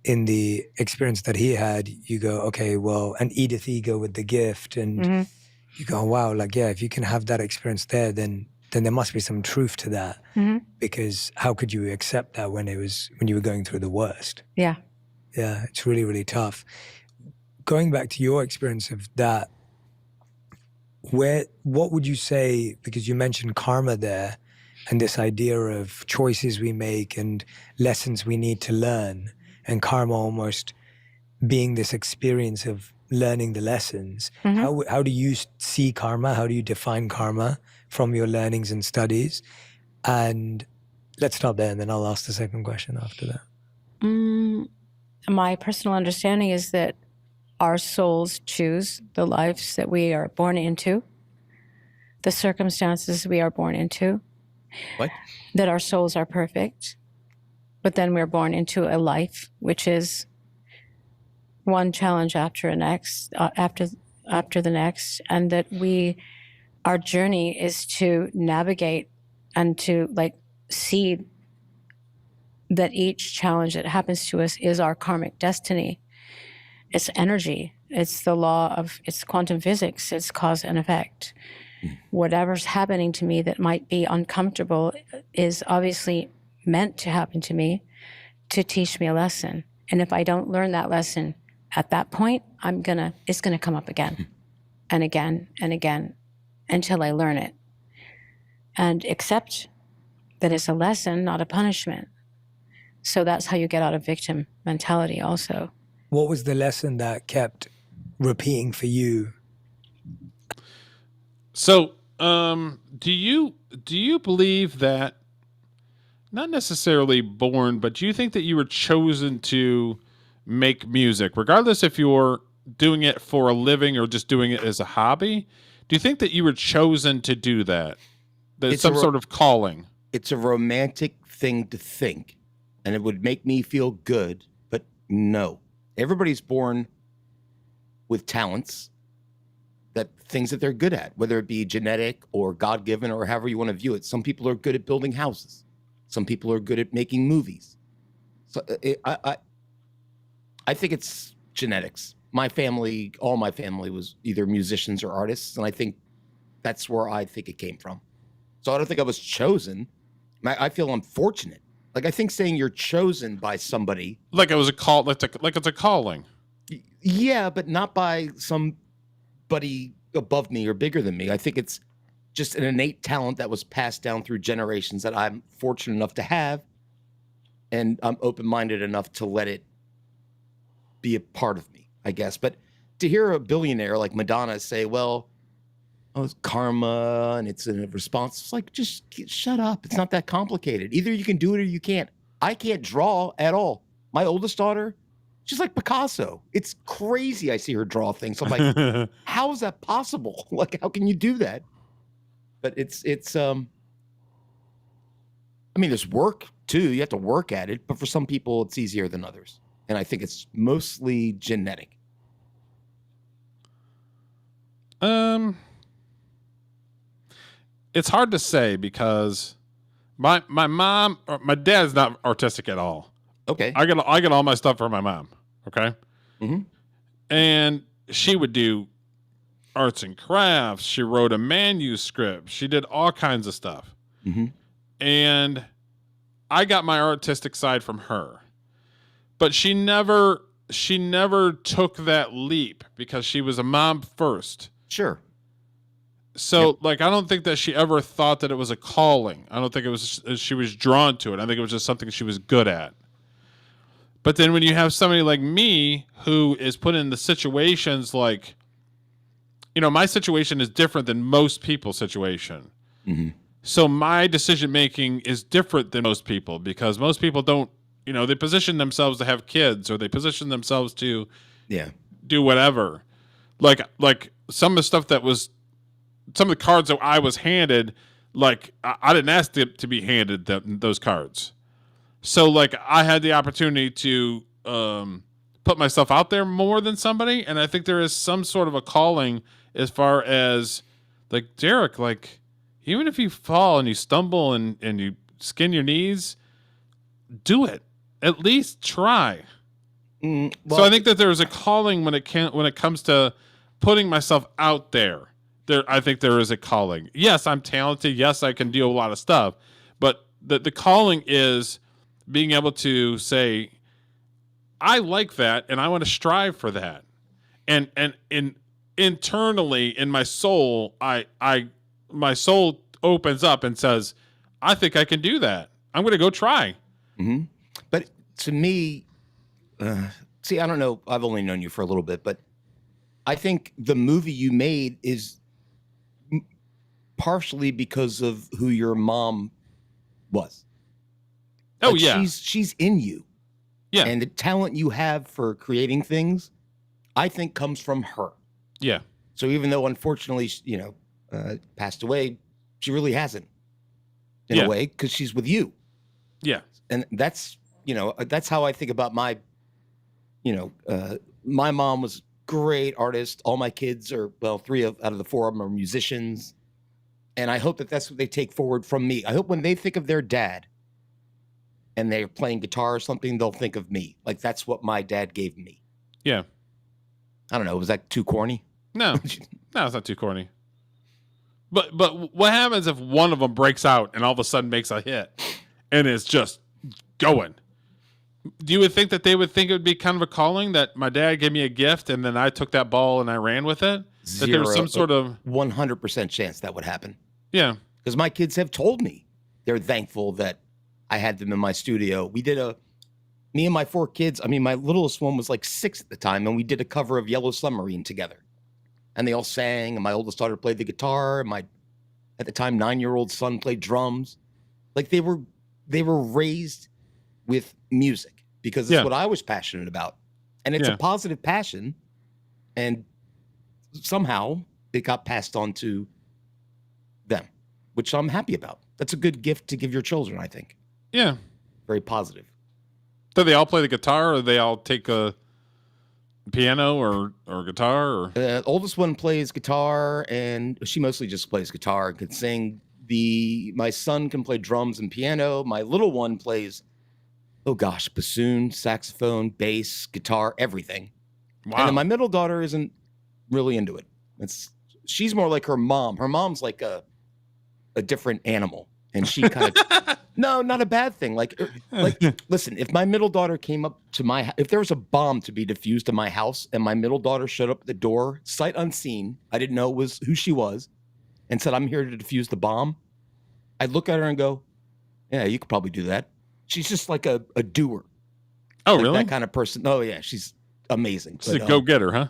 Speaker 20: in the experience that he had, you go, okay, well, and Edith Eger with The Gift, and you go, wow, if you can have that experience there, then there must be some truth to that, because how could you accept that when you were going through the worst?
Speaker 21: Yeah,
Speaker 20: it's really, really tough. Going back to your experience of that, what would you say? Because you mentioned karma there, and this idea of choices we make and lessons we need to learn, and karma almost being this experience of learning the lessons. How do you see karma? How do you define karma from your learnings and studies? And let's stop there, and then I'll ask the second question after that.
Speaker 21: My personal understanding is that our souls choose the lives that we are born into, the circumstances we are born into.
Speaker 3: What?
Speaker 21: That our souls are perfect, but then we're born into a life which is one challenge after the next, and that our journey is to navigate and to see that each challenge that happens to us is our karmic destiny. It's energy. It's the law of, it's quantum physics. It's cause and effect. Whatever's happening to me that might be uncomfortable is obviously meant to happen to me to teach me a lesson. And if I don't learn that lesson at that point, it's gonna come up again and again and again until I learn it and accept that it's a lesson, not a punishment. So that's how you get out of victim mentality also.
Speaker 20: What was the lesson that kept repeating for you?
Speaker 1: So, do you believe that, not necessarily born, but do you think that you were chosen to make music, regardless if you're doing it for a living or just doing it as a hobby? Do you think that you were chosen to do that? That it's some sort of calling?
Speaker 3: It's a romantic thing to think, and it would make me feel good, but no. Everybody's born with talents, things that they're good at, whether it be genetic or God-given or however you want to view it. Some people are good at building houses. Some people are good at making movies. So I think it's genetics. All my family was either musicians or artists, and I think that's where I think it came from. So I don't think I was chosen. I feel I'm fortunate. I think saying you're chosen by somebody,
Speaker 1: like it was a call, like it's a calling.
Speaker 3: Yeah, but not by somebody above me or bigger than me. I think it's just an innate talent that was passed down through generations that I'm fortunate enough to have, and I'm open-minded enough to let it be a part of me, I guess. But to hear a billionaire like Madonna say, well, oh, it's karma and it's a response. It's like, just shut up. It's not that complicated. Either you can do it or you can't. I can't draw at all. My oldest daughter, she's like Picasso. It's crazy. I see her draw things. I'm like, how is that possible? Like, how can you do that? But it's I mean, there's work too. You have to work at it, but for some people it's easier than others. And I think it's mostly genetic.
Speaker 1: It's hard to say because my mom, or my dad is not artistic at all.
Speaker 3: Okay.
Speaker 1: I get all my stuff from my mom. Okay.
Speaker 3: Mm-hmm.
Speaker 1: And she would do arts and crafts. She wrote a manuscript. She did all kinds of stuff.
Speaker 3: Mm-hmm.
Speaker 1: And I got my artistic side from her. But she never took that leap because she was a mom first.
Speaker 3: Sure.
Speaker 1: So, like, I don't think that she ever thought that it was a calling. I don't think it was, she was drawn to it. I think it was just something she was good at. But then when you have somebody like me who is put in the situations like, you know, my situation is different than most people's situation.
Speaker 3: Mm-hmm.
Speaker 1: So my decision making is different than most people because most people don't, you know, they position themselves to have kids or they position themselves to do whatever. Like some of the stuff that was, some of the cards that I was handed, like I didn't ask to be handed those cards. So like I had the opportunity to put myself out there more than somebody. And I think there is some sort of a calling as far as like Derek, like even if you fall and you stumble and you skin your knees, do it. At least try.
Speaker 3: Well,
Speaker 1: so I think that there is a calling when it comes to putting myself out there. I think there is a calling. Yes, I'm talented. Yes, I can do a lot of stuff. But the calling is being able to say, I like that and I want to strive for that. And internally in my soul, my soul opens up and says, I think I can do that. I'm going to go try.
Speaker 3: Mm-hmm. But to me, see, I don't know. I've only known you for a little bit, but I think the movie you made is partially because of who your mom was.
Speaker 1: Oh,
Speaker 3: like,
Speaker 1: yeah.
Speaker 3: She's in you.
Speaker 1: Yeah.
Speaker 3: And the talent you have for creating things, I think comes from her.
Speaker 1: Yeah.
Speaker 3: So even though unfortunately, passed away, she really hasn't in a way because she's with you.
Speaker 1: Yeah.
Speaker 3: And that's how I think about my mom was a great artist. All my kids are, well, 3 out of the 4 of them are musicians. And I hope that that's what they take forward from me. I hope when they think of their dad and they're playing guitar or something, they'll think of me. Like that's what my dad gave me.
Speaker 1: Yeah.
Speaker 3: I don't know. Was that too corny?
Speaker 1: No, it's not too corny. But what happens if one of them breaks out and all of a sudden makes a hit and it's just going? Do you think that they would think it would be kind of a calling that my dad gave me a gift and then I took that ball and I ran with it? That there was some sort of
Speaker 3: 100% chance that would happen.
Speaker 1: Yeah.
Speaker 3: Because my kids have told me they're thankful that I had them in my studio. We did me and my 4 kids, I mean, my littlest one was like 6 at the time, and we did a cover of Yellow Submarine together. And they all sang, and my oldest daughter played the guitar, and my, at the time, 9-year-old son played drums. Like they were raised with music because it's what I was passionate about. And it's a positive passion. And somehow it got passed on to them, which I'm happy about. That's a good gift to give your children, I think.
Speaker 1: Yeah.
Speaker 3: Very positive.
Speaker 1: Do they all play the guitar or they all take a piano or guitar? Or?
Speaker 3: The oldest one plays guitar and she mostly just plays guitar and can sing. My son can play drums and piano. My little one plays, bassoon, saxophone, bass, guitar, everything.
Speaker 1: Wow.
Speaker 3: And then my middle daughter isn't really into it. She's more like her mom. Her mom's like a different animal, and she kind of no, not a bad thing. Like listen, if my middle daughter came up to if there was a bomb to be defused in my house, and my middle daughter showed up at the door, sight unseen, I didn't know who she was, and said, "I'm here to defuse the bomb," I'd look at her and go, "Yeah, you could probably do that." She's just like a doer.
Speaker 1: Oh,
Speaker 3: like
Speaker 1: really?
Speaker 3: That kind of person. Oh, yeah, she's amazing.
Speaker 1: She's a go-getter, huh?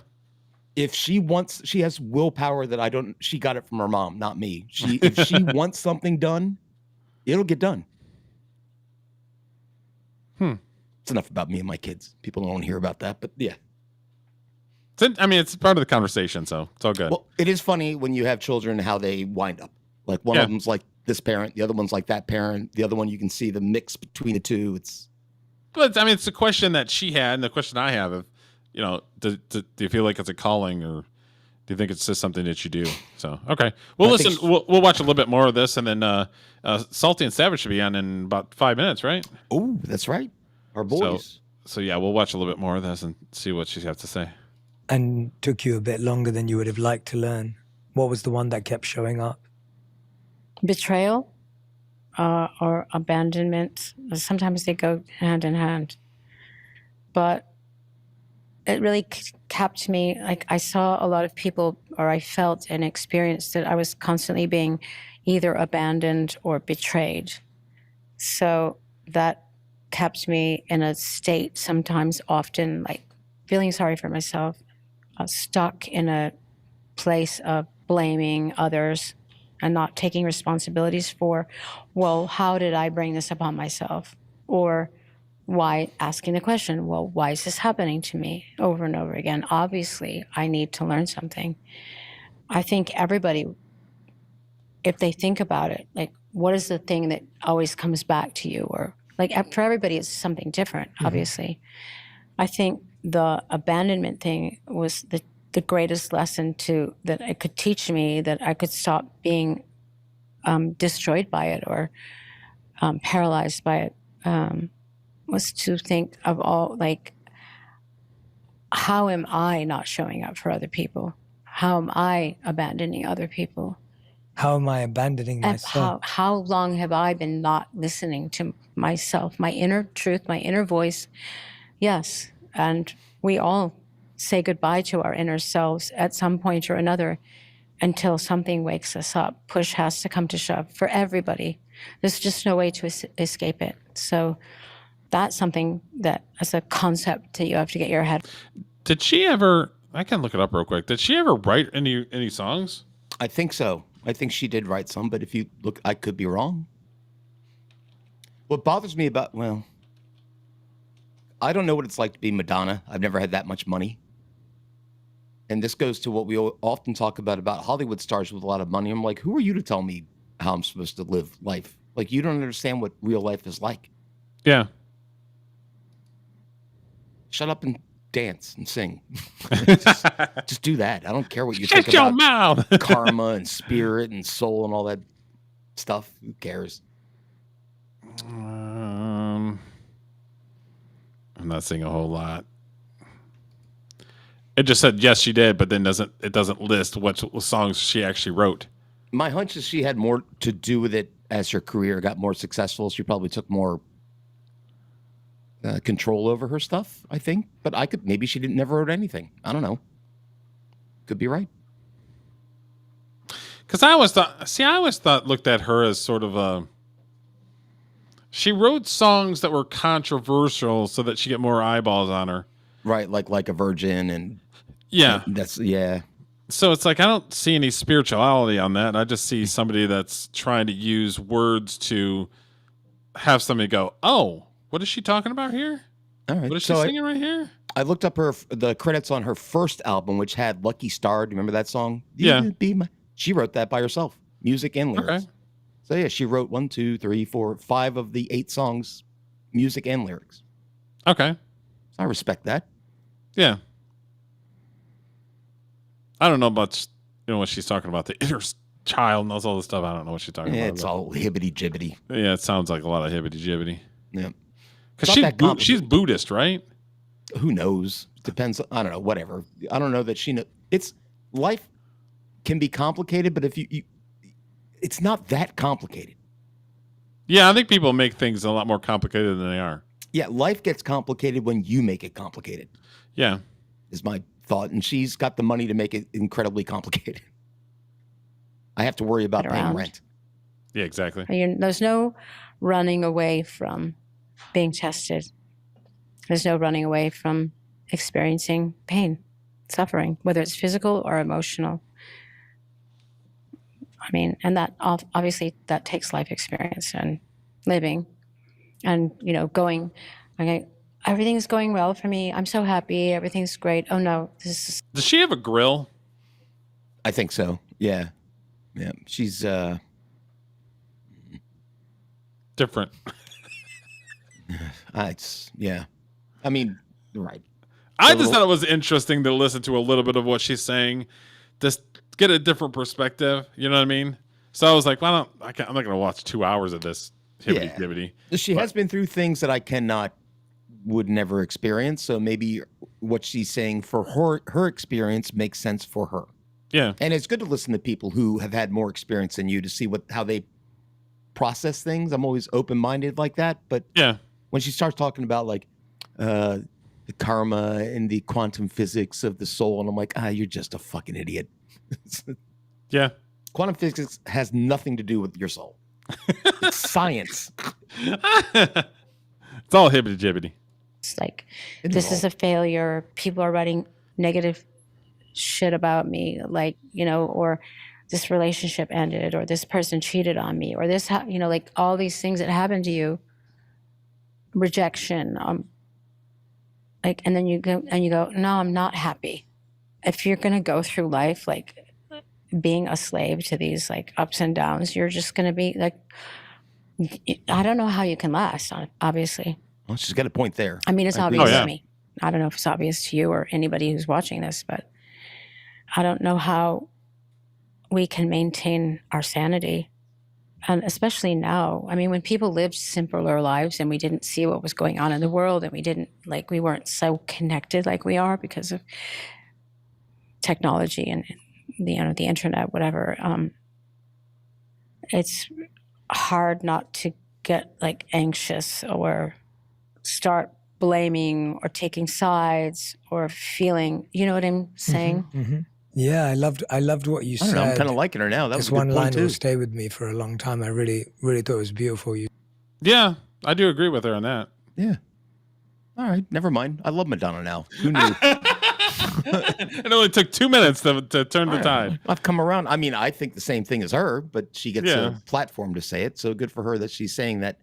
Speaker 3: If she wants, she has willpower that I don't. She got it from her mom, not me. If she wants something done, it'll get done. It's enough about me and my kids. People don't want to hear about that, but yeah.
Speaker 1: It's part of the conversation, so it's all good.
Speaker 3: Well, it is funny when you have children how they wind up. Like one of them's like this parent, the other one's like that parent, the other one you can see the mix between the two.
Speaker 1: But it's the question that she had, and the question I have: do you feel like it's a calling, or do you think it's just something that you do? So okay, well, listen, we'll watch a little bit more of this, and then Salty and Savage should be on in about 5 minutes, right?
Speaker 3: Oh, that's right, our boys.
Speaker 1: So yeah, we'll watch a little bit more of this and see what she has to say.
Speaker 20: And took you a bit longer than you would have liked to learn. What was the one that kept showing up?
Speaker 21: Betrayal or abandonment. Sometimes they go hand in hand. But it really kept me, like I saw a lot of people, or I felt and experienced that I was constantly being either abandoned or betrayed. So that kept me in a state sometimes, often, like feeling sorry for myself, stuck in a place of blaming others and not taking responsibilities for, well, how did I bring this upon myself? Or why, asking the question, well, why is this happening to me over and over again? Obviously, I need to learn something. I think everybody, if they think about it, like, what is the thing that always comes back to you? Or like, for everybody, it's something different, obviously. I think the abandonment thing was the greatest lesson that it could teach me, that I could stop being destroyed by it or paralyzed by it, was to think of all, like, how am I not showing up for other people? How am I abandoning other people?
Speaker 20: How am I abandoning myself?
Speaker 21: How long have I been not listening to myself, my inner truth, my inner voice? Yes, and we all say goodbye to our inner selves at some point or another until something wakes us up. Push has to come to shove for everybody. There's just no way to escape it. So that's something that, as a concept, that you have to get your head.
Speaker 1: Did she ever, I can look it up real quick, did she ever write any songs?
Speaker 3: I think so. I think she did write some, but if you look, I could be wrong. What bothers me about, well, I don't know what it's like to be Madonna. I've never had that much money. And this goes to what we often talk about Hollywood stars with a lot of money. I'm like, who are you to tell me how I'm supposed to live life? Like, you don't understand what real life is like.
Speaker 1: Yeah.
Speaker 3: Shut up and dance and sing. just do that. I don't care what you
Speaker 1: Shut
Speaker 3: think
Speaker 1: your
Speaker 3: about
Speaker 1: mouth.
Speaker 3: karma and spirit and soul and all that stuff. Who cares?
Speaker 1: I'm not seeing a whole lot. It just said yes, she did, but then it doesn't list what songs she actually wrote.
Speaker 3: My hunch is she had more to do with it as her career got more successful. She probably took more control over her stuff, I think. But maybe she never wrote anything. I don't know. Could be right.
Speaker 1: Because I always looked at her as sort of she wrote songs that were controversial so that she get more eyeballs on her.
Speaker 3: Right, like a virgin and
Speaker 1: yeah.
Speaker 3: Yeah.
Speaker 1: So it's like I don't see any spirituality on that. I just see somebody that's trying to use words to have somebody go, "Oh, what is she talking about here?
Speaker 3: All right.
Speaker 1: What is she singing right here?"
Speaker 3: I looked up the credits on her first album, which had "Lucky Star." Do you remember that song?
Speaker 1: Yeah.
Speaker 3: She wrote that by herself, music and lyrics.
Speaker 1: Okay.
Speaker 3: So yeah, she wrote 1, 2, 3, 4, 5 of the 8 songs, music and lyrics.
Speaker 1: Okay.
Speaker 3: I respect that.
Speaker 1: Yeah. I don't know about what she's talking about. The inner child and all this stuff. I don't know what she's talking about.
Speaker 3: It's all hibbity jibbity.
Speaker 1: Yeah, it sounds like a lot of hibbity jibbity.
Speaker 3: Yeah.
Speaker 1: Because she's Buddhist, right?
Speaker 3: Who knows? Depends. I don't know. Whatever. I don't know that she knows. Life can be complicated, but if you it's not that complicated.
Speaker 1: Yeah, I think people make things a lot more complicated than they are.
Speaker 3: Yeah, life gets complicated when you make it complicated.
Speaker 1: Yeah.
Speaker 3: Is my thought. And she's got the money to make it incredibly complicated. I have to worry about paying rent.
Speaker 1: Yeah, exactly.
Speaker 21: There's no running away from being tested. There's no running away from experiencing pain. suffering, whether it's physical or emotional. I mean, and that obviously that takes life experience and living and, you know, going, okay, everything's going well for me. I'm so happy. Everything's great. Oh no, this is.
Speaker 1: Does she have a grill?
Speaker 3: I think so. Yeah. Yeah. She's
Speaker 1: different.
Speaker 3: It's yeah. I mean, right.
Speaker 1: I just thought it was interesting to listen to a little bit of what she's saying, just get a different perspective. You know what I mean? So I was like, I'm not going to watch 2 hours of this hibbity-dibbity.
Speaker 3: She has been through things that I would never experience. So maybe what she's saying for her experience makes sense for her.
Speaker 1: Yeah.
Speaker 3: And it's good to listen to people who have had more experience than you to see how they process things. I'm always open-minded like that. But
Speaker 1: yeah,
Speaker 3: when she starts talking about like the karma and the quantum physics of the soul, and I'm like, you're just a fucking idiot.
Speaker 1: Yeah.
Speaker 3: Quantum physics has nothing to do with your soul. It's science.
Speaker 1: It's all hibbity-jibbity.
Speaker 21: It's like, this is a failure. People are writing negative shit about me, like, you know, or this relationship ended, or this person cheated on me, or this, you know, like all these things that happen to you, rejection, like, and then you go, no, I'm not happy. If you're going to go through life, like being a slave to these like ups and downs, you're just going to be like, I don't know how you can last, obviously.
Speaker 3: Well, she's got a point there.
Speaker 21: I mean, it's obvious to me. I don't know if it's obvious to you or anybody who's watching this, but I don't know how we can maintain our sanity. And especially now, I mean, when people lived simpler lives and we didn't see what was going on in the world, and we weren't so connected like we are because of technology and the internet, whatever. It's hard not to get like anxious or start blaming or taking sides or feeling, you know what I'm saying?
Speaker 20: Mm-hmm, mm-hmm. Yeah, I loved what you said.
Speaker 3: I'm kind of liking her now. That was
Speaker 20: this
Speaker 3: a good
Speaker 20: one
Speaker 3: point
Speaker 20: line
Speaker 3: too.
Speaker 20: will stay with me for a long time. I really, really thought it was beautiful.
Speaker 1: Yeah, I do agree with her on that.
Speaker 3: Yeah. All right, never mind. I love Madonna now. Who knew?
Speaker 1: It only took 2 minutes to turn the tide.
Speaker 3: I've come around. I mean, I think the same thing as her, but she gets a platform to say it. So good for her that she's saying that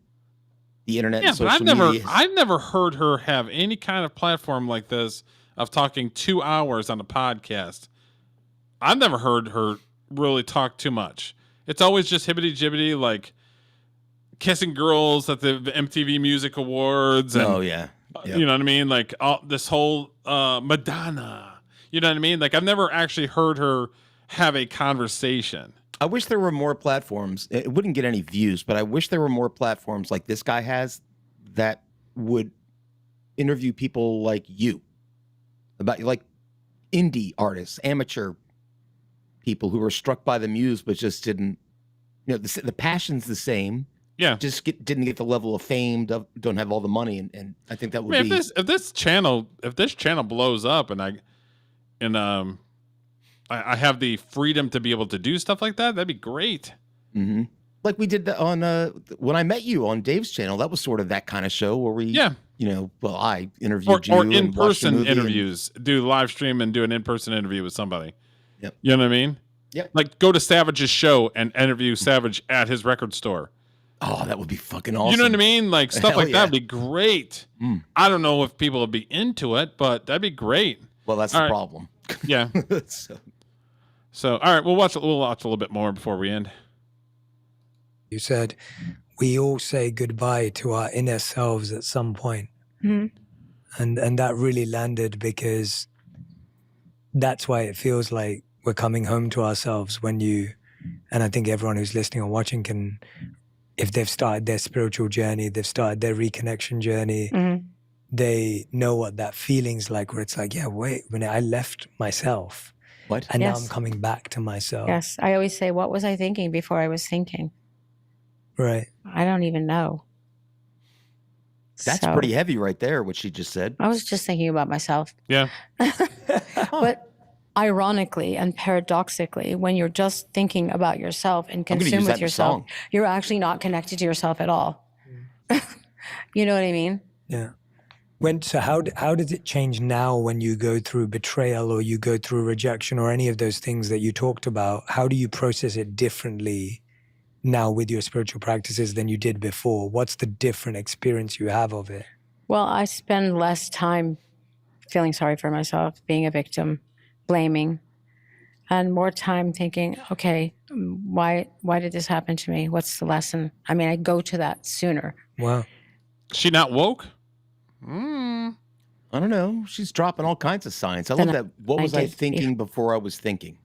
Speaker 3: the internet and social media.
Speaker 1: I've never heard her have any kind of platform like this of talking 2 hours on a podcast. I've never heard her really talk too much. It's always just hibbity-jibbity, like kissing girls at the MTV Music Awards. And, you know what I mean? Like this whole Madonna. You know what I mean? Like I've never actually heard her have a conversation.
Speaker 3: I wish there were more platforms. It wouldn't get any views, but I wish there were more platforms like this guy has that would interview people like you about like indie artists, amateur people who were struck by the muse, but just didn't, you know, the passion's the same.
Speaker 1: Yeah.
Speaker 3: Just didn't get the level of fame, don't have all the money. And I think that would be.
Speaker 1: If this channel blows up and I have the freedom to be able to do stuff like that, that'd be great.
Speaker 3: Mm-hmm. Like we did on when I met you on Dave's channel. That was sort of that kind of show where we, you know, well, I interviewed you
Speaker 1: or
Speaker 3: and
Speaker 1: in-person interviews, do live stream and do an in-person interview with somebody.
Speaker 3: Yep.
Speaker 1: You know what I mean?
Speaker 3: Yep.
Speaker 1: Like go to Savage's show and interview Savage at his record store.
Speaker 3: Oh, that would be fucking awesome.
Speaker 1: You know what I mean? Like stuff
Speaker 3: Hell
Speaker 1: like
Speaker 3: yeah.
Speaker 1: that would be great. I don't know if people would be into it, but that'd be great.
Speaker 3: Well, that's the problem.
Speaker 1: Yeah. So all right, we'll watch a little bit more before we end.
Speaker 20: You said we all say goodbye to our inner selves at some point.
Speaker 21: Mm-hmm.
Speaker 20: And that really landed because that's why it feels like we're coming home to ourselves when and I think everyone who's listening or watching can, if they've started their spiritual journey, they've started their reconnection journey, they know what that feeling's like, where it's like, yeah, wait, when I left myself.
Speaker 3: What?
Speaker 20: And now I'm coming back to myself.
Speaker 21: Yes. I always say, what was I thinking before I was thinking?
Speaker 20: Right.
Speaker 21: I don't even know.
Speaker 3: That's pretty heavy right there, what she just said.
Speaker 21: I was just thinking about myself.
Speaker 1: Yeah.
Speaker 21: But ironically and paradoxically, when you're just thinking about yourself and consume with yourself, you're actually not connected to yourself at all. You know what I mean?
Speaker 20: Yeah. How does it change now when you go through betrayal or you go through rejection or any of those things that you talked about? How do you process it differently now with your spiritual practices than you did before? What's the different experience you have of it?
Speaker 21: Well, I spend less time feeling sorry for myself, being a victim, blaming, and more time thinking, okay, why did this happen to me? What's the lesson? I mean, I go to that sooner.
Speaker 20: Wow.
Speaker 1: She not woke?
Speaker 3: I don't know. She's dropping all kinds of signs. I love that. What was I thinking before I was thinking?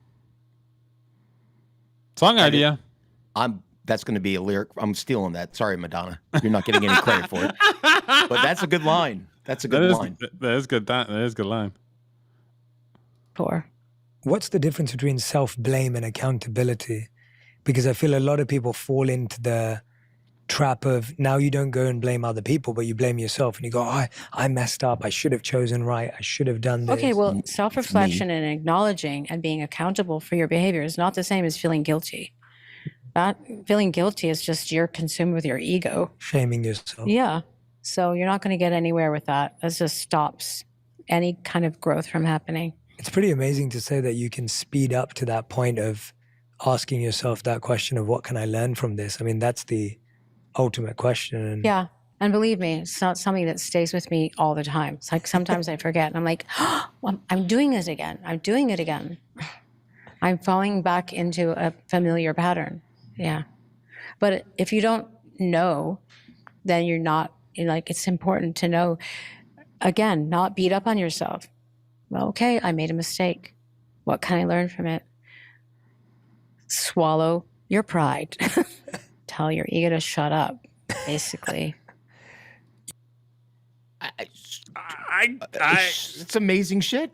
Speaker 1: Song idea.
Speaker 3: That's going to be a lyric. I'm stealing that. Sorry, Madonna. You're not getting any credit for it. But that's a good line. That's a good line.
Speaker 1: That is good. That is a good line.
Speaker 20: What's the difference between self-blame and accountability? Because I feel a lot of people fall into the trap of now you don't go and blame other people, but you blame yourself and you go, oh, I messed up. I should have chosen right. I should have done this.
Speaker 21: Okay, well, self-reflection and acknowledging and being accountable for your behavior is not the same as feeling guilty. That feeling guilty is just you're consumed with your ego.
Speaker 20: Shaming yourself.
Speaker 21: Yeah. So you're not going to get anywhere with that. That just stops any kind of growth from happening.
Speaker 20: It's pretty amazing to say that you can speed up to that point of asking yourself that question of what can I learn from this? I mean, that's the ultimate question.
Speaker 21: Yeah. And believe me, it's not something that stays with me all the time. It's like sometimes I forget and I'm like, oh, I'm doing this again. I'm doing it again. I'm falling back into a familiar pattern. Yeah. But if you don't know, then it's important to know, again, not beat up on yourself. Well, okay, I made a mistake. What can I learn from it? Swallow your pride. Tell your ego to shut up, basically.
Speaker 3: It's amazing shit.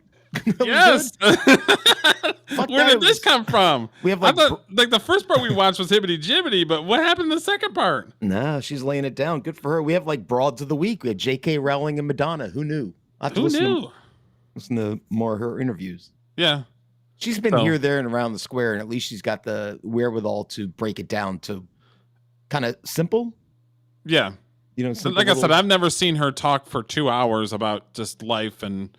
Speaker 1: Yes. Where did this come from?
Speaker 3: We have
Speaker 1: I thought the first part we watched was hibbity jibbity, but what happened in the second part?
Speaker 3: No, she's laying it down. Good for her. We have like broads of the week. We had J.K. Rowling and Madonna. Who knew?
Speaker 1: Who knew?
Speaker 3: Listen to more of her interviews.
Speaker 1: Yeah.
Speaker 3: She's been here, there, and around the square, and at least she's got the wherewithal to break it down to kind of simple.
Speaker 1: Yeah.
Speaker 3: You know,
Speaker 1: like I said, I've never seen her talk for 2 hours about just life and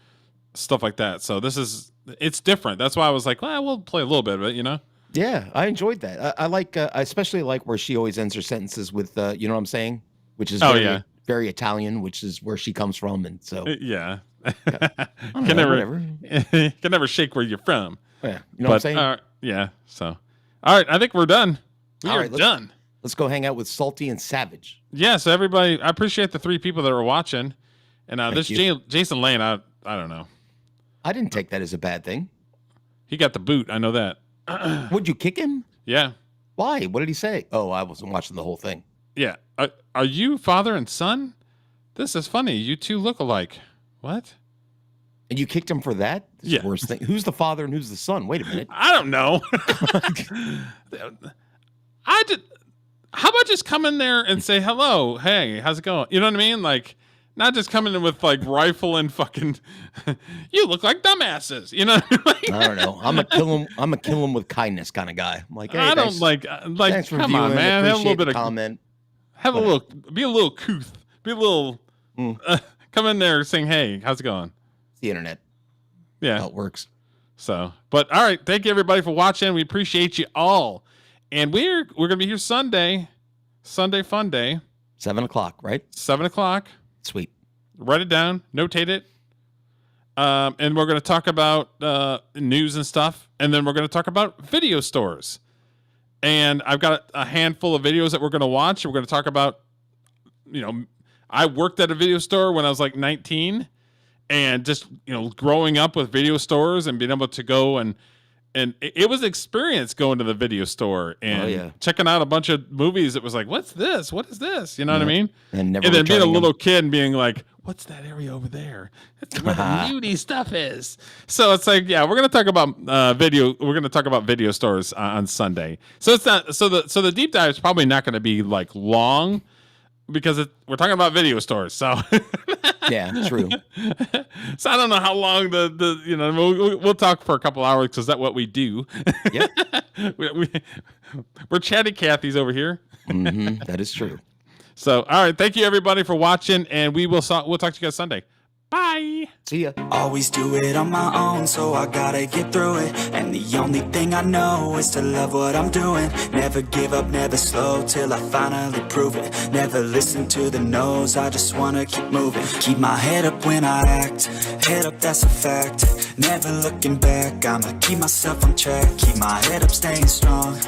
Speaker 1: stuff like that. So it's different. That's why I was like, well, we'll play a little bit of it, you know?
Speaker 3: Yeah, I enjoyed that. I like, I especially like where she always ends her sentences with, you know what I'm saying? Which is very Italian, which is where she comes from. And so,
Speaker 1: yeah.
Speaker 3: Can
Speaker 1: never shake where you're from.
Speaker 3: Yeah, you know what I'm saying?
Speaker 1: Yeah. So, all right, I think we're done. We are done.
Speaker 3: Let's go hang out with Salty and Savage.
Speaker 1: Yeah. So everybody, I appreciate the 3 people that are watching, and this Jason Lane, I don't know.
Speaker 3: I didn't take that as a bad thing.
Speaker 1: He got the boot. I know that.
Speaker 3: Would you kick him?
Speaker 1: Yeah.
Speaker 3: Why? What did he say? Oh, I wasn't watching the whole thing.
Speaker 1: Yeah. Are you father and son? This is funny. You two look alike. What?
Speaker 3: And you kicked him for that? This is the worst thing. Who's the father and who's the son? Wait a minute.
Speaker 1: I don't know. How about just come in there and say hello? Hey, how's it going? You know what I mean? Like, not just coming in with like rifle and fucking. You look like dumbasses. You know.
Speaker 3: I don't know. I'm a kill him with kindness kind of guy. I'm like, hey,
Speaker 1: I don't like.
Speaker 3: Thanks for
Speaker 1: come
Speaker 3: viewing.
Speaker 1: on, man. Have a little bit of
Speaker 3: comment.
Speaker 1: Have a little. Be a little couth. Be a little. Come in there saying, hey, how's it going?
Speaker 3: It's the internet.
Speaker 1: Yeah,
Speaker 3: how it works.
Speaker 1: So, but all right, thank you everybody for watching. We appreciate you all, and we're gonna be here Sunday fun day,
Speaker 3: 7:00, right?
Speaker 1: 7:00.
Speaker 3: Sweet.
Speaker 1: Write it down, notate it, and we're gonna talk about news and stuff, and then we're gonna talk about video stores. And I've got a handful of videos that we're gonna watch. We're gonna talk about, I worked at a video store when I was like 19. And just, growing up with video stores and being able to go and it was an experience going to the video store and checking out a bunch of movies. It was like, what's this? What is this? You know what I mean?
Speaker 3: And
Speaker 1: then being a little kid and being like, what's that area over there? That's where the beauty stuff is. So it's like, we're going to talk about video. We're going to talk about video stores on Sunday. So it's not, so the deep dive is probably not going to be like long because we're talking about video stores. So
Speaker 3: yeah, true.
Speaker 1: So I don't know how long we'll talk for a couple hours because that's what we do.
Speaker 3: Yep.
Speaker 1: We're chatty Cathy's over here.
Speaker 3: That is true.
Speaker 1: So, all right. Thank you, everybody, for watching. And we'll talk to you guys Sunday. Bye.
Speaker 3: See ya.
Speaker 2: Always do it on my own, so I gotta get through it. And the only thing I know is to love what I'm doing. Never give up, never slow, till I finally prove it. Never listen to the no's, I just wanna keep moving. Keep my head up when I act, head up, that's a fact. Never looking back, I'ma keep myself on track. Keep my head up, staying strong,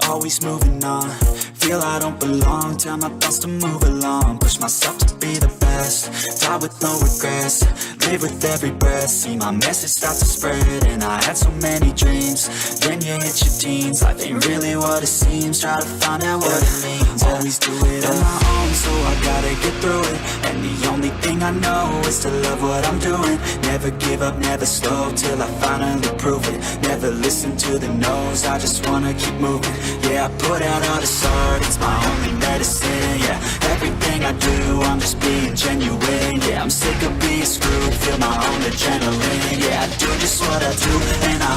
Speaker 2: always moving on. Feel I don't belong, tell my thoughts to move along. Push myself to be the best, die with no regrets. Live with every breath, see my message start to spread. And I had so many dreams, then you hit your teens. Life ain't really what it seems, try to find out what it means. Always do it on my own, so I gotta get through it. And the only thing I know is to love what I'm doing. Never give up, never slow, till I finally prove it. Never listen to the no's, I just wanna keep moving. Yeah, I put out all this art, it's my only medicine. Yeah, everything I do, I'm just being genuine. Yeah, I'm sick of being screwed, feel my own adrenaline. Yeah, I do just what I do, and I